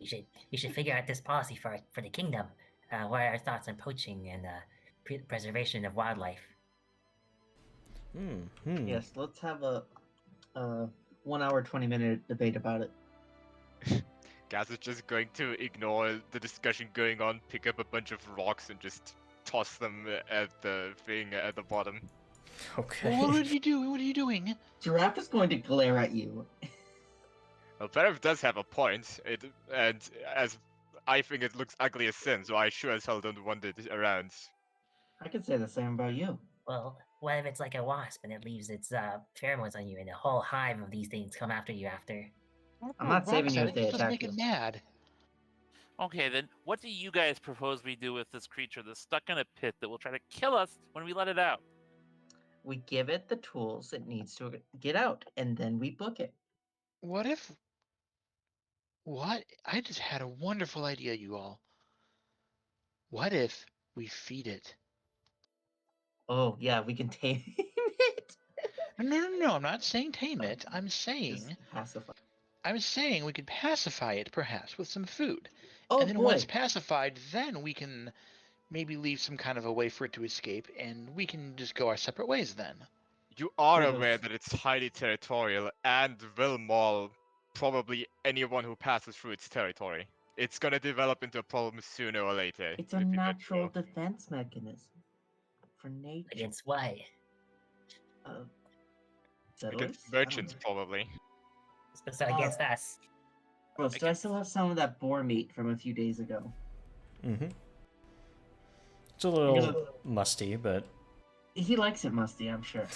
We should figure out this policy for the kingdom. What are our thoughts on poaching and preservation of wildlife?
Yes, let's have a 1 hour 20-minute debate about it.
Gaz is just going to ignore the discussion going on, pick up a bunch of rocks, and just toss them at the thing at the bottom.
Okay.
What are you doing? What are you doing?
Giraffe is going to glare at you.
Well, Parav does have a point, and as I think it looks ugly as sin, so I sure as hell don't want it around.
I could say the same about you.
Well, what if it's like a wasp and it leaves its pheromones on you, and a whole hive of these things come after you after?
I'm not saving you if they
Just
attack
make
you.
it mad.
Okay, then what do you guys propose we do with this creature that's stuck in a pit that will try to kill us when we let it out?
We give it the tools it needs to get out, and then we book it.
What if... What? I just had a wonderful idea, you all. What if we feed it?
Oh, yeah, we can tame it.
No, I'm not saying tame it. I'm
Just
saying
pacify.
we could pacify it, perhaps, with some food.
Oh,
And then
boy.
once pacified, then we can maybe leave some kind of a way for it to escape, and we can just go our separate ways then.
You are
Sort of.
aware that it's highly territorial and will maul probably anyone who passes through its territory. It's gonna develop into a problem sooner or later.
It's a
if you let
natural
go.
defense mechanism for nature.
Against what?
Against
Settlers? I don't
merchants,
know.
probably.
So against us.
Gross, do I still have some of that boar meat from a few days ago?
Mm-hmm. It's a little musty, but
He likes it musty, I'm sure.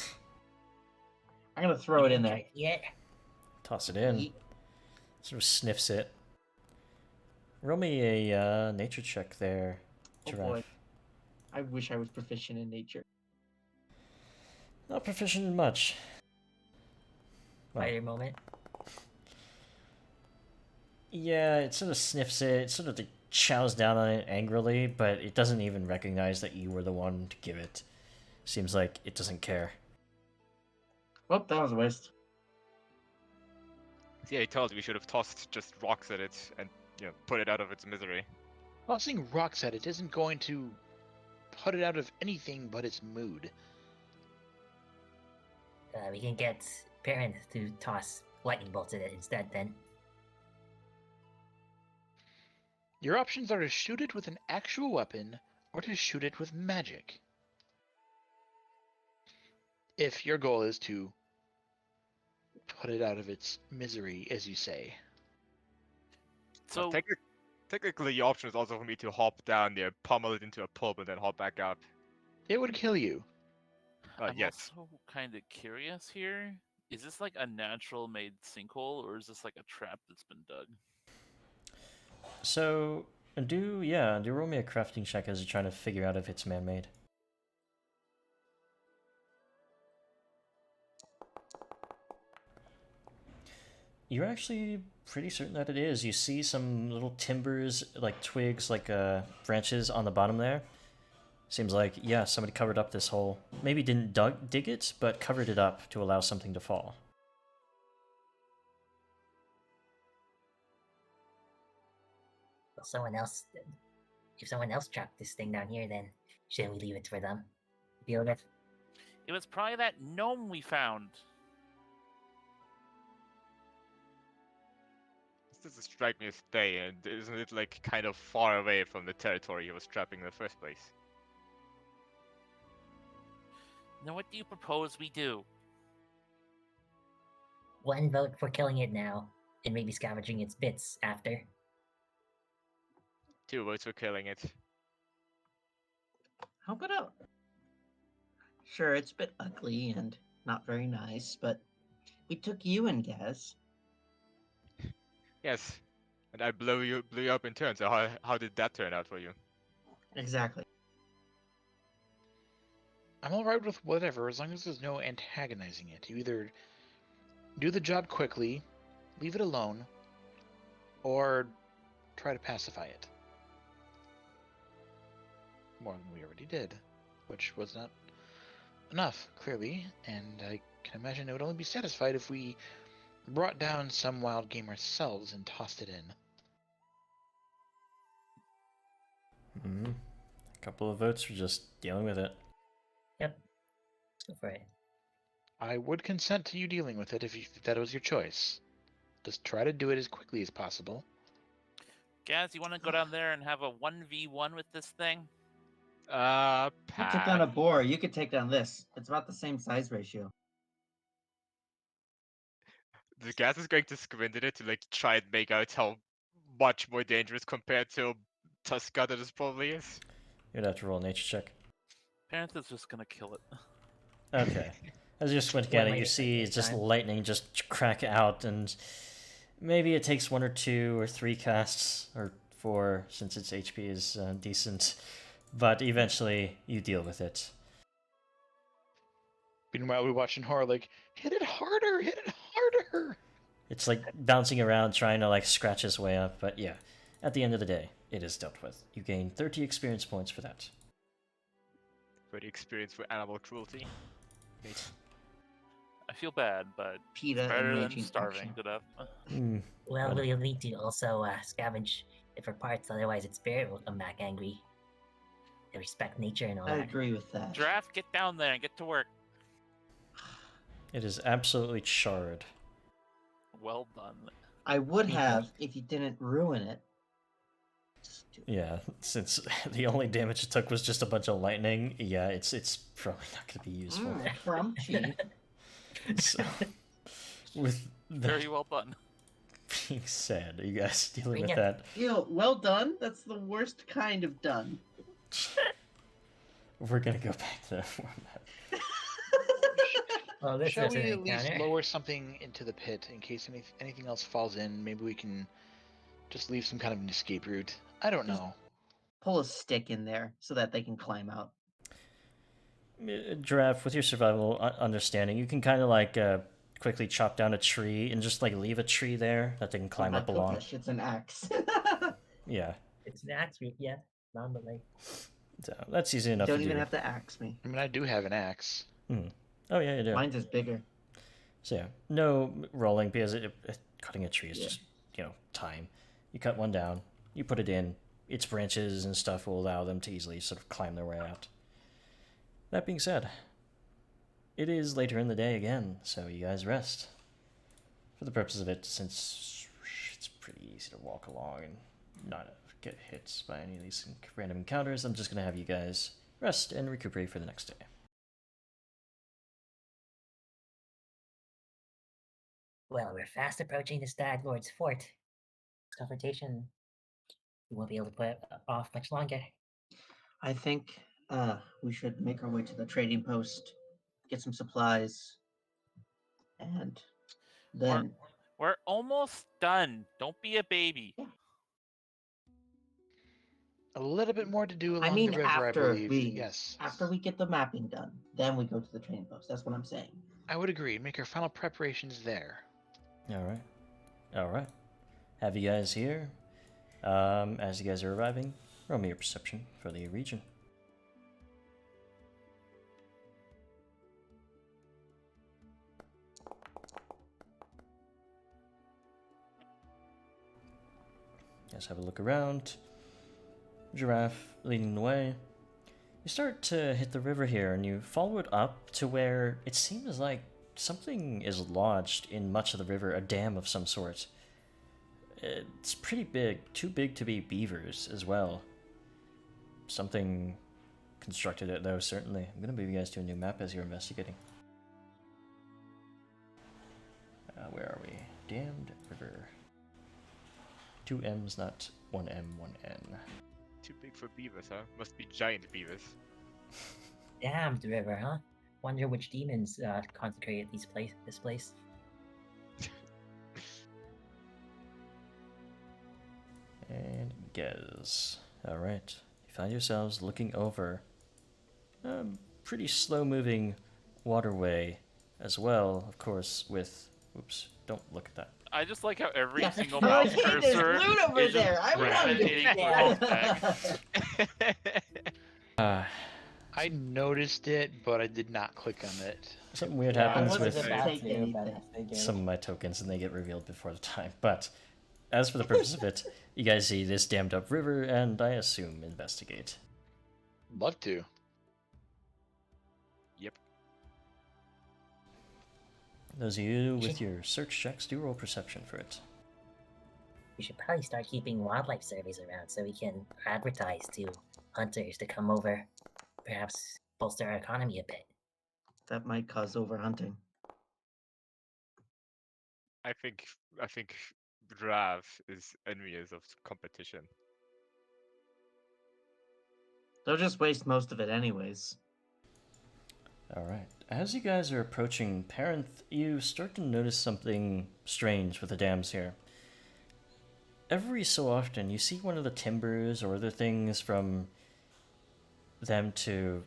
I'm gonna throw it in there.
Yeah.
toss it in.
Yeet.
Sort of sniffs it. Roll me a nature check there,
Oh
Giraffe.
boy. I wish I was proficient in nature.
Not proficient in much. Well,
Fighter moment.
yeah, it sort of sniffs it. It sort of like chows down on it angrily, but it doesn't even recognize that you were the one to give it. Seems like it doesn't care.
Well, that was a waste.
Yeah, he told you we should have tossed just rocks at it and put it out of its misery.
Tossing rocks at it isn't going to put it out of anything but its mood.
We can get Parent to toss lightning bolts at it instead then.
Your options are to shoot it with an actual weapon or to shoot it with magic. If your goal is to put it out of its misery, as you say.
So
Technically, the option is also for me to hop down there, pummel it into a pulp, and then hop back up.
It would kill you.
I'm
Yes.
also kind of curious here. Is this like a natural made sinkhole, or is this like a trap that's been dug?
So, do roll me a crafting check as you're trying to figure out if it's man-made. You're actually pretty certain that it is. You see some little timbers, like twigs, like branches on the bottom there. Seems like, yeah, somebody covered up this hole. Maybe didn't dig it, but covered it up to allow something to fall.
Well, if someone else trapped this thing down here, then shouldn't we leave it for them to deal with?
It was probably that gnome we found.
This doesn't strike me as stay, and isn't it like kind of far away from the territory he was trapping in the first place?
Now, what do you propose we do?
One vote for killing it now, and maybe scavenging its bits after.
2 votes for killing it.
How about Sure, it's a bit ugly and not very nice, but we took you in, Gaz.
Yes, and I blew you up in turn. So how did that turn out for you?
Exactly.
I'm alright with whatever, as long as there's no antagonizing it. You either do the job quickly, leave it alone, or try to pacify it. More than we already did, which was not enough, clearly, and I can imagine it would only be satisfied if we brought down some wild game ourselves and tossed it in.
A couple of votes for just dealing with it.
Yep. Let's go for it.
I would consent to you dealing with it if that was your choice. Just try to do it as quickly as possible.
Gaz, you want to go down there and have a 1v1 with this thing?
You took down
Pat.
a boar. You could take down this. It's about the same size ratio.
The gas is going to squint at it to like try and make out how much more dangerous compared to Tuska that it probably is.
You'd have to roll a nature check.
Panther's just gonna kill it.
Okay. As you're squinting
One
at it,
might
you
affect
see
this
just
time.
lightning just crack out, and maybe it takes 1 or 2 or 3 casts, or 4, since its HP is decent. But eventually, you deal with it.
Meanwhile, we're watching horror like, hit it harder, hit it harder.
It's like bouncing around, trying to like scratch its way up. But yeah, at the end of the day, it is dealt with. You gain 30 experience points for that.
For the experience with animal cruelty.
I feel bad, but
PETA
it's better than
enraging
starving
action.
to death.
Well,
Well-
we'll need to also scavenge it for parts, otherwise its spirit will come back angry. They respect nature and all
I
that.
agree with that.
Giraffe, get down there and get to work.
It is absolutely charred.
Well done.
I would
Me too.
have if you didn't ruin it. Stupid.
Yeah, since the only damage it took was just a bunch of lightning, yeah, it's probably not going to be useful.
Crunchy.
So, with that
Very well done.
being said, are you guys dealing
Bring
with
it.
that?
Ew, well done. That's the worst kind of done.
We're going to go back to the format.
Well, this
Shall
is
we
an
at least
encounter.
lower something into the pit in case anything else falls in? Maybe we can just leave some kind of an escape route. I don't
Just-
know.
Pull a stick in there so that they can climb out.
Giraffe, with your survival understanding, you can kind of like quickly chop down a tree and just like leave a tree there that they can climb
Not
up along.
Kotesh, it's an axe.
Yeah,
It's an axe root, yeah. Not but like
so that's easy enough
Don't
to
even
do.
have to axe me.
I mean, I do have an axe.
Oh yeah, you do.
Mine's is bigger.
So yeah, no rolling because cutting a tree is
Yeah.
just time. You cut one down, you put it in. Its branches and stuff will allow them to easily sort of climb their way out. That being said, it is later in the day again, so you guys rest. For the purpose of it, since it's pretty easy to walk along and not get hit by any of these random encounters, I'm just going to have you guys rest and recuperate for the next day.
well, we're fast approaching the Stag Lord's fort. This confrontation we won't be able to put it off much longer.
I think we should make our way to the trading post, get some supplies, and then
We're almost done. Don't be a baby.
A little bit more to do along
I mean
the river, I
after
believe.
we
Yes.
after we get the mapping done, then we go to the trading post. That's what I'm saying.
I would agree. Make our final preparations there.
All right. Have you guys here? As you guys are arriving, roll me your perception for the region. Guys have a look around. Giraffe leading the way. You start to hit the river here, and you follow it up to where it seems like something is lodged in much of the river, a dam of some sort. It's pretty big, too big to be beavers as well. Something constructed it though, certainly. I'm gonna move you guys to a new map as you're investigating. Where are we? Damned River. 2 M's, not 1 M, 1 N.
Too big for beavers, huh? Must be giant beavers.
Damned river, huh? Wonder which demons consecrated this place.
And Gez. Alright. You find yourselves looking over a pretty slow moving waterway as well, of course, with. Oops, don't look at that.
I just like how every
Yeah.
single
Oh,
mouse
hey, there's
cursor
loot over
is just
there. I wanted
gravitating
it.
towards back.
I noticed it, but I did not click on it.
Something weird
Yeah, I
happens
wasn't
with
about to, but I
figured.
some of my tokens and they get revealed before the time. But as for the purpose of it, You guys see this dammed up river, and I assume investigate.
Love to.
Yep.
Those of you with your search checks, do roll perception for it.
We should probably start keeping wildlife surveys around so we can advertise to hunters to come over. Perhaps bolster our economy a bit.
That might cause overhunting.
I think Rav is envious of competition.
They'll just waste most of it anyways.
Alright. As you guys are approaching Parenth, you start to notice something strange with the dams here. Every so often, you see one of the timbers or other things from them to...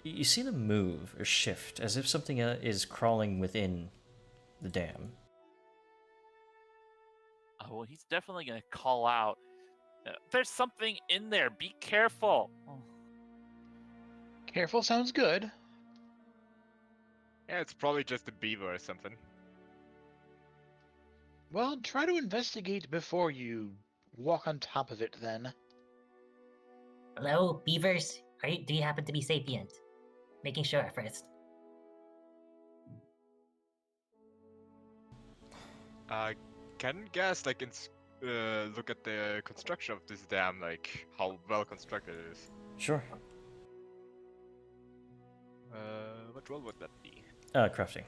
You see them move or shift, as if something is crawling within the dam.
Oh, well, he's definitely going to call out. There's something in there. Be careful. Oh.
Careful sounds good.
Yeah, it's probably just a beaver or something.
Well, try to investigate before you walk on top of it then.
Hello, beavers? Do you happen to be sapient? Making sure first.
Can guess like look at the construction of this dam, like how well constructed it is.
Sure.
What role would that be?
Crafting.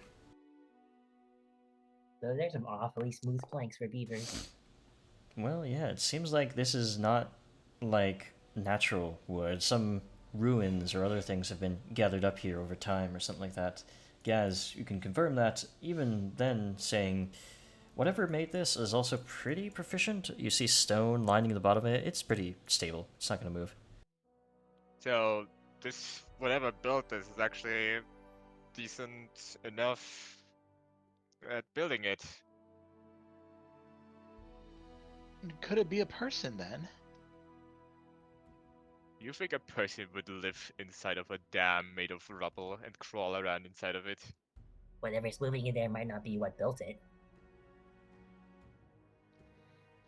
So there's some awfully smooth planks for beavers.
Well, yeah, it seems like this is not like natural wood. Some ruins or other things have been gathered up here over time or something like that. Gaz, you can confirm that, even then saying whatever made this is also pretty proficient. You see stone lining the bottom of it. It's pretty stable. It's not going to move.
So this whatever built this is actually decent enough at building it.
Could it be a person then?
You think a person would live inside of a dam made of rubble and crawl around inside of it?
Whatever's moving in there might not be what built it.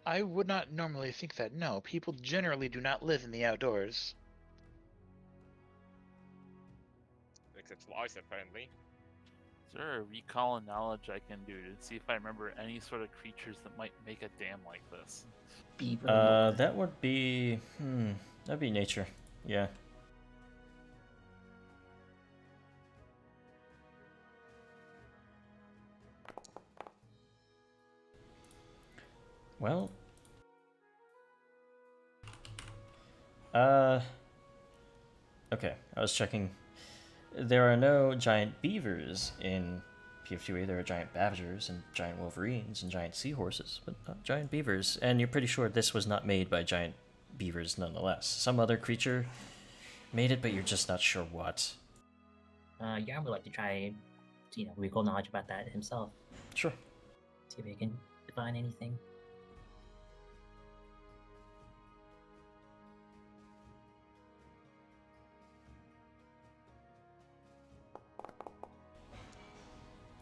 I would not normally think that, no. People generally do not live in the outdoors.
Except Lars, apparently.
Is there a recall and knowledge I can do to see if I remember any sort of creatures that might make a dam like this?
Beaver.
That would be... that'd be nature. Yeah. Well... Okay, I was checking. There are no giant beavers in PF2E. There are giant badgers and giant wolverines and giant seahorses, but not giant beavers. And you're pretty sure this was not made by giant beavers nonetheless. Some other creature made it, but you're just not sure what.
Jarm would like to try, recall knowledge about that himself.
Sure.
See if he can define anything.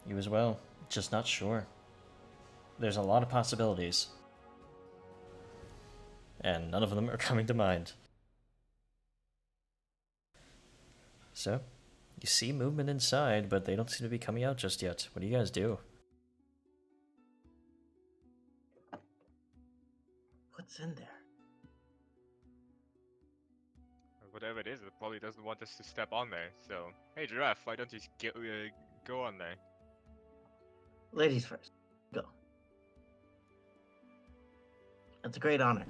You as well, just not sure. There's a lot of possibilities. And none of them are coming to mind. So, you see movement inside, but they don't seem to be coming out just yet. What do you guys do?
What's in there?
Whatever it is, it probably doesn't want us to step on there. So, hey Giraffe, why don't you go on there?
Ladies first. Go. That's a great honor.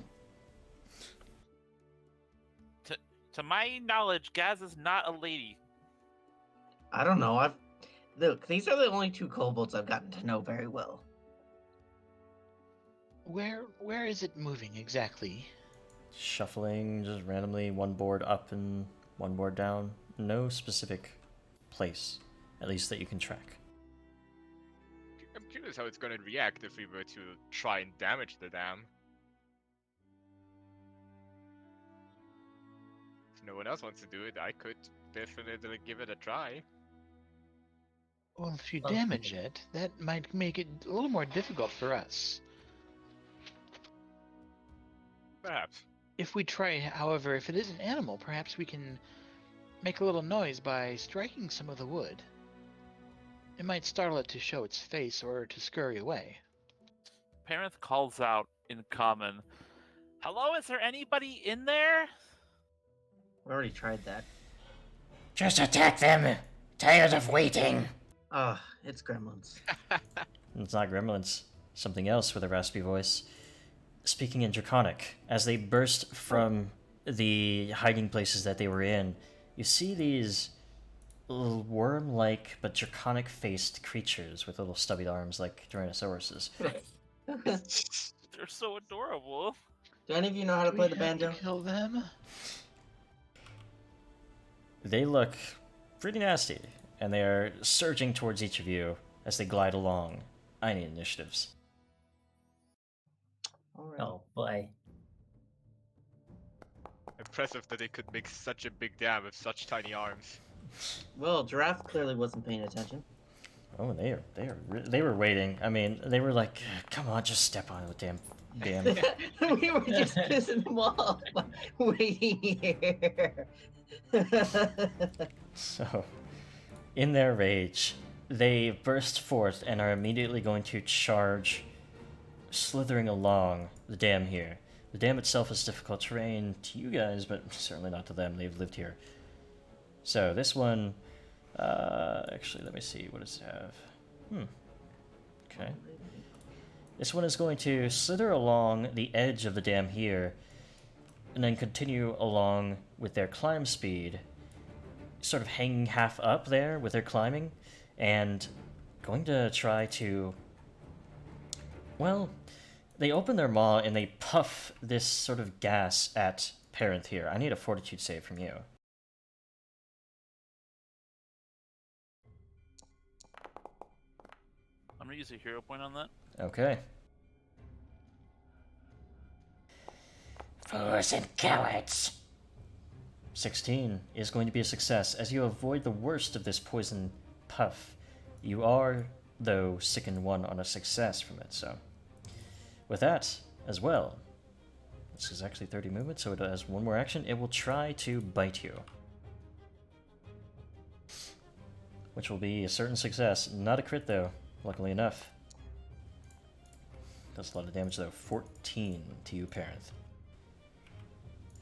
To my knowledge, Gaz is not a lady.
I don't know. Look, these are the only two kobolds I've gotten to know very well.
Where is it moving exactly?
Shuffling, just randomly, one board up and one board down. No specific place, at least that you can track.
I'm curious how it's going to react if we were to try and damage the dam. If no one else wants to do it, I could definitely give it a try.
Well, if you damage it, that might make it a little more difficult for us.
Perhaps.
If we try, however, if it is an animal, perhaps we can make a little noise by striking some of the wood. It might startle it to show its face or to scurry away.
Parenth calls out in common, "Hello, is there anybody in there?"
We already tried that.
Just attack them! Tired of waiting!
Ah, it's gremlins.
It's not gremlins. Something else with a raspy voice. Speaking in Draconic, as they burst from the hiding places that they were in, you see these little worm-like but draconic-faced creatures with little stubby arms like Tyrannosauruses.
They're so adorable.
Do any of you know how to
Do
play
we
the
have to
banjo?
kill them?
They look pretty nasty, and they are surging towards each of you as they glide along. I need initiatives.
Alright.
Oh boy.
Impressive that they could make such a big dam with such tiny arms.
Well, Giraffe clearly wasn't paying attention.
Oh, they were waiting. I mean, they were like, "Come on, just step on the damn."
We were just pissing them off by waiting here.
So, in their rage, they burst forth and are immediately going to charge, slithering along the dam here. The dam itself is difficult terrain to you guys, but certainly not to them. They've lived here. So this one, actually, let me see. What does it have? Okay. This one is going to slither along the edge of the dam here, and then continue along with their climb speed, sort of hanging half up there with their climbing, and going to try to, well, they open their maw and they puff this sort of gas at Parenth here. I need a fortitude save from you.
I'm gonna use a hero point on that.
Okay. Fools and cowards! 16 is going to be a success, as you avoid the worst of this poison puff. You are, though, sickened 1 on a success from it, so. With that, as well, this is actually 30 movement, so it has 1 more action. It will try to bite you, which will be a certain success. Not a crit, though, luckily enough. Does a lot of damage, though. 14 to you, Parenth.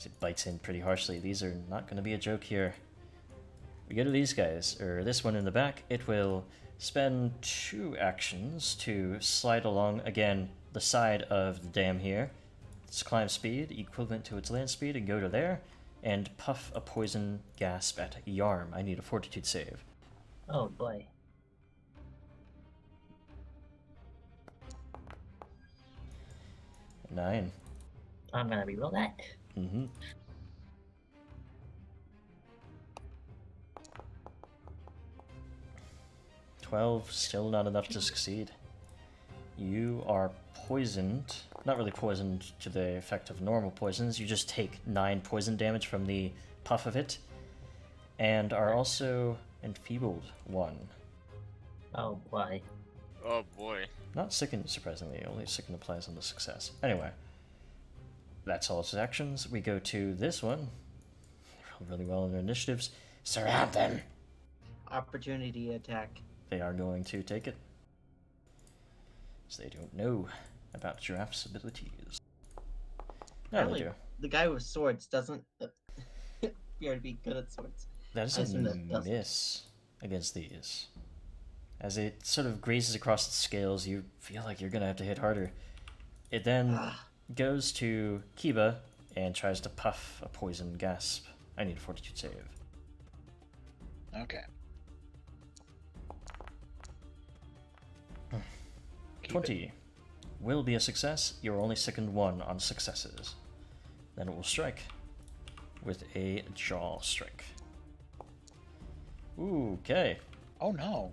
It bites in pretty harshly. These are not going to be a joke here. We go to these guys, or this one in the back. It will spend 2 actions to slide along, again, the side of the dam here. Its climb speed, equivalent to its land speed, and go to there, and puff a poison gasp at Jarm. I need a fortitude save.
Oh boy.
Nine.
I'm gonna reroll that.
Mm-hmm. $12, still not enough to succeed. You are poisoned. Not really poisoned to the effect of normal poisons. You just take 9 poison damage from the puff of it, and are also enfeebled 1.
Oh boy.
Oh boy.
Not sickened, surprisingly. Only sickened applies on the success. Anyway, that's all its actions. We go to this one. They roll really well in their initiatives. Surround them!
Opportunity attack.
They are going to take it, as they don't know about Giraffe's abilities. No,
Apparently,
they do.
the guy with swords doesn't appear to be good at swords.
That is
I assume that
a
doesn't.
miss against these. As it sort of grazes across the scales, you feel like you're going to have to hit harder. It then goes to Kiba and tries to puff a poison gasp. I need a fortitude save.
Okay.
20 will be a success. You're only sickened 1 on successes. Then it will strike with a jaw strike. Ooh, okay.
Oh no.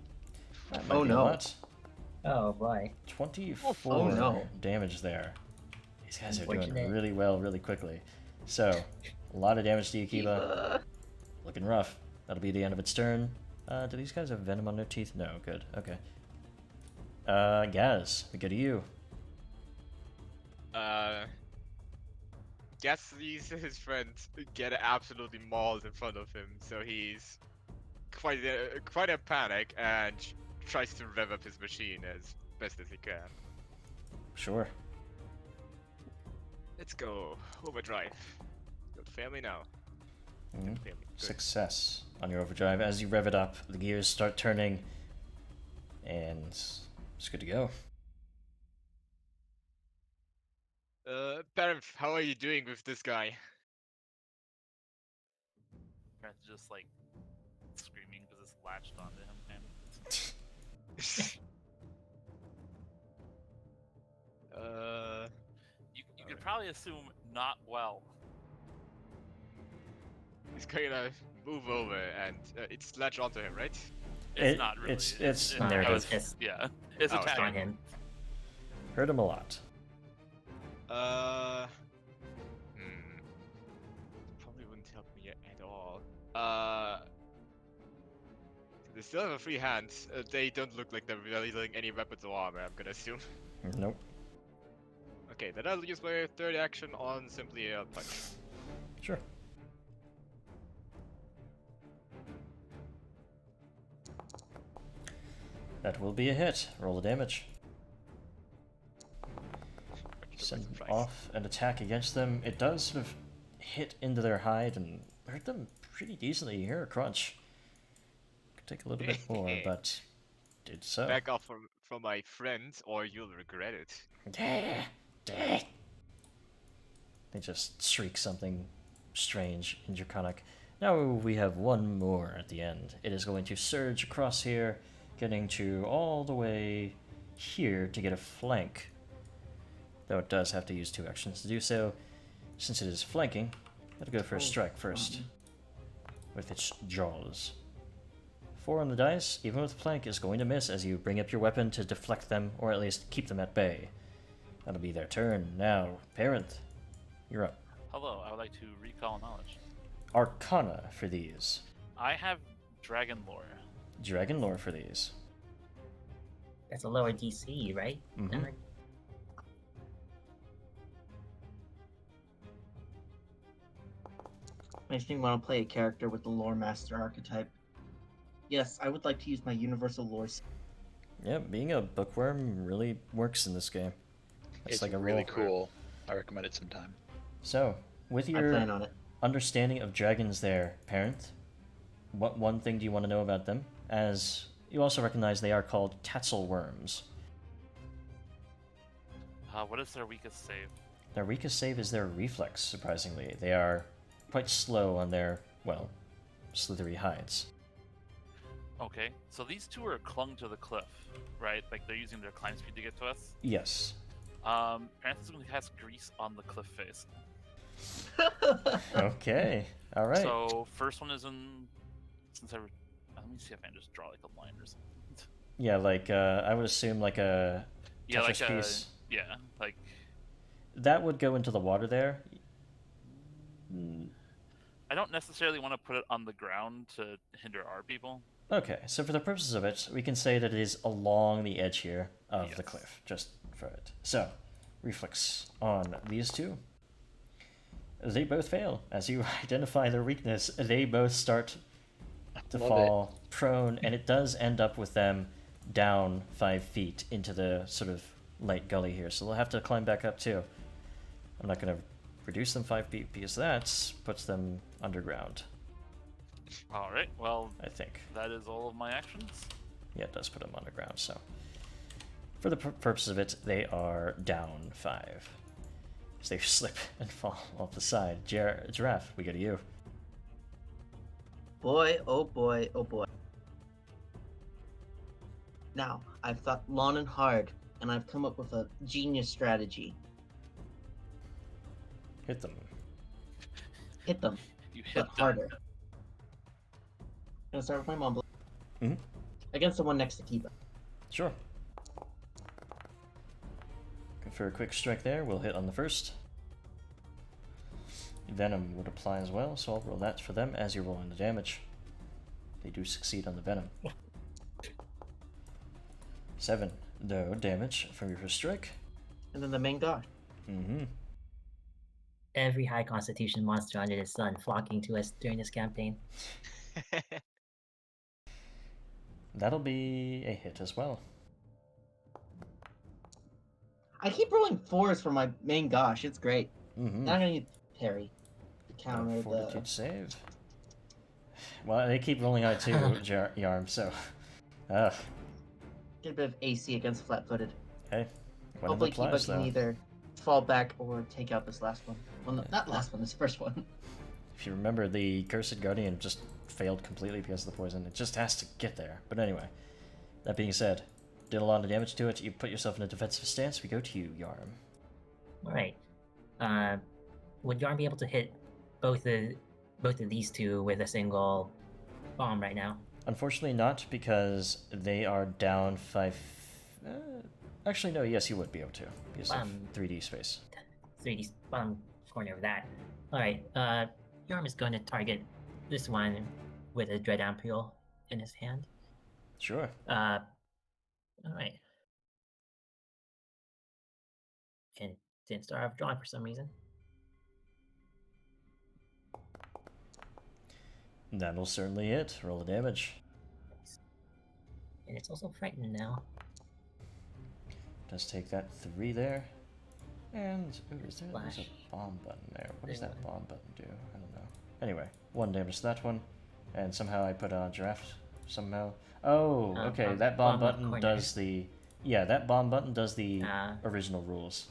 That might
Oh,
be
no.
a lot.
Oh boy.
24
Oh, no.
damage there. These guys are doing
Unfortunate.
really well, really quickly. So, a lot of damage to you, Kiba. Looking rough. That'll be the end of its turn. Do these guys have venom on their teeth? No, good. Okay. Gaz, we go to you.
Gets his friend get absolutely mauled in front of him, so he's quite a panic and tries to rev up his machine as best as he can.
Sure.
Let's go. Overdrive. Good family now.
Mhm.
Good family. Good.
Success on your overdrive. As you rev it up, the gears start turning, and it's good to go.
Baron, how are you doing with this guy?
Parents just like screaming because it's latched onto him. And you could probably assume not well.
He's gonna move over and it's latched onto him, right?
It's not really.
It's
I
narrative.
was just
Yeah, it's
Oh,
attacking
on him.
Hurt him a lot.
Probably wouldn't help me at all. They still have a free hand. They don't look like they're wielding any weapons or armor, I'm gonna assume.
Nope.
Okay, then I'll use my third action on simply a punch.
Sure. That will be a hit. Roll the damage. Send off an attack against them. It does sort of hit into their hide and hurt them pretty decently. You hear a crunch. Could take a little bit more, but did so.
Back off from my friends, or you'll regret it.
They just shriek something strange in Draconic. Now we have one more at the end. It is going to surge across here, getting to all the way here to get a flank. Though it does have to use 2 actions to do so. Since it is flanking, it'll go for a strike first. With its jaws. 4 on the dice, even with flank, is going to miss as you bring up your weapon to deflect them, or at least keep them at bay. That'll be their turn. Now, Parent, you're up.
Hello, I would like to recall knowledge.
Arcana for these.
I have dragon lore.
Dragon lore for these.
That's a lower DC, right?
Mhm.
Emmerich?
Makes me want to play a character with the lore master archetype. Yes, I would like to use my universal lore.
Yeah, being a bookworm really works in this game.
It's
like a
really
roll.
cool. I recommend it sometime.
So, with
I
your
plan on it.
understanding of dragons there, Parent, what one thing do you want to know about them? As you also recognize they are called tetzel worms.
What is their weakest save?
Their weakest save is their reflex, surprisingly. They are quite slow on their, well, slithery hides.
Okay, so these two are clung to the cliff, right? Like they're using their climb speed to get to us.
Yes.
Parents is going to cast grease on the cliff face.
Okay. All right.
So first one is in. Let me see if I can just draw like a line or something.
Yeah, like I would assume like a
Yeah,
Tetris
like
piece.
like
That would go into the water there.
I don't necessarily want to put it on the ground to hinder our people.
Okay, so for the purposes of it, we can say that it is along the edge here of the
Yes.
cliff, just for it. So, reflex on these two. They both fail. As you identify their weakness, they both start to
Love
fall prone, and it does end up with them down 5 feet into the sort of light gully here. So they'll have to climb back up too. I'm not going to reduce them 5 feet because that puts them underground,
All right, well,
I think.
that is all of my actions.
Yeah, it does put them underground, so. For the purpose of it, they are down 5. As they slip and fall off the side. Giraffe, we go to you.
Boy, oh boy, oh boy. Now, I've thought long and hard, and I've come up with a genius strategy.
Hit them.
Hit them,
You hit
but
them.
harder. Gonna start with my mumble.
Mhm.
Against the one next to Kiba.
Sure. Go for a quick strike there. We'll hit on the first. Venom would apply as well, so I'll roll that for them as you're rolling the damage. They do succeed on the venom. 7, no damage from your first strike.
And then the main guard.
Mm-hmm.
every high constitution monster under the sun flocking to us during this campaign.
That'll be a hit as well.
I keep rolling 4s for my main gosh. It's great.
Mm-hmm.
Now I'm gonna need parry to
Got a
counter
fortitude
the.
save. Well, they keep rolling out too, Jarm, so... Ugh.
Get a bit of AC against flat-footed.
Hey, when
Hopefully,
it applies,
Kiba can
though.
either fall back or take out this last one. Well, no, not last one. This first one.
If you remember, the Cursed Guardian just failed completely because of the poison. It just has to get there. But anyway, that being said, did a lot of damage to it. You put yourself in a defensive stance. We go to you, Jarm.
Alright. Would Yarn be able to hit both of these two with a single bomb right now?
Unfortunately not, because they are down 5... actually, no, yes, you would be able to. Because of 3D space.
3D bottom corner of that. Alright, Yarm is going to target this one with a Dread Ampule in his hand.
Sure.
Alright. And didn't start off drawing for some reason.
That'll certainly hit. Roll the damage.
And it's also frightened now.
Does take that 3 there. And, ooh, there's
Flash.
a bomb button there. What does
There
that bomb button do? I don't know. Anyway, 1 damage to that one. And somehow I put on giraffe somehow. Oh, okay, that bomb button
corner.
does the... Yeah, that bomb button does the
Ah.
original rules,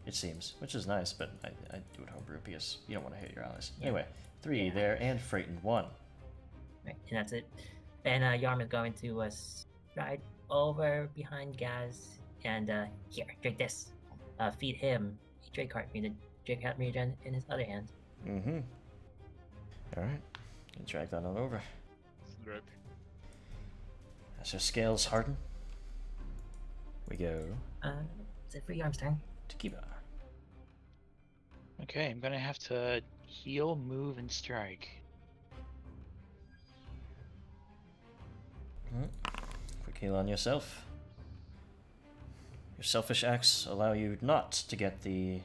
it seems. Which is nice, but I do it homebrew because you don't want to hit your allies.
Yeah.
Anyway, 3 there, and frightened 1.
Right, and that's it. And Yarm is going to stride over behind Gaz and here, drink this. Feed him a Drake Heart regen in his other hand.
Mm-hmm. Alright, drag that on over.
Rip.
As our scales harden, we go
Is it for Yarm's turn?
to Kiba.
Okay, I'm gonna have to heal, move, and strike.
Quick heal on yourself. Your selfish acts allow you not to get the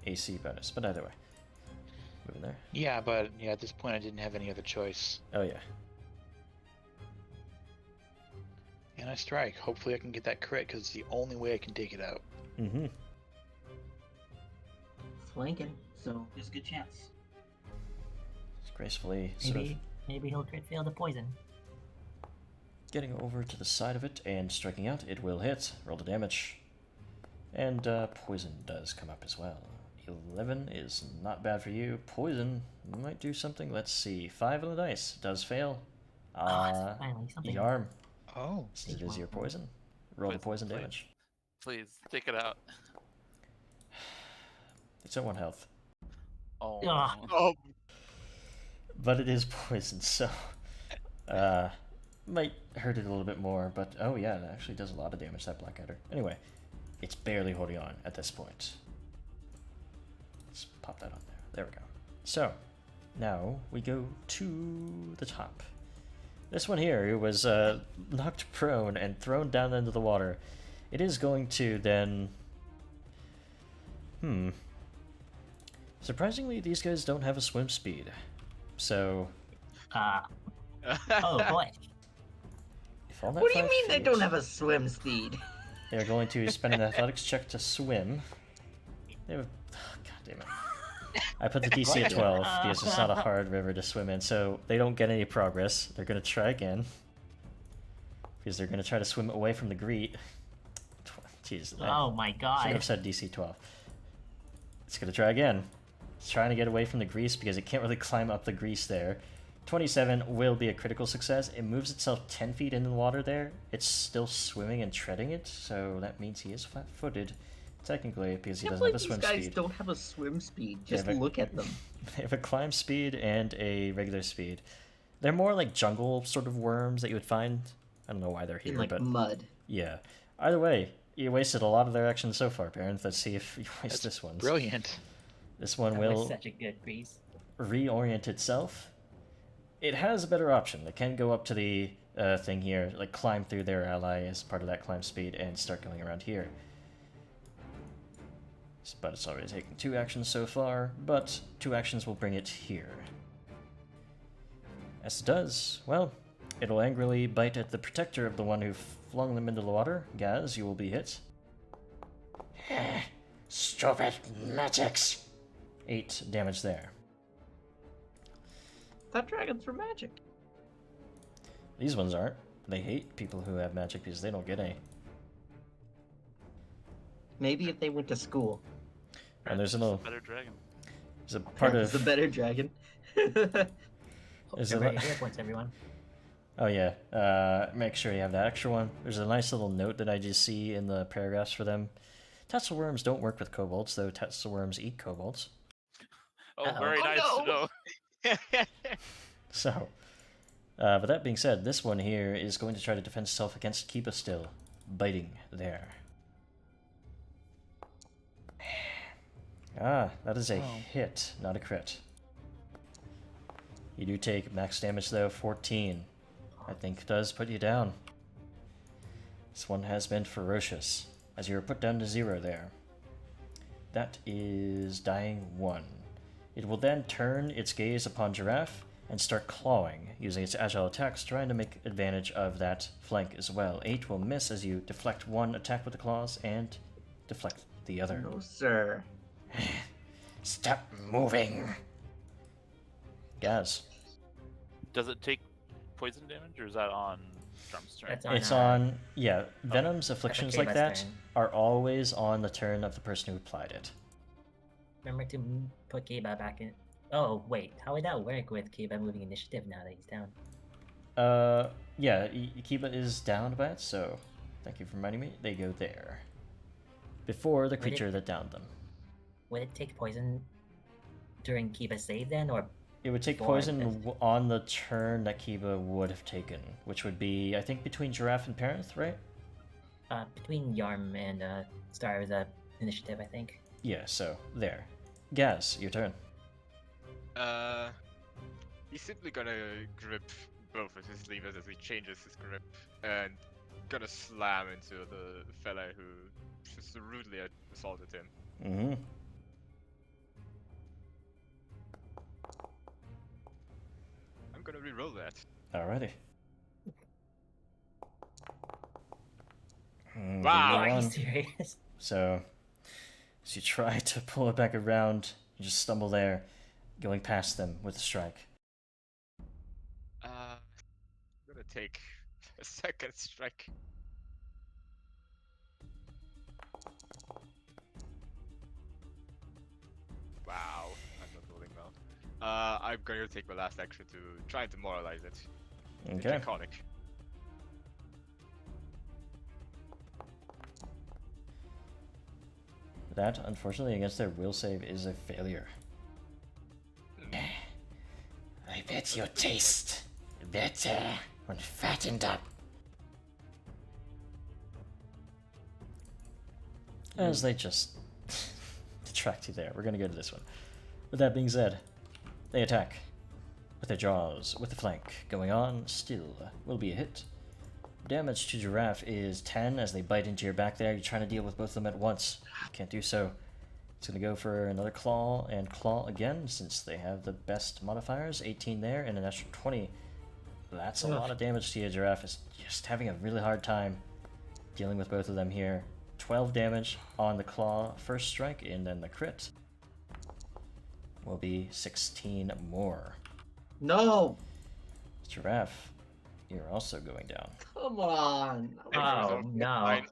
AC bonus, but either way. Moving there.
Yeah, but yeah, at this point I didn't have any other choice.
Oh yeah.
And I strike. Hopefully I can get that crit, because it's the only way I can take it out.
Mm-hmm.
Flanking, so there's a good chance.
Just gracefully sort of
Maybe he'll crit fail the poison.
getting over to the side of it and striking out. It will hit. Roll the damage. And poison does come up as well. 11 is not bad for you. Poison might do something. Let's see. 5 on the dice. Does fail.
It's finally something.
Yarm.
Oh.
Since it is your poison. Roll the poison
Please.
damage.
Please take it out.
It's at 1 health.
Oh.
Ugh.
Oh,
But it is poison, so might hurt it a little bit more, but oh yeah, it actually does a lot of damage, that Blackadder. Anyway, it's barely holding on at this point. Let's pop that on there. There we go. So, now we go to the top. This one here was knocked prone and thrown down into the water. It is going to then... Surprisingly, these guys don't have a swim speed. So...
Oh boy.
if all that
What do you
5
mean they
feet,
don't have a swim speed?
They're going to spend an athletics check to swim. They have... God damn it. I put the DC at 12 because it's not a hard river to swim in, so they don't get any progress. They're going to try again. Because they're going to try to swim away from the greet. Jeez.
Oh my
Should
god.
have said DC 12. It's going to try again. It's trying to get away from the grease because it can't really climb up the grease there. 27 will be a critical success. It moves itself 10 feet into the water there. It's still swimming and treading it, so that means he is flat-footed, technically, because he doesn't have a swim
these guys
speed.
don't have a swim speed. Just
but-
look at them.
They have a climb speed and a regular speed. They're more like jungle sort of worms that you would find. I don't know why they're here,
In like
but
mud.
yeah. Either way, you wasted a lot of their actions so far, Baron. Let's see if you waste
That's
this one.
brilliant.
This one
That was
will
such a good breeze.
reorient itself. It has a better option. It can go up to the thing here, like climb through their ally as part of that climb speed and start going around here. But it's already taken 2 actions so far, but 2 actions will bring it here. As it does, well, it'll angrily bite at the protector of the one who flung them into the water. Gaz, you will be hit. Stupid magics! 8 damage there.
Thought dragons were magic.
These ones aren't. They hate people who have magic because they don't get any.
Maybe if they went to school.
And there's a
Perhaps
little...
better dragon.
There's a part
It's
of...
a better dragon.
Is it
Everybody
li-
hit points, everyone.
Oh yeah, make sure you have that extra one. There's a nice little note that I just see in the paragraphs for them. Tetzel worms don't work with kobolds, though tetzel worms eat kobolds.
Oh,
Uh-oh.
very
Oh,
nice to
no.
know.
So, but that being said, this one here is going to try to defend itself against Kiba still. Biting there. Ah, that is a hit, not a crit. You do take max damage though, 14. I think does put you down. This one has been ferocious, as you are put down to 0 there. That is dying 1. It will then turn its gaze upon Giraffe and start clawing, using its agile attacks, trying to make advantage of that flank as well. 8 will miss as you deflect 1 attack with the claws and deflect the other.
No, sir.
Stop moving! Gaz.
Does it take poison damage, or is that on Jarm's turn?
That's on,
It's on, yeah, Venom's
that's
afflictions
okay,
like
that's
that
fine.
are always on the turn of the person who applied it.
Remember to put Kiba back in. Oh, wait. How would that work with Kiba moving initiative now that he's down?
Yeah, Kiba is downed by it, so thank you for reminding me. They go there. Before the
Would it-
creature that downed them.
Would it take poison during Kiba's save then, or
It would take
Before
poison
this.
on the turn that Kiba would have taken, which would be, I think, between Giraffe and Parenth, right?
between Jarm and Star was a initiative, I think.
Yeah, so there. Gaz, your turn.
He's simply gonna grip both of his levers as he changes his grip and gonna slam into the fella who just rudely assaulted him.
Mm-hmm.
I'm gonna re-roll that.
Alrighty.
Wow.
Are you
One.
serious?
So, as you try to pull it back around, you just stumble there, going past them with a strike.
I'm gonna take a second strike. Wow, I'm not rolling well. I'm going to take my last action to try and demoralize it.
Okay.
Draconic.
That, unfortunately, against their will save is a failure. I bet you taste better when fattened up. As they just detract you there. We're gonna go to this one. With that being said, they attack with their jaws, with the flank. Going on, still will be a hit. Damage to Giraffe is 10 as they bite into your back there. You're trying to deal with both of them at once. You can't do so. It's going to go for another claw and claw again since they have the best modifiers. 18 there and an extra 20. That's a lot of damage to you. Giraffe is just having a really hard time dealing with both of them here. 12 damage on the claw first strike, and then the crit will be 16 more.
No!
Giraffe, you're also going down.
Come on!
Oh, no.
Fine.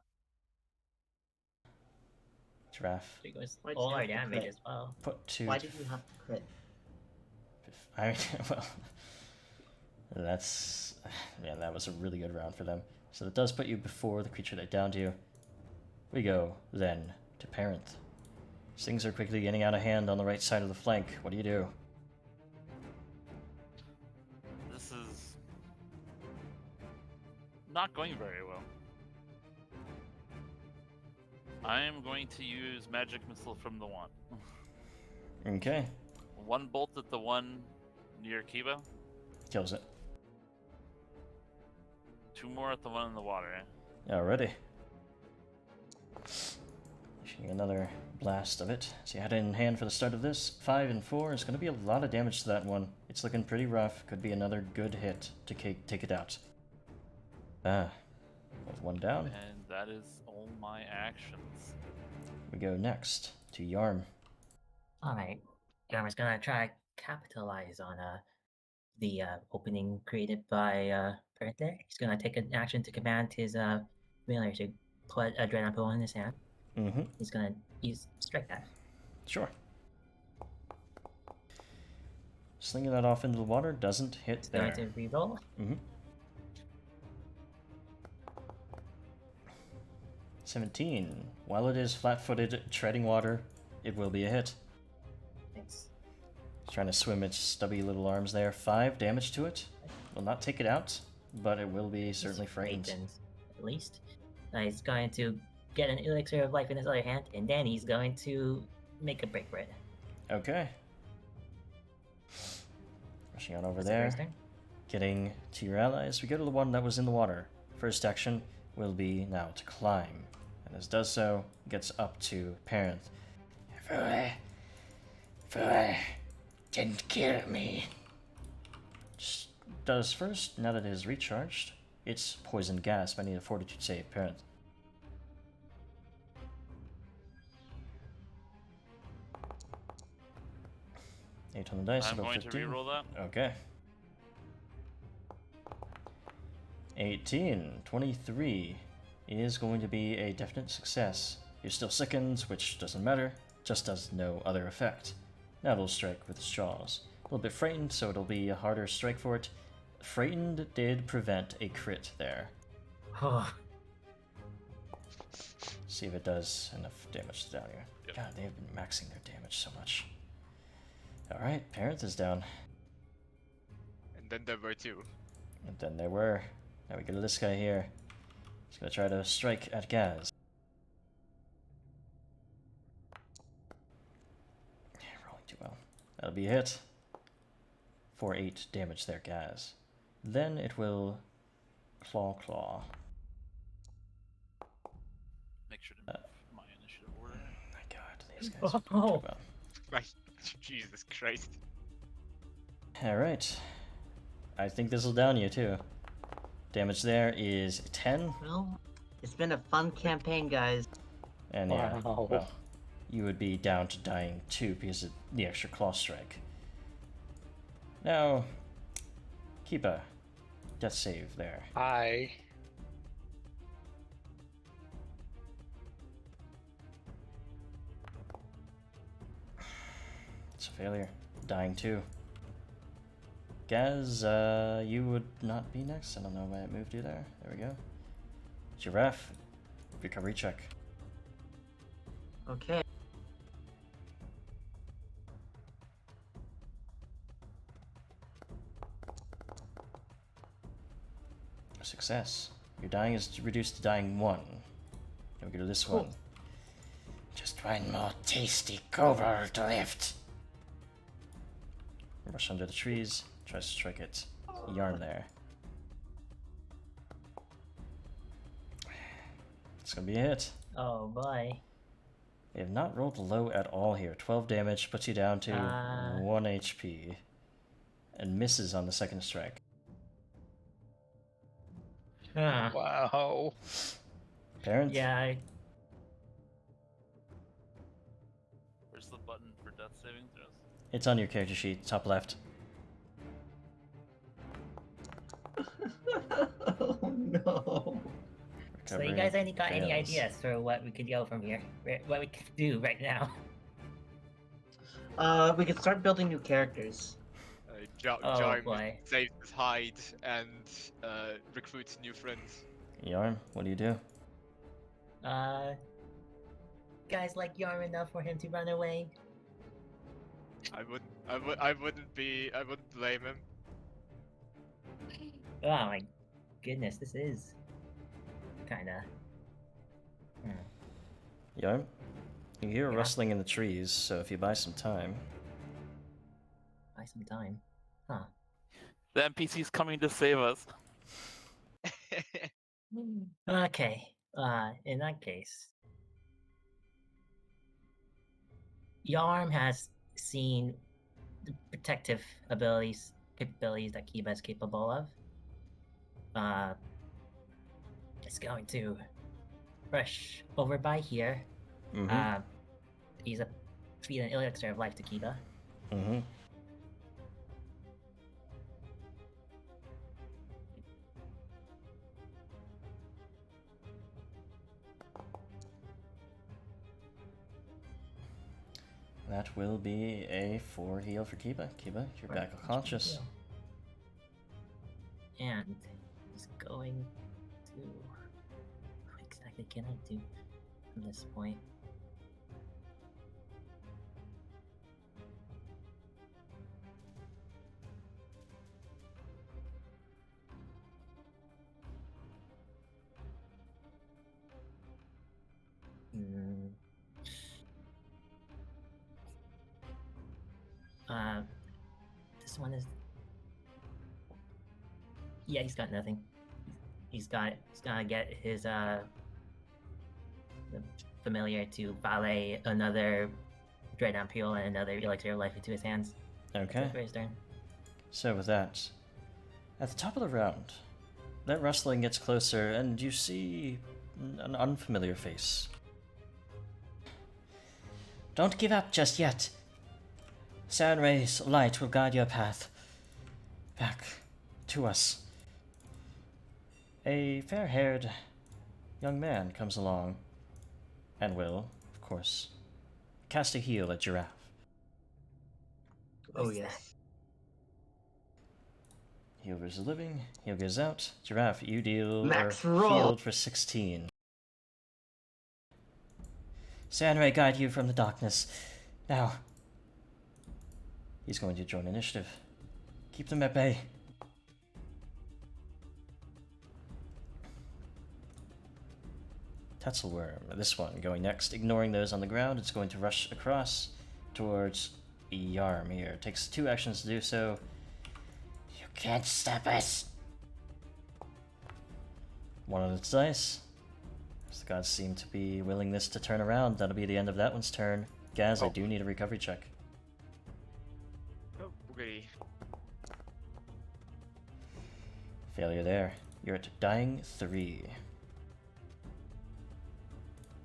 Giraffe,
There goes
Why'd
all
you
our
have to
damage
crit?
as well.
put 2.
Why did you have to crit?
I mean, well, that's, yeah, that was a really good round for them. So that does put you before the creature that downed you. We go, then, to Parenth. Things are quickly getting out of hand on the right side of the flank. What do you do?
This is not going very well. I am going to use magic missile from the one.
Okay,
One bolt at the one near Kiba,
kills it.
2 more at the one in the water.
Alrighty. Shooting another blast of it. So you had it in hand for the start of this. 5 and 4 is going to be a lot of damage to that one. It's looking pretty rough. Could be another good hit to take it out. With one down.
And that is all my actions.
We go next to Yarm.
Alright. Jarm is gonna try to capitalize on the opening created by Parrot there. He's gonna take an action to command his mailer to put a dread apple in his hand.
Mm-hmm.
He's gonna use strike that.
Sure. Slinging that off into the water doesn't hit
He's
there.
going to reroll.
Mm-hmm. 17. While it is flat-footed, treading water, it will be a hit.
Thanks.
It's trying to swim its stubby little arms there. 5 damage to it. Will not take it out, but it will be certainly frightened.
At least. He's going to get an elixir of life in his other hand, and then he's going to make a break for it.
Okay. Rushing on over
That's the
there.
first turn.
Getting to your allies. We go to the one that was in the water. First action will be now to climb. And as does so, gets up to Parent. Fool, didn't kill me. Just does first, now that it is recharged, it's poison gas. I need a fortitude save, Parent. Eight on the dice,
I'm
about
going
15.
to reroll that.
Okay. 18, 23 is going to be a definite success. You're still sickened, which doesn't matter, just does no other effect. Now it'll strike with its jaws. A little bit frightened, so it'll be a harder strike for it. Frightened did prevent a crit there. See if it does enough damage down here.
Yep.
God, they have been maxing their damage so much. Alright, Parent is down.
And then there were two.
And then there were. Now we go to this guy here. He's gonna try to strike at Gaz. Yeah, rolling too well. That'll be a hit. For 8 damage there, Gaz. Then it will claw.
Make sure to move my initiative order.
My god, these guys are doing
Oh.
too well.
Right. Jesus Christ.
Alright. I think this will down you too. Damage there is 10.
Well, it's been a fun campaign, guys.
And yeah,
Wow.
well, you would be down to dying too because of the extra claw strike. Now, keep a death save there.
Hi.
It's a failure. Dying too. Gaz, you would not be next. I don't know why it moved you there. There we go. Giraffe, recovery check.
Okay.
Success. Your dying is reduced to dying 1. Now we go to this one. Just one more tasty kobold to lift. Rush under the trees. Tries to strike it. Yarn there. It's gonna be a hit.
Oh boy.
They have not rolled low at all here. 12 damage puts you down to 1 HP. And misses on the second strike.
Huh.
Wow.
Parent?
Yeah,
Where's the button for death saving throws?
It's on your character sheet, top left.
Oh no.
so you
Recovery
guys got any
fails.
ideas for what we could go from here? What we could do right now?
We could start building new characters.
Oh,
Jarm
boy.
saves his hide and recruits new friends.
Yarn, what do you do?
Guys like Yarm enough for him to run away?
I wouldn't blame him.
Oh my goodness, this is kinda...
Yarn? You hear a
Yeah.
rustling in the trees, so if you buy some time.
Buy some time. Huh.
The NPC's coming to save us.
Okay. In that case, Yarm has seen the protective capabilities that Kiba is capable of. It's going to rush over by here.
Mm-hmm.
He's a feed an elixir of life to Kiba.
Mm-hmm. That will be a 4 heal for Kiba. Kiba, you're back unconscious.
And he's going to. What exactly can I do from this point? This one is. Yeah, he's got nothing. He's gonna get his the familiar to valet another Dread Peel and another Elixir of Life into his hands.
Okay.
That's it for his turn.
So with that, at the top of the round, that rustling gets closer, and you see an unfamiliar face. Don't give up just yet. Sunray's light will guide your path back to us. A fair-haired young man comes along and will, of course, cast a heal at Giraffe.
Oh
Nice.
yes.
Heal versus living. Heal goes out. Giraffe, you deal
Max
or
roll.
healed for 16. Sunray guide you from the darkness. Now, he's going to join initiative. Keep them at bay. Tetzelworm, this one going next. Ignoring those on the ground, it's going to rush across towards Jarm here. It takes 2 actions to do so. You can't stop us. 1 on its dice. The gods seem to be willing this to turn around. That'll be the end of that one's turn. Gaz, I do need a recovery check.
Oh, goody.
Failure there. You're at dying 3.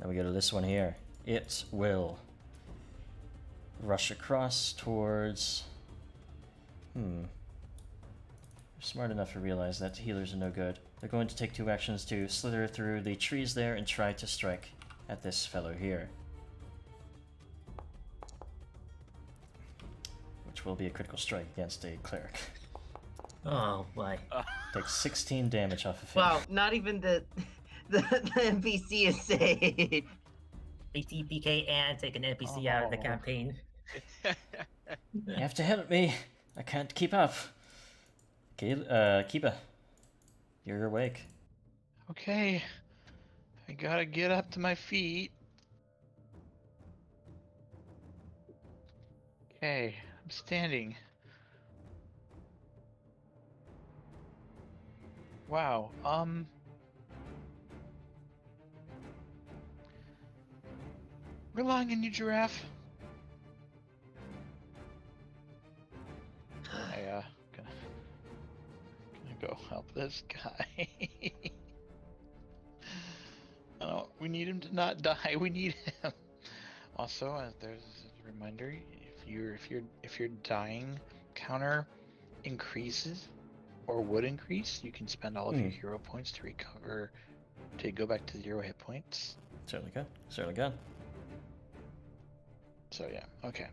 Now we go to this one here. It will rush across towards... You're smart enough to realize that healers are no good. They're going to take 2 actions to slither through the trees there and try to strike at this fellow here. Which will be a critical strike against a cleric.
Oh boy.
Takes 16 damage off of him.
Wow, not even the NPC is safe.
A TPK and take an NPC out of the campaign.
You have to help me. I can't keep up. Okay, Kiba. You're awake.
Okay. I gotta get up to my feet. Okay, I'm standing. Wow, relying on you, Giraffe. Gonna go help this guy. We need him to not die. We need him. Also, there's a reminder: if your dying counter increases or would increase, you can spend all of your hero points to recover, to go back to 0 hit points.
Certainly good. Certainly good.
So yeah, okay.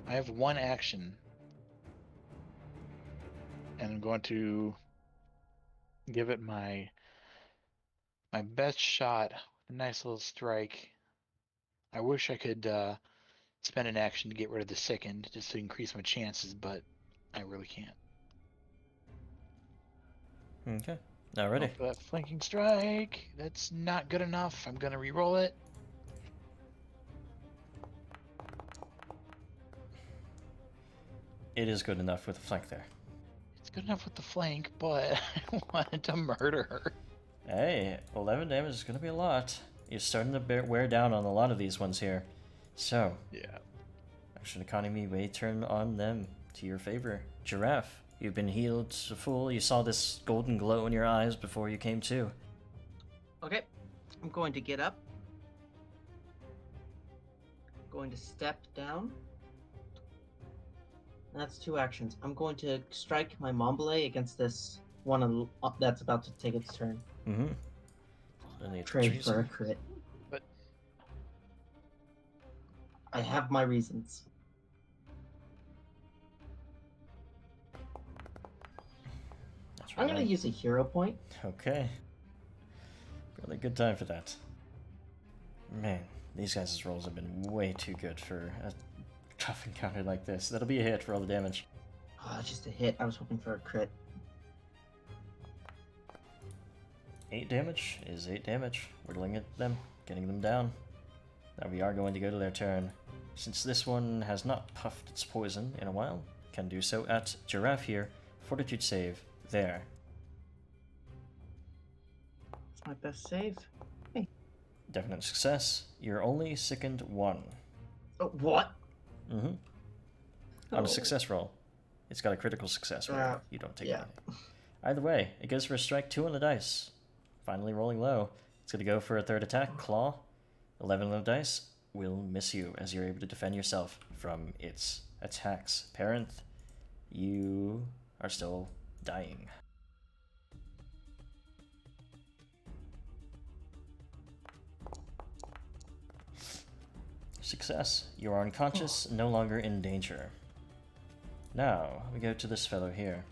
I have 1 action, and I'm going to give it my best shot. A nice little strike. I wish I could spend an action to get rid of the second, just to increase my chances, but I really can't.
Okay. Now ready.
Go for that flanking strike. That's not good enough. I'm gonna re-roll it.
It is good enough with a flank there.
It's good enough with the flank, but I wanted to murder her.
Hey, 11 damage is going to be a lot. You're starting to wear down on a lot of these ones here. So,
Yeah.
action economy may turn on them to your favor. Giraffe, you've been healed to full. You saw this golden glow in your eyes before you came to.
Okay, I'm going to get up. Going to step down. That's 2 actions. I'm going to strike my Mombele against this one that's about to take its turn.
Mm-hmm.
Pray for a crit.
But
I have my reasons. I'm going to use a hero point.
Okay. Really good time for that. Man, these guys' rolls have been way too good for a tough encounter like this. That'll be a hit for all the damage.
Oh, just a hit. I was hoping for a crit.
8 damage is 8 damage. Whittling at them, getting them down. Now we are going to go to their turn. Since this one has not puffed its poison in a while, can do so at Giraffe here. Fortitude save. There.
It's my best save. Hey.
Definite success. You're only sickened 1.
Oh, what?
Mm-hmm. On a success roll. It's got a critical success roll. You don't take anything. Either way, it goes for a strike 2 on the dice. Finally rolling low. It's going to go for a 3rd attack. Claw. 11 on the dice will miss you as you're able to defend yourself from its attacks. Parent, you are still dying. Success. You are unconscious, no longer in danger. Now, we go to this fellow here.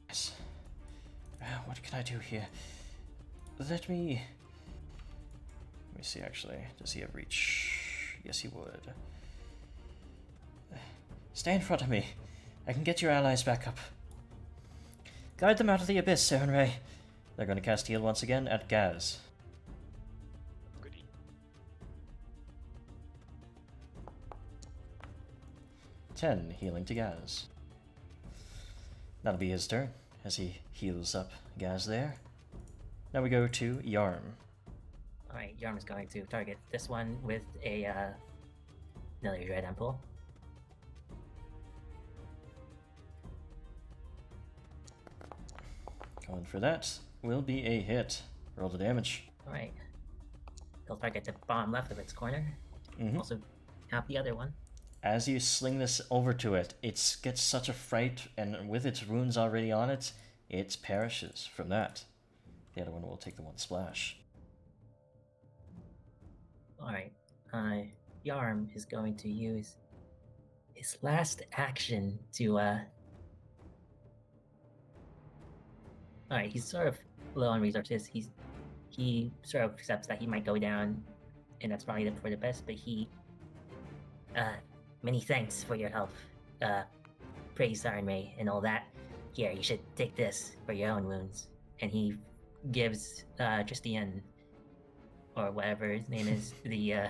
Yes. What can I do here? Let me see, actually. Does he have reach? Yes, he would. Stay in front of me. I can get your allies back up. Guide them out of the abyss, Seven Ray. They're going to cast heal once again at Gaz.
Goodie.
10 healing to Gaz. That'll be his turn as he heals up Gaz there. Now we go to Jarm.
Alright, Jarm is going to target this one with a another Dread Ample.
Going for that will be a hit. Roll the damage.
Alright. He'll target the bottom left of its corner.
Mhm.
Also have the other one.
As you sling this over to it, it gets such a fright, and with its wounds already on it, it perishes from that. The other one will take the 1 splash.
Alright. Jarm is going to use his last action to Alright, he's sort of low on resources. He sort of accepts that he might go down, and that's probably for the best, but he many thanks for your help. Praise Ray and all that. Here, you should take this for your own wounds. And he gives Tristian, or whatever his name is, the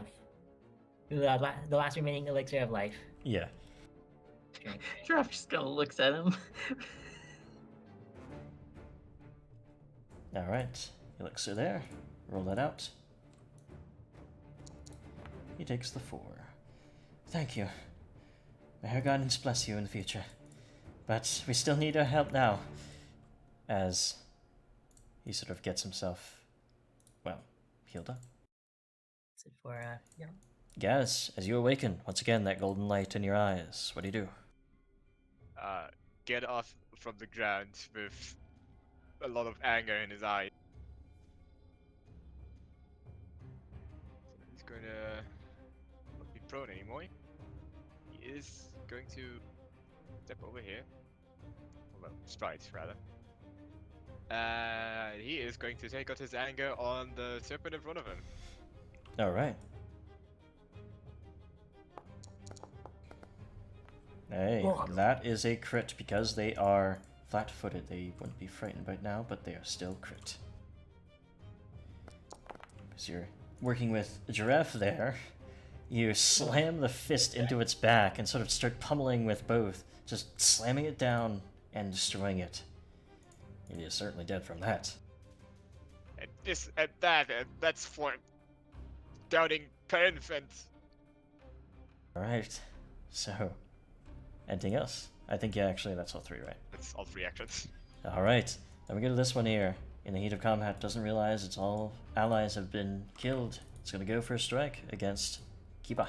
last remaining elixir of life.
Yeah.
Drink.
Giraffe just kind of looks at him.
Alright. Elixir there. Roll that out. He takes the 4. Thank you. May her guidance bless you in the future. But we still need our help now. As he sort of gets himself, well, healed up.
That's it for Jarm.
Gaz, as you awaken, once again that golden light in your eyes, what do you do?
Get off from the ground with a lot of anger in his eye. So he's going to not be prone anymore. He is going to step over here. Well, stride rather. He is going to take out his anger on the serpent in front of him.
Alright. Hey, that is a crit because they are flat-footed. They wouldn't be frightened right now, but they are still crit. As you're working with Giraffe there, you slam the fist into its back and sort of start pummeling with both, just slamming it down and destroying it. It is certainly dead from that.
and this and that, and that's for doubting parents and
Alright. So, anything else? I think, yeah, actually, that's all three, right?
that's all 3 actions.
Alright. Then we go to this one here. In the heat of combat, doesn't realize its all allies have been killed. It's gonna go for a strike against Kiba.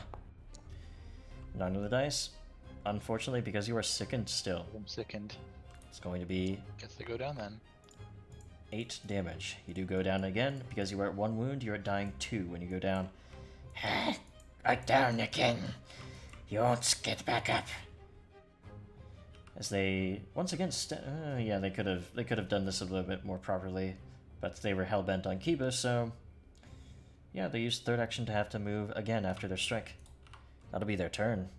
9 of the dice. Unfortunately, because you are sickened still,
I'm sickened.
it's going to be
Guess they go down then.
8 damage. You do go down again. Because you are at 1 wound, you're at dying 2 when you go down. Right down again. You won't get back up. As they once again, yeah, they could have done this a little bit more properly, but they were hell bent on Kiba, so yeah, they used third action to have to move again after their strike. That'll be their turn.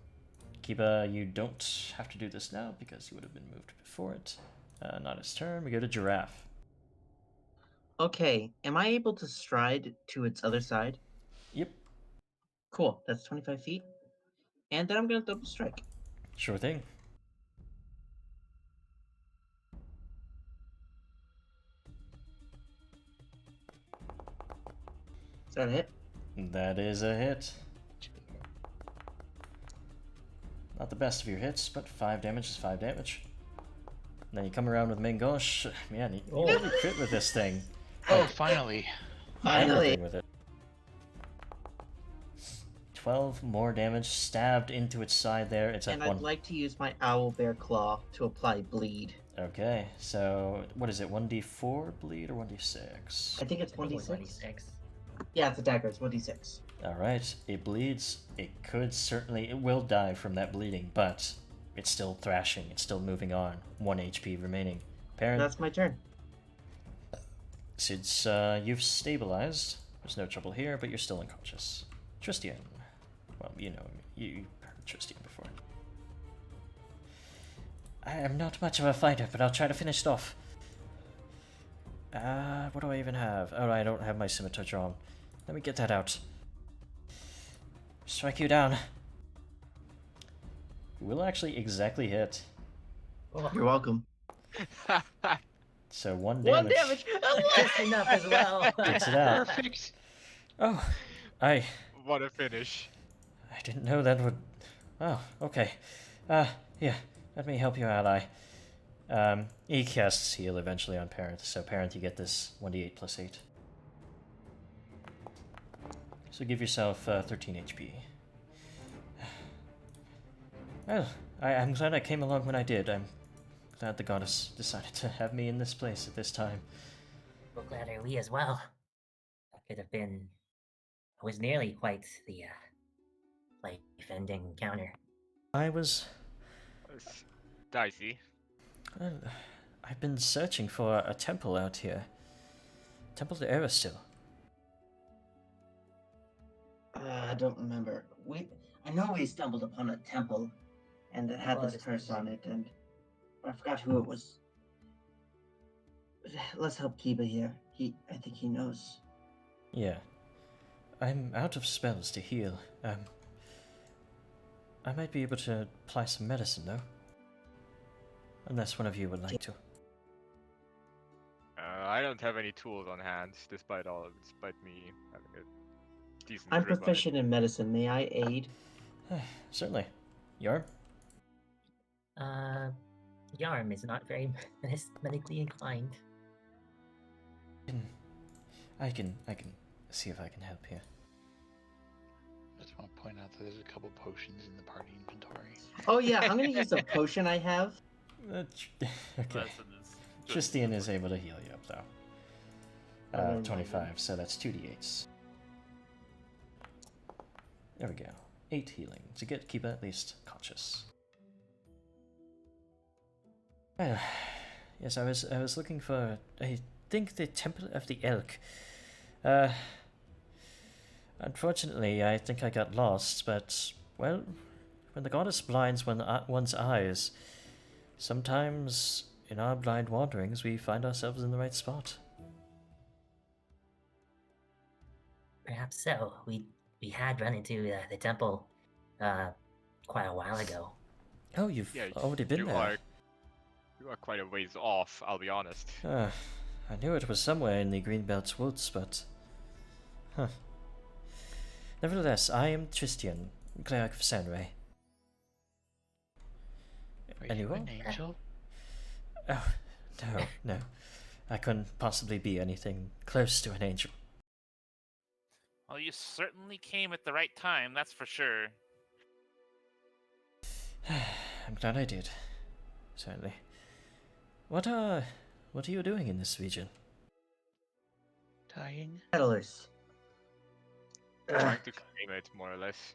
Kiba, you don't have to do this now because you would have been moved before it. Not his turn. We go to Giraffe.
Okay, am I able to stride to its other side?
Yep,
Cool, that's 25 feet. And then I'm gonna double strike.
sure thing.
Is that a hit?
That is a hit. Not the best of your hits, but 5 damage is 5 damage. And then you come around with Mingosh. Man, you really crit with this thing.
Oh, finally.
Finally.
Everything with it. 12 more damage stabbed into its side there. It's at
And
1.
I'd like to use my owl bear claw to apply bleed.
Okay, so what is it? 1d4 bleed or 1d6?
I think it's
I think it was
1d6. Yeah, it's a dagger. It's 1d6.
Alright, it bleeds. It will die from that bleeding, but it's still thrashing. It's still moving on. 1 HP remaining. Parent,
That's my turn.
since you've stabilized, there's no trouble here, but you're still unconscious. Tristian. Well, you know, you've heard Tristian before. I am not much of a fighter, but I'll try to finish it off. What do I even have? Oh, I don't have my scimitar drawn. Let me get that out. Strike you down. Will actually exactly hit.
You're welcome.
So 1
1
damage.
damage!
Just enough as well.
Gets it out.
Perfect.
Oh, I
What a finish.
didn't know that would... Oh, okay. Yeah, let me help you out, he casts heal eventually on Parent, so Parent, you get this 1d8 plus 8. So give yourself 13 HP. Well, I'm glad I came along when I did. I'm glad the goddess decided to have me in this place at this time.
Well, glad are we as well. That could have been. It was nearly quite the life-ending encounter.
I was...
It's dicey.
Well, I've been searching for a temple out here. Temple to Eristil.
I don't remember. I know we stumbled upon a temple, and it had this curse on it, and I forgot who it was. Let's help Kiba here. I think he knows.
Yeah. I'm out of spells to heal. I might be able to apply some medicine, though. Unless one of you would like to.
I don't have any tools on hand, despite me having a decent
I'm
grip on it.
proficient in medicine. May I aid?
Certainly. Yarm?
Jarm is not very medically inclined.
I can see if I can help you.
I just want to point out that there's a couple potions in the party inventory.
Oh yeah, I'm gonna use a potion I have.
Okay.
That's
Tristian is able to heal you up, though.
Oh,
25, so that's 2d8s. There we go. 8 healing to get Kiba at least conscious. Well, yes, I was looking for, I think, the Temple of the Elk. Unfortunately, I think I got lost, but, well, when the goddess blinds one's eyes, sometimes in our blind wanderings we find ourselves in the right spot.
Perhaps so. We had run into the temple quite a while ago.
Oh, you've
Yeah,
already been there.
You are quite a ways off, I'll be honest.
I knew it was somewhere in the Greenbelt woods, but... Huh. Nevertheless, I am Tristian, cleric of Sanray.
Are you
Anyone?
an angel?
Oh, no. I couldn't possibly be anything close to an angel.
Well, you certainly came at the right time, that's for sure.
I'm glad I did. Certainly. What are you doing in this region?
Dying?
Settlers.
Trying to claim it, more or less.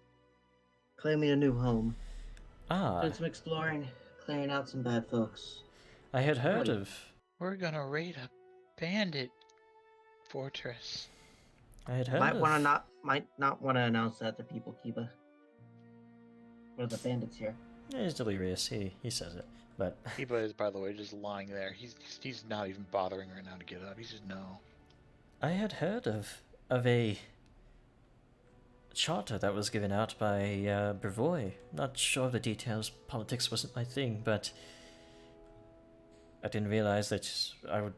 Claiming a new home.
Ah,
Doing some exploring, clearing out some bad folks.
I had heard
Really?
of...
We're gonna raid a bandit fortress.
I had heard
Might not want to announce that to people, Kiba. Or the bandits here.
He's delirious, he says it. But
Kiba is, by the way, just lying there. He's not even bothering right now to get up. He's just no.
I had heard of a charter that was given out by Brevoy. Not sure of the details, politics wasn't my thing, but I didn't realize that I would,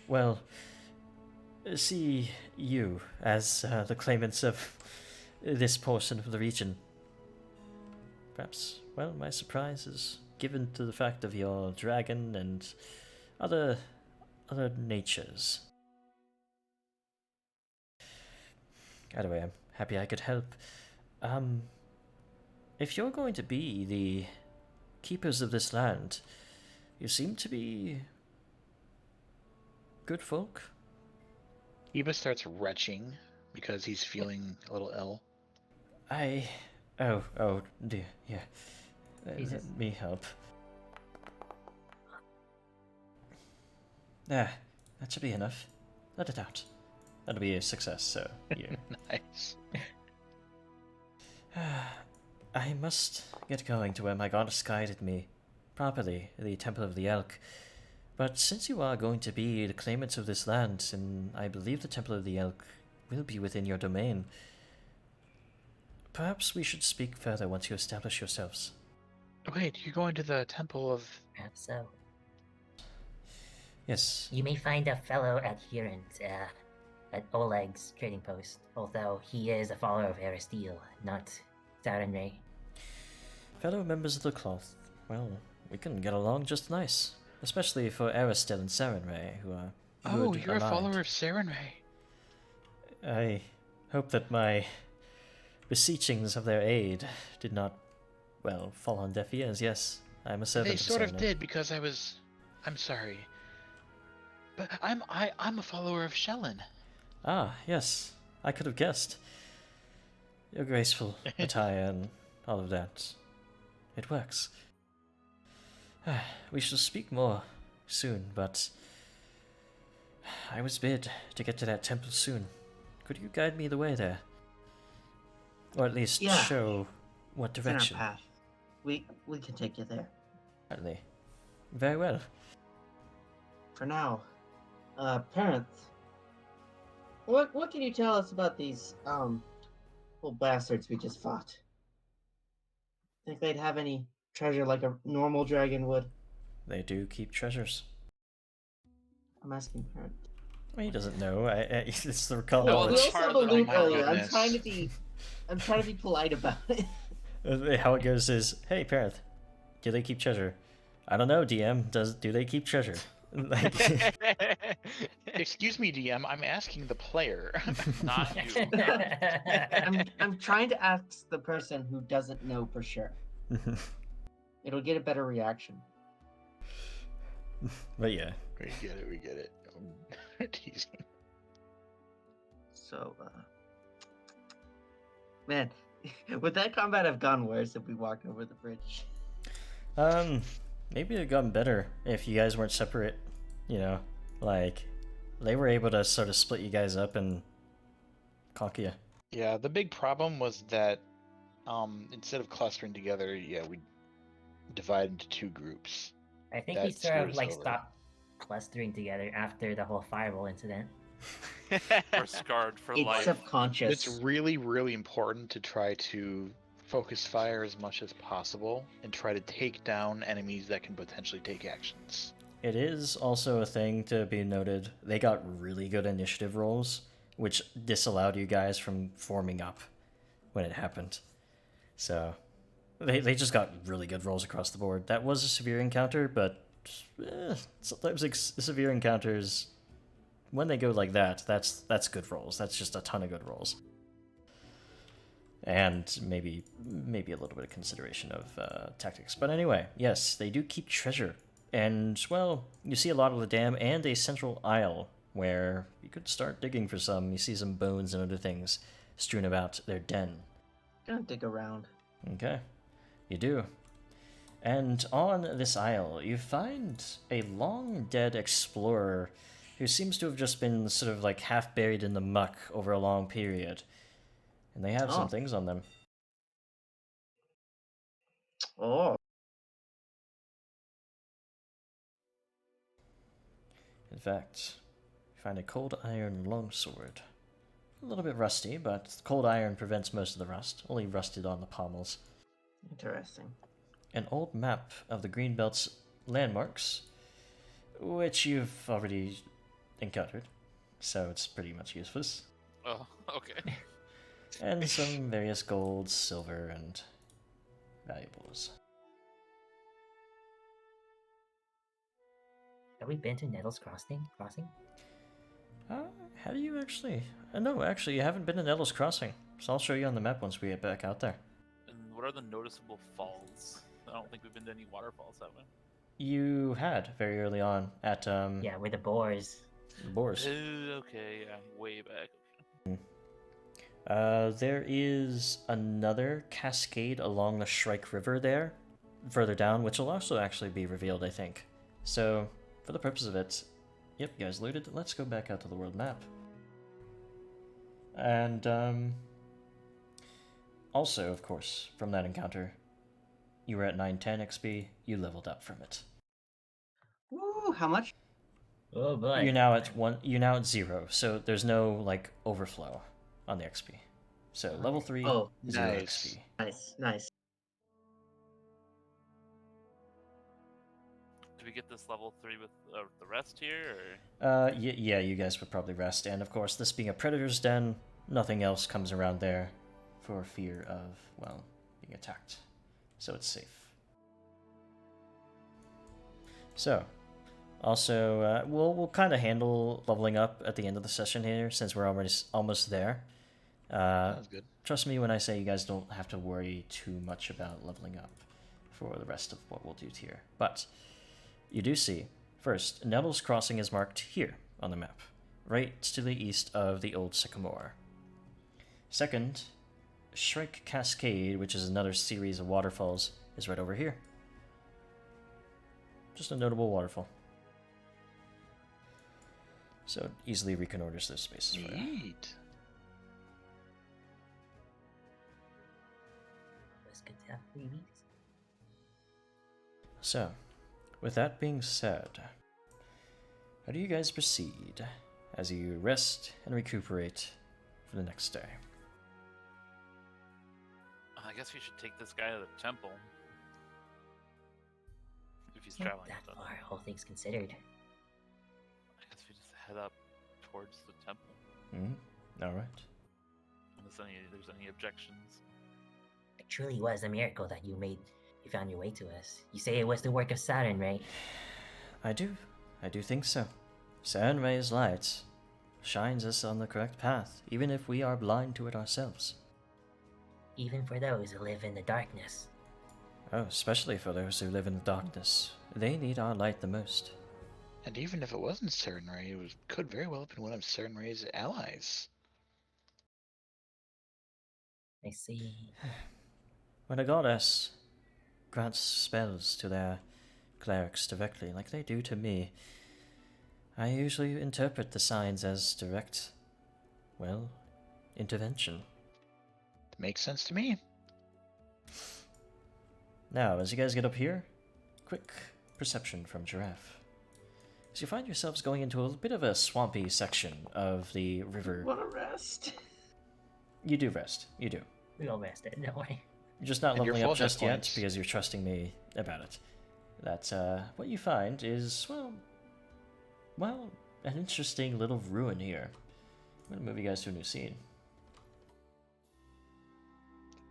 well, see you as the claimants of this portion of the region. Perhaps, well, my surprise is given to the fact of your dragon and other natures. Anyway, I'm happy I could help. If you're going to be the keepers of this land, you seem to be good folk.
Kiba starts retching because he's feeling a little ill.
Oh dear, yeah.
Jesus.
Let me help. There, that should be enough. Let it out. That'll be a success, so you.
Nice.
I must get going to where my goddess guided me properly, the Temple of the Elk. But since you are going to be the claimants of this land, and I believe the Temple of the Elk will be within your domain, perhaps we should speak further once you establish yourselves.
Wait, you're going to the temple of...
Perhaps so.
Yes,
You may find a fellow adherent at Oleg's trading post, although he is a follower of Aristeel, not Sarenrae.
fellow members of the cloth. Well, we can get along just nice, especially for Aristel and Sarenrae, who are
Oh,
good
you're a
aligned.
follower of Sarenrae.
I hope that my beseechings of their aid did not, well, fall on deaf ears. Yes, I'm a servant
They
of
sort of
Sarenrae.
did because I'm sorry. But I'm a follower of Shellen.
Ah, yes, I could have guessed. Your graceful attire and all of that. It works. We shall speak more soon, but I was bid to get to that temple soon. Could you guide me the way there? Or at least
Yeah.
show what
It's in our
direction?
path. We can take you there.
Certainly. Very well.
For now. Parents. What can you tell us about these little bastards we just fought? Think they'd have any treasure like a normal dragon would?
They do keep treasures.
I'm asking parents.
Well, he doesn't know. It's the call.
Well,
we
it's
also have a
part of the-
loop
Oh my
earlier. I'm
goodness.
trying to be polite about it.
How it goes is, hey, Parith, do they keep treasure? I don't know, DM. Do they keep treasure? Like,
Excuse me, DM. I'm asking the player.
Not you.
I'm trying to ask the person who doesn't know for sure. It'll get a better reaction.
but yeah.
We get it. Teasing.
So, man, would that combat have gone worse if we walked over the bridge?
Maybe it gotten better if you guys weren't separate. You know, like they were able to sort of split you guys up and conk you.
Yeah, the big problem was that instead of clustering together, we divided into two groups.
I think we
That
sort of
screws
like
over.
stopped clustering together after the whole fireball incident.
We're scarred for
It's
life.
subconscious.
It's really, really important to try to focus fire as much as possible and try to take down enemies that can potentially take actions.
It is also a thing to be noted. They got really good initiative rolls, which disallowed you guys from forming up when it happened. So they just got really good rolls across the board. That was a severe encounter, but sometimes severe encounters, when they go like that, that's good rolls. That's just a ton of good rolls. And maybe a little bit of consideration of tactics. But anyway, yes, they do keep treasure. And, well, you see a lot of the dam and a central aisle where you could start digging for some. You see some bones and other things strewn about their den.
Gonna dig around.
Okay, you do. And on this aisle, you find a long-dead explorer who seems to have just been sort of like half buried in the muck over a long period. And they have some things on them.
Oh.
In fact, you find a cold iron longsword. A little bit rusty, but cold iron prevents most of the rust, only rusted on the pommels.
Interesting.
An old map of the Greenbelt's landmarks, which you've already encountered, so it's pretty much useless.
Oh, okay.
And some various gold, silver, and valuables.
Have we been to Nettles Crossing?
How do you actually... no, actually, you haven't been to Nettles Crossing, so I'll show you on the map once we get back out there.
And what are the noticeable falls? I don't think we've been to any waterfalls, have we?
You had very early on at
Yeah, with the boars.
the Boars.
Okay, yeah, way back.
There is another cascade along the Shrike River there, further down, which will also actually be revealed, I think. So, for the purpose of it, yep, you guys looted. Let's go back out to the world map. And, also, of course, from that encounter, you were at 910 XP, you leveled up from it.
Woo, how much?
Oh boy.
You're now at 0, so there's no, like, overflow on the XP. So, level 3,
Oh,
0
nice.
XP.
Nice.
Do we get this level 3 with the rest here, or?
Yeah, you guys would probably rest, and of course, this being a predator's den, nothing else comes around there for fear of, well, being attacked. So it's safe. So, also, we'll kind of handle leveling up at the end of the session here, since we're already almost there.
Sounds good.
Trust me when I say you guys don't have to worry too much about leveling up for the rest of what we'll do here. But you do see, first, Nettles Crossing is marked here on the map, right to the east of the Old Sycamore. Second, Shrike Cascade, which is another series of waterfalls, is right over here. Just a notable waterfall. So it easily reconnoiters those spaces for you.
Neat.
It's good to have freebies.
So, with that being said, how do you guys proceed as you rest and recuperate for the next day?
I guess we should take this guy to the temple. If he's
Not
traveling.
that
with us.
far, all things considered.
I guess we just head up towards the temple.
Alright.
Unless there's any objections.
It truly was a miracle that you found your way to us. You say it was the work of Saturn, right?
I do think so. Saturn-Ray's light shines us on the correct path, even if we are blind to it ourselves.
Even for those who live in the darkness.
Oh, especially for those who live in the darkness. They need our light the most.
And even if it wasn't Saturn Ray, could very well have been one of Saturn Ray's allies.
I see.
When a goddess grants spells to their clerics directly, like they do to me, I usually interpret the signs as direct, well, intervention.
Makes sense to me.
Now, as you guys get up here, quick perception from Giraffe. As you find yourselves going into a bit of a swampy section of the river.
Wanna rest?
You do rest. You do.
We all rested, don't worry.
You're just not
And you're
leveling
full
up
hit
just yet
points.
because you're trusting me about it. that what you find is, well, an interesting little ruin here. I'm gonna move you guys to a new scene.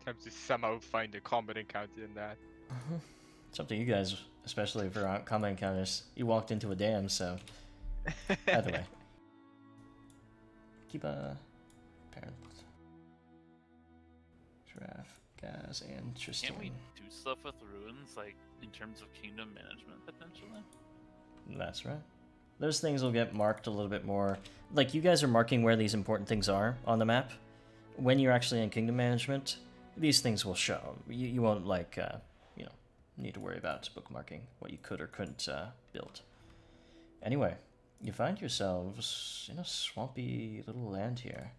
Time to somehow find a combat encounter in that.
It's up to you guys, especially for common encounters. You walked into a dam, so either way. Keep a parent. Giraffe, guys, interesting.
Can't we do stuff with ruins, like in terms of kingdom management potentially?
That's right. Those things will get marked a little bit more. Like, you guys are marking where these important things are on the map. When you're actually in kingdom management, these things will show. You won't, like, need to worry about bookmarking what you could or couldn't build. Anyway, you find yourselves in a swampy little land here.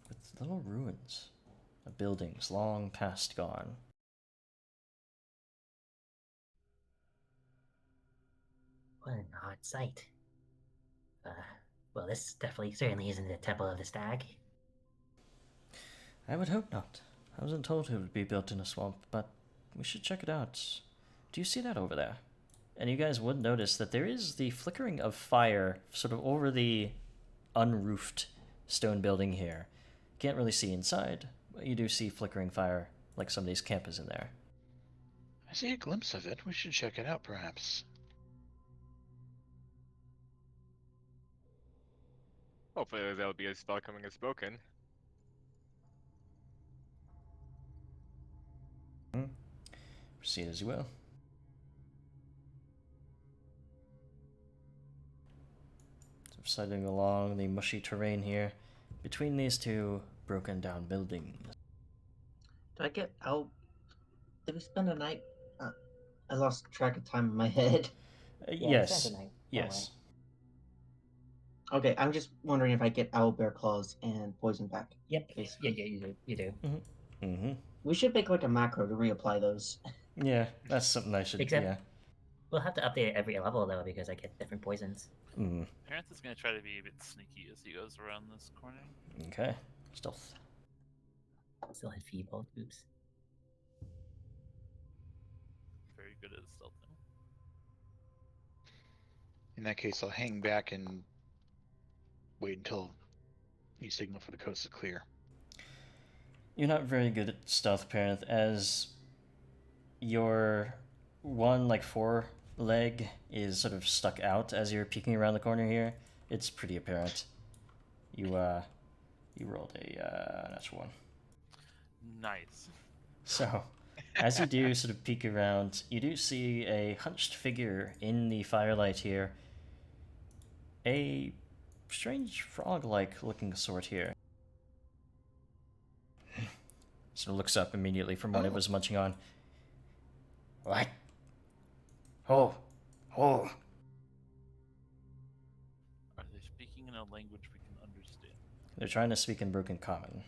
With little ruins of buildings long past gone.
What an odd sight. Well, this certainly isn't the Temple of the Stag.
I would hope not. I wasn't told it would be built in a swamp, but we should check it out. Do you see that over there? And you guys would notice that there is the flickering of fire sort of over the unroofed stone building here. Can't really see inside, but you do see flickering fire, like somebody's camp is in there.
I see a glimpse of it. We should check it out, perhaps.
Hopefully there'll be a spell coming as spoken.
Proceed as you will. Sliding along the mushy terrain here, between these two broken down buildings.
Did I get out? Did we spend a night? I lost track of time in my head.
Yeah,
Yes.
tonight.
Yes.
Okay, I'm just wondering if I get owlbear claws and poison back.
Yep.
Basically.
Yeah, you do.
Mm-hmm.
We should make like a macro to reapply those.
Yeah, that's something I should.
Except-
yeah.
We'll have to update it every level though, because I get different poisons.
Mm.
Parent is gonna try to be a bit sneaky as he goes around this corner.
Okay. Stealth.
Still enfeebled. Oops.
Very good at stealthing.
In that case, I'll hang back and wait until you signal for the coast to clear.
You're not very good at stealth, Parent, as your one, like, foreleg is sort of stuck out as you're peeking around the corner here. It's pretty apparent. You rolled a natural one.
Nice.
So, as you do sort of peek around, you do see a hunched figure in the firelight here. A strange frog-like looking sort here. Sort of looks up immediately from what it was munching on. What? Oh.
Are they speaking in a language we can understand?
They're trying to speak in broken common.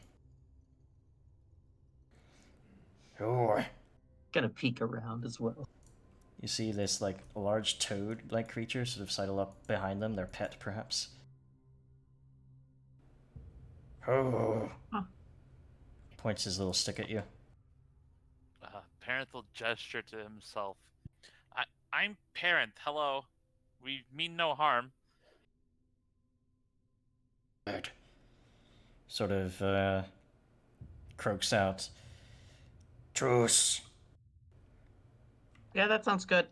Oh.
Gonna peek around as well.
You see this, like, large toad-like creature sort of sidle up behind them, their pet, perhaps. Oh.
Huh.
Points his little stick at you.
Parent will gesture to himself. I'm Parent. Hello. We mean no harm.
Sort of, croaks out. Truce.
Yeah, that sounds good.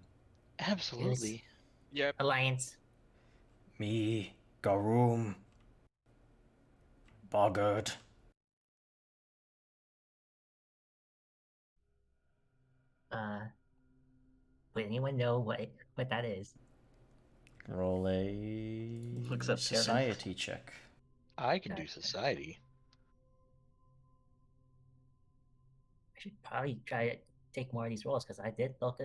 Absolutely.
Yep.
Alliance.
Me, Garum. Boggart.
Would anyone know what that is?
Roll a
Looks up Terran.
society check.
I can do society.
I should probably try to take more of these rolls because I did build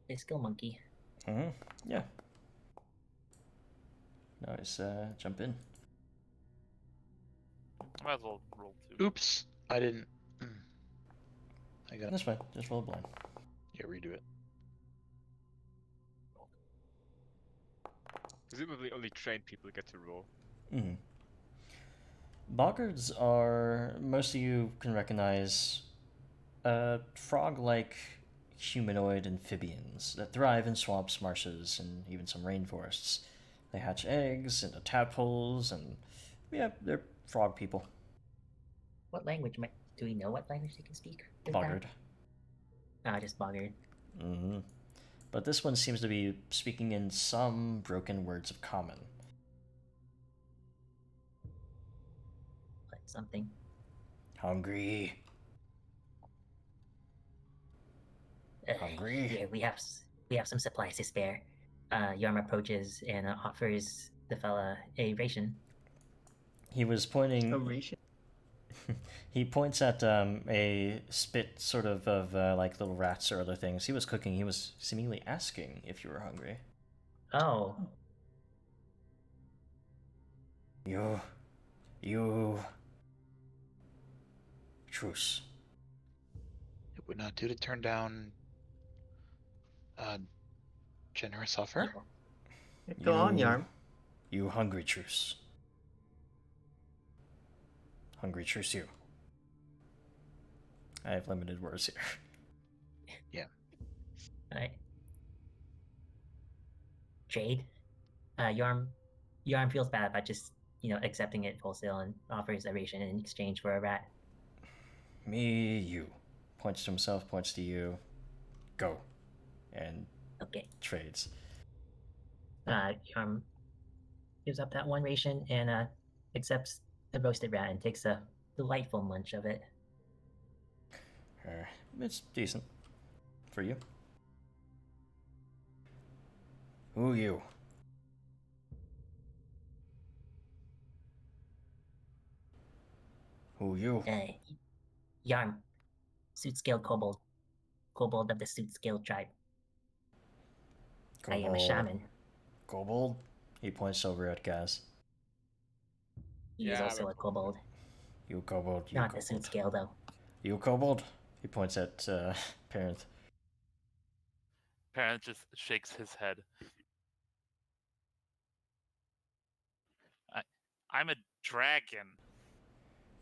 a skill monkey.
Mm-hmm. Yeah. Nice. Jump in.
Might as well roll 2.
Oops, I didn't. I got.
That's fine. Just roll a blind.
Yeah, redo it.
Presumably only trained people get to roll.
Mm-hmm. Boggards are, most of you can recognize frog-like humanoid amphibians that thrive in swamps, marshes, and even some rainforests. They hatch eggs into tadpoles, and yeah, they're frog people.
What language do we know what language they can speak?
Boggart.
Just Boggart.
Mm-hmm. But this one seems to be speaking in some broken words of common.
Like something.
Hungry. Hungry?
Here we have some supplies to spare. Yarm approaches and offers the fella a ration.
He was pointing.
A ration?
He points at a spit sort of like little rats or other things. He was cooking. He was seemingly asking if you were hungry.
Oh,
You. Truce.
It would not do to turn down generous offer.
Go on, Yarm.
You hungry truce. Hungry truce you. I have limited words here.
Yeah.
alright. Trade. Yarm feels bad about just accepting it wholesale and offers a ration in exchange for a rat.
Me, you. Points to himself, points to you. Go. And
Okay.
trades.
Yarm gives up that one ration and accepts the roasted rat and takes a delightful munch of it.
It's decent. For you. Who you? Who you?
Yarm. Sootscale Kobold. Kobold of the Sootscale tribe. I am a shaman.
Kobold? He points over at Gaz.
He is also a kobold.
You kobold, you
Not
kobold.
the Sootscale, though.
You kobold? He points at Parent.
Parent just shakes his head. I'm a dragon.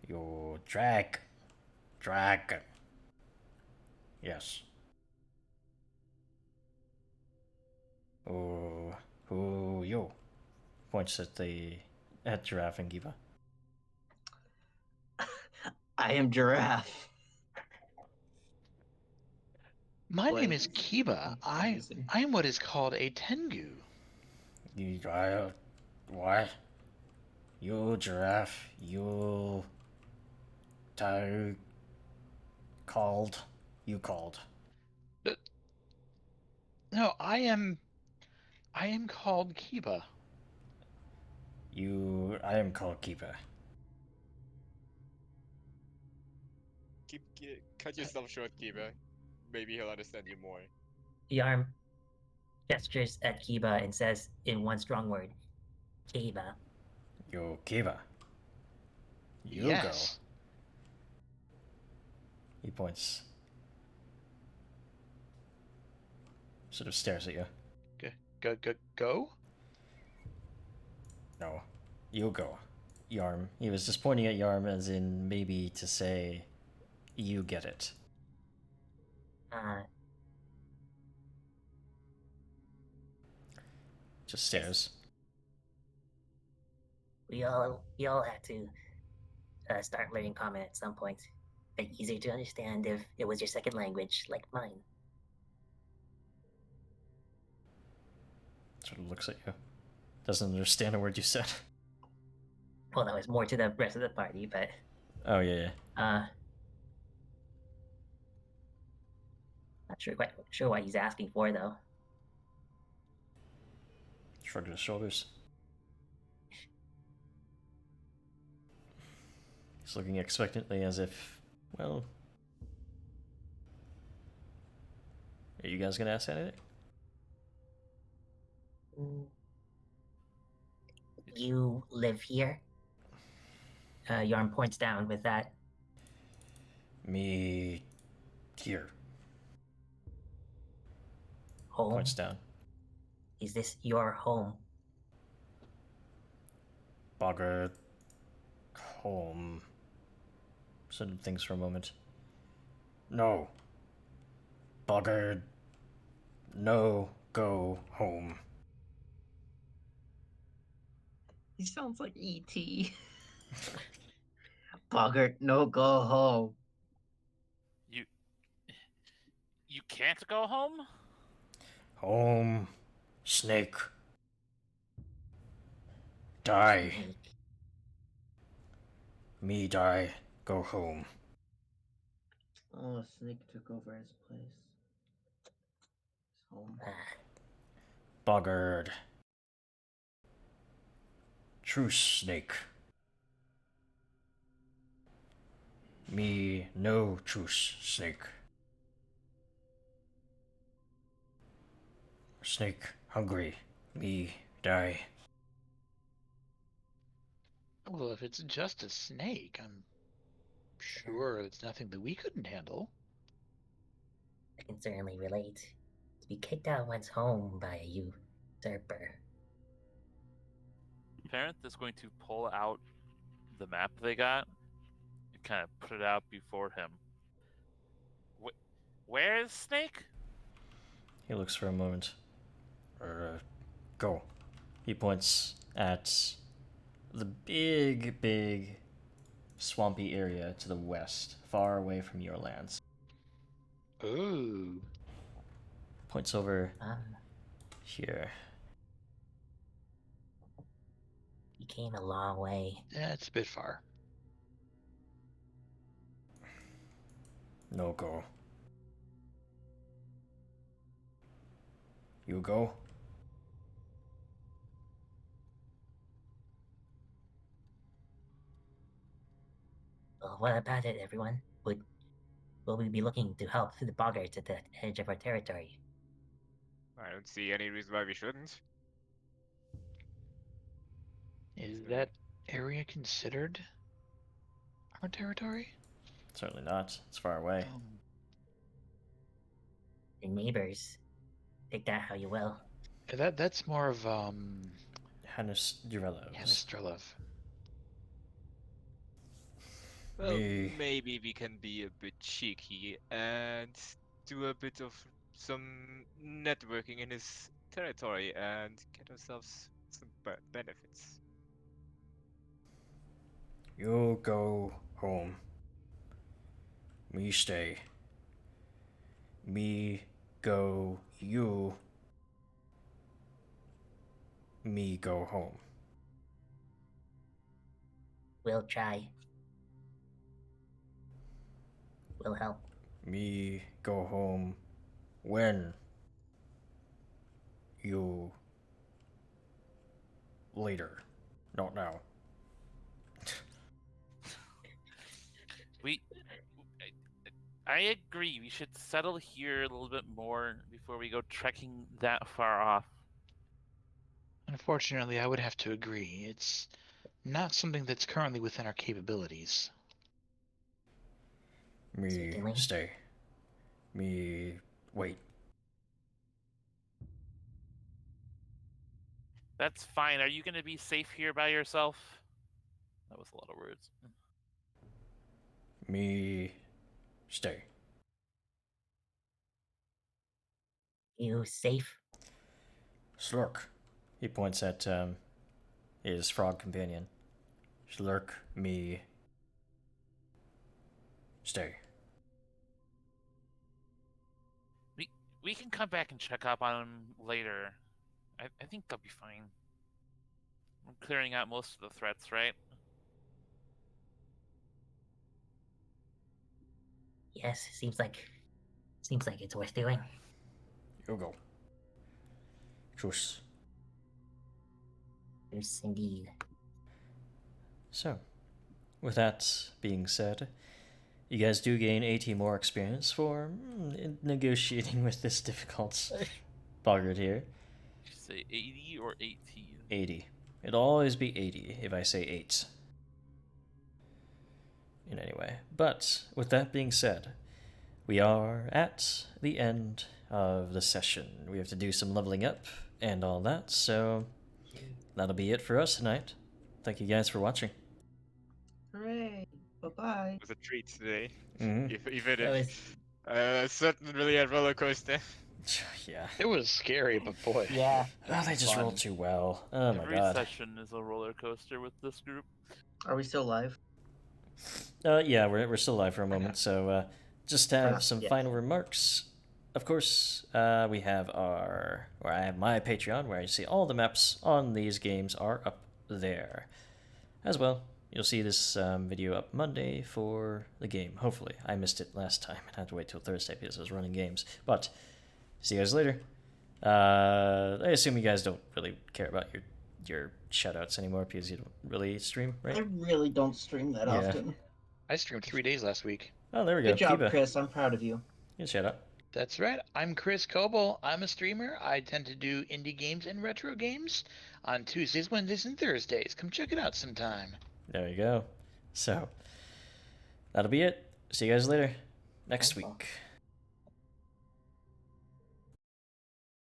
You dragon. Yes. Who you? Points at Giraffe and Giva.
I am Giraffe.
My
What?
name is Kiba. I
Confusing.
am what is called a Tengu.
What? You Giraffe, you called.
No, I am called Kiba.
I am called Kiba.
Cut yourself short, Kiba. Maybe he'll understand you more.
Yarm gestures at Kiba and says in one strong word, Kiba.
You Kiba. You
Yes.
go. He points. Sort of stares at you.
Go?
No. You go. Yarm. He was just pointing at Yarm as in maybe to say, you get it. Just stares.
We all had to start learning common at some point. But easier to understand if it was your second language, like mine.
Sort of looks at you. Doesn't understand a word you said.
Well, that was more to the rest of the party, but
Oh, yeah.
not sure what he's asking for though.
Shrugged his shoulders. He's looking expectantly as if, well... Are you guys gonna ask anything?
You live here? Yarn points down with that.
Me... here.
Home?
Points down.
Is this your home?
Bogger... home... Sort of thinks for a moment. No. Buggered. No, go home.
He sounds like E.T. Boggart, no go home.
You can't go home?
Home. Snake. Die.
Snake.
Me die. Go home.
Oh, Snake took over his place. His home.
Buggered. Truce, snake. Me no truce, snake. Snake hungry. Me die.
Well, if it's just a snake, I'm sure it's nothing that we couldn't handle.
I can certainly relate. To be kicked out of one's home by a usurper.
Parent is going to pull out the map they got and kind of put it out before him. Where is Snake?
He looks for a moment. Go. He points at the big swampy area to the west, far away from your lands.
Ooh.
Points over
Ah,
here.
he came a long way.
Yeah, it's a bit far.
No go. You go?
Well, what about it, everyone? Will we be looking to help the boggarts at the edge of our territory?
I don't see any reason why we shouldn't.
Is
So-
that area considered our territory?
Certainly not. It's far away.
Oh.
The neighbors. Take that how you will.
That's more of
Hannes Durellos.
Hanistrelov.
Well,
Me.
maybe we can be a bit cheeky and do a bit of some networking in his territory and get ourselves some benefits.
You go home. Me stay. Me go you. Me go home.
We'll try. We'll help.
Me go home when you later. Not now.
I agree. We should settle here a little bit more before we go trekking that far off.
Unfortunately, I would have to agree. It's not something that's currently within our capabilities.
Me
Certainly.
stay. Me wait.
That's fine. Are you going to be safe here by yourself? That was a lot of words.
Me stay.
You safe?
Slurk. He points at his frog companion. Slurk me stay.
We can come back and check up on him later. I think they'll be fine. I'm clearing out most of the threats, right?
Yes, seems like it's worth doing.
You go. Truce.
Yes, indeed.
So, with that being said, you guys do gain 80 more experience for negotiating with this difficult boggart here.
Did you say 80 or 18?
80. It'll always be 80 if I say 8. In any way. But, with that being said, we are at the end of the session. We have to do some leveling up and all that, so that'll be it for us tonight. Thank you guys for watching.
Hooray! Bye bye.
It was a treat today.
Mhm.
Even
That
if
was
Certainly a roller coaster.
Yeah.
It was scary, but boy.
Yeah.
Oh, they just
fun.
rolled too well. Oh my
Every
god.
session is a roller coaster with this group.
Are we still live?
Yeah, we're still live for a moment, so just have
not
some
yet.
final remarks. Of course, we have I have my Patreon where you see all the maps on these games are up there. As well, you'll see this video up Monday for the game. Hopefully, I missed it last time and had to wait till Thursday because I was running games. But see you guys later. I assume you guys don't really care about your shoutouts anymore because you don't really stream, right?
I really don't stream that
Yeah.
often.
I streamed 3 days last week.
Oh, there we go.
Good job,
Kiba.
Chris. I'm proud of you.
Good shout out.
That's right. I'm Chris Kobold. I'm a streamer. I tend to do indie games and retro games on Tuesdays, Wednesdays, and Thursdays. Come check it out sometime.
There you go. So, that'll be it. See you guys later next
Wonderful.
week.